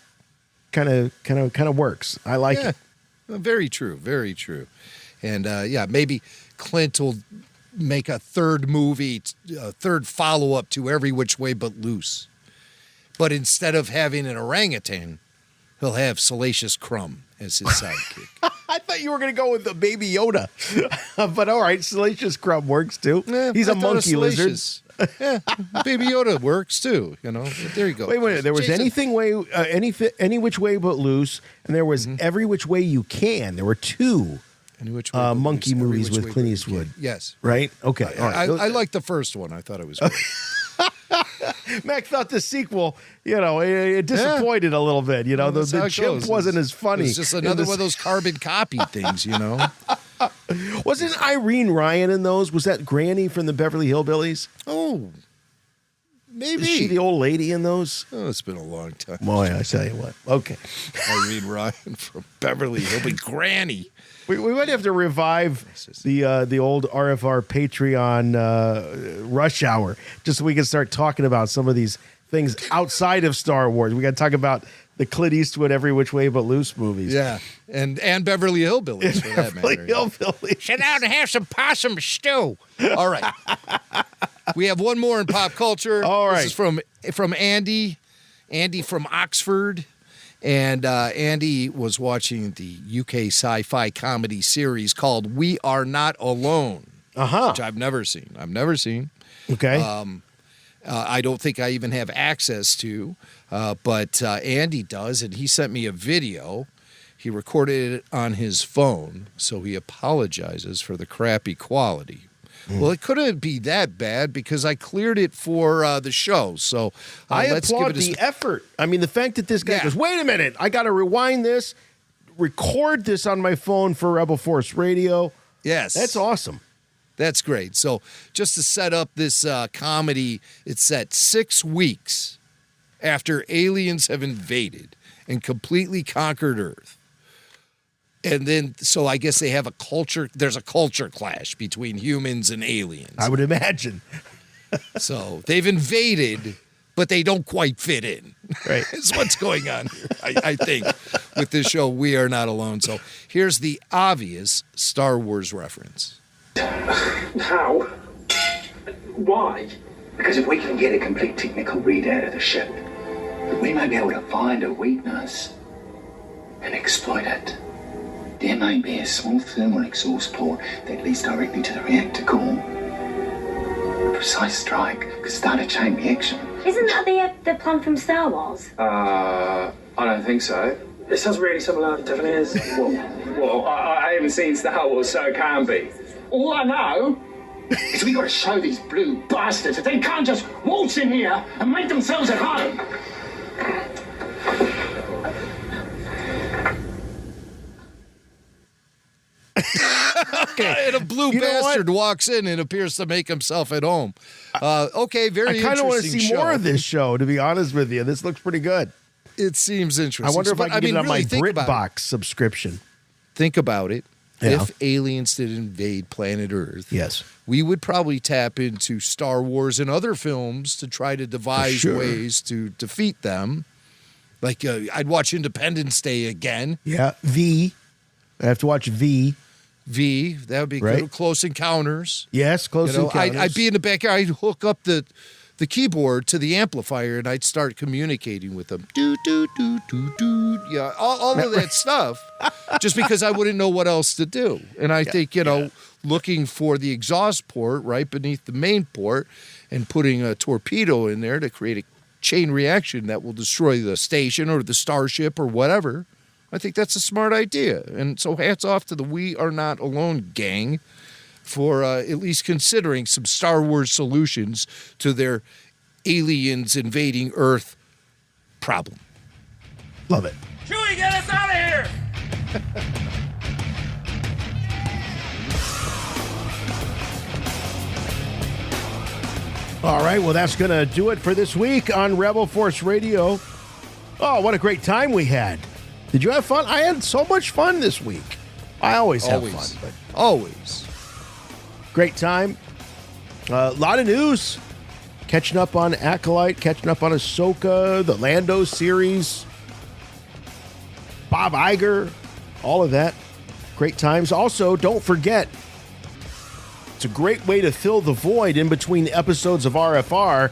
of works. I like it. Very true. Very true. And maybe Clint will make a third movie, a third follow-up to Every Which Way But Loose. But instead of having an orangutan, he'll have Salacious Crumb as his sidekick. I thought you were going to go with the Baby Yoda. But all right, Salacious Crumb works too. He's a monkey lizard. Yeah, Baby Yoda works too. You know, there you go. Wait a minute. There was any which way but loose, and there was Every Which Way You Can. There were two monkey movies with Clint Eastwood. Yes. Right. Okay. All right. I liked the first one. I thought it was great. Mac thought the sequel, you know, it disappointed a little bit. You know, the chimp wasn't as funny. It's just another one of those carbon copy things, you know. Wasn't Irene Ryan in those? Was that Granny from the Beverly Hillbillies? Oh, maybe. Is she the old lady in those? Oh, it's been a long time. Boy, I tell you what. Okay. Irene Ryan from Beverly Hillbillies. Granny. We might have to revive the old RFR Patreon Rush Hour just so we can start talking about some of these things outside of Star Wars. We got to talk about the Clint Eastwood Every Which Way But Loose movies. Yeah, and Beverly Hillbillies for that matter. Hillbillies. Sit down and have some possum stew. All right. We have one more in pop culture. All right. This is from Andy. Andy from Oxford. And Andy was watching the UK sci-fi comedy series called We Are Not Alone, which I've never seen. Okay. I don't think I even have access to, but Andy does, and he sent me a video. He recorded it on his phone, so he apologizes for the crappy quality. Well, it couldn't be that bad because I cleared it for the show. So I let's applaud give it the effort. I mean, the fact that this guy goes, wait a minute, I got to rewind this, record this on my phone for Rebel Force Radio. Yes. That's awesome. That's great. So just to set up this comedy, it's set 6 weeks after aliens have invaded and completely conquered Earth. And then, so I guess they have there's a culture clash between humans and aliens. I would imagine. So they've invaded, but they don't quite fit in. Right. Is what's going on here, I think, with this show, We Are Not Alone. So here's the obvious Star Wars reference. How? Why? Because if we can get a complete technical readout of the ship, we may be able to find a weakness and exploit it. There may be a small thermal exhaust port that leads directly to the reactor core. A precise strike could start a chain reaction. Isn't that the plan from Star Wars? I don't think so. It sounds really similar to Japanese. Well, I haven't seen Star Wars, so it can't be. All I know is we got to show these blue bastards that they can't just waltz in here and make themselves at home. Okay. And a blue bastard walks in and appears to make himself at home. Okay, very interesting. I kind of want to see more of this show, to be honest with you. This looks pretty good. It seems interesting. I wonder if I can get it on my really BritBox subscription. Think about it. Yeah. If aliens did invade planet Earth, yes, we would probably tap into Star Wars and other films to try to devise ways to defeat them. Like, I'd watch Independence Day again. Yeah, V. I have to watch V. V. That would be good. Close Encounters. Yes, Close Encounters. I'd be in the backyard. I'd hook up the the keyboard to the amplifier, and I'd start communicating with them. Do, do, do, do, do. Yeah, all of that stuff, just because I wouldn't know what else to do. And I think, looking for the exhaust port right beneath the main port and putting a torpedo in there to create a chain reaction that will destroy the station or the starship or whatever, I think that's a smart idea. And so hats off to the We Are Not Alone gang for at least considering some Star Wars solutions to their aliens invading Earth problem. Love it. Chewie, get us out of here! All right, well, that's going to do it for this week on Rebel Force Radio. Oh, what a great time we had. Did you have fun? I had so much fun this week. I always have fun. But always. Great time. A lot of news. Catching up on Acolyte, catching up on AHSOKA, the LANDO series, Bob Iger, all of that. Great times. Also, don't forget, it's a great way to fill the void in between episodes of RFR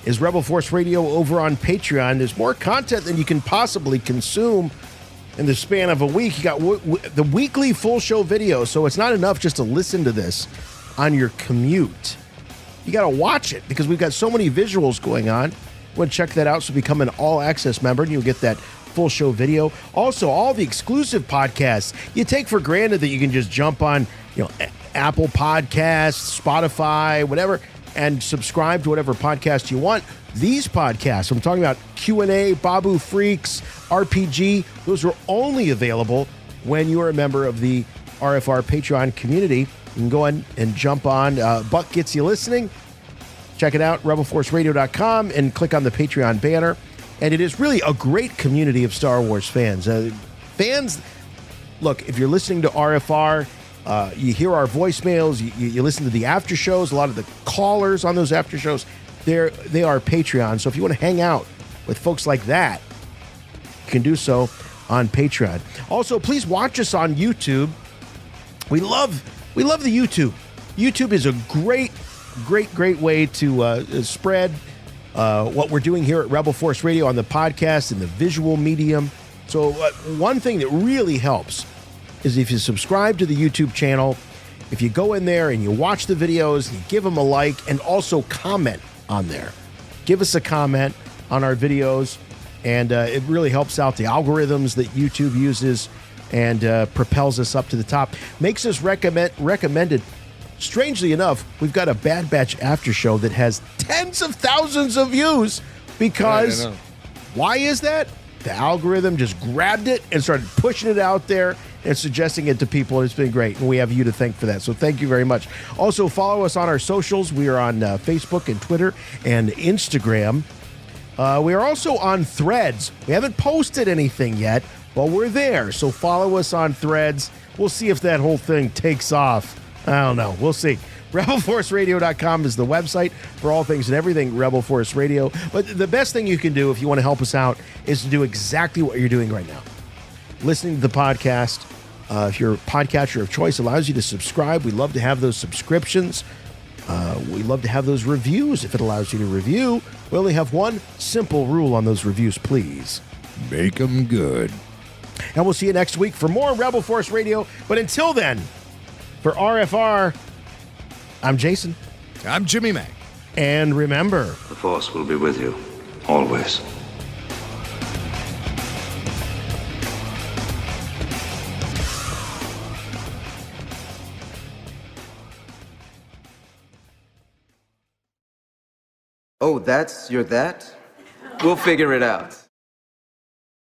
is Rebel Force Radio over on Patreon. There's more content than you can possibly consume in the span of a week. You got the weekly full show video, so it's not enough just to listen to this on your commute. You got to watch it because we've got so many visuals going on. Go and check that out. So become an all-access member, and you'll get that full show video. Also, all the exclusive podcasts you take for granted that you can just jump on, Apple Podcasts, Spotify, whatever, and subscribe to whatever podcast you want. These podcasts, I'm talking about Q&A, Babu Freaks, RPG, those are only available when you are a member of the RFR Patreon community. You can go in and jump on Buck Gets You Listening. Check it out, rebelforceradio.com, and click on the Patreon banner. And it is really a great community of Star Wars fans. Look, if you're listening to RFR, you hear our voicemails, you listen to the after shows, a lot of the callers on those after shows, they are Patreon. So if you want to hang out with folks like that, you can do so on Patreon. Also, please watch us on YouTube. We love the YouTube. YouTube is a great way to spread what we're doing here at Rebel Force Radio on the podcast and the visual medium. So one thing that really helps is if you subscribe to the YouTube channel, if you go in there and you watch the videos, you give them a like, and also comment on there. Give us a comment on our videos, and it really helps out the algorithms that YouTube uses and propels us up to the top. Makes us recommended. Strangely enough, we've got a Bad Batch after show that has tens of thousands of views because why is that? The algorithm just grabbed it and started pushing it out there and suggesting it to people. It's been great, and we have you to thank for that. So thank you very much. Also, follow us on our socials. We are on Facebook and Twitter and Instagram. We are also on Threads. We haven't posted anything yet, but we're there. So follow us on Threads. We'll see if that whole thing takes off. I don't know. We'll see. RebelForceRadio.com is the website for all things and everything Rebel Force Radio. But the best thing you can do if you want to help us out is to do exactly what you're doing right now. Listening to the podcast. If your podcatcher of choice allows you to subscribe, we love to have those subscriptions. We love to have those reviews if it allows you to review. We only have one simple rule on those reviews, please. Make them good. And we'll see you next week for more Rebel Force Radio. But until then, for RFR, I'm Jason. I'm Jimmy Mack. And remember, the Force will be with you, always. Oh, you're that? We'll figure it out.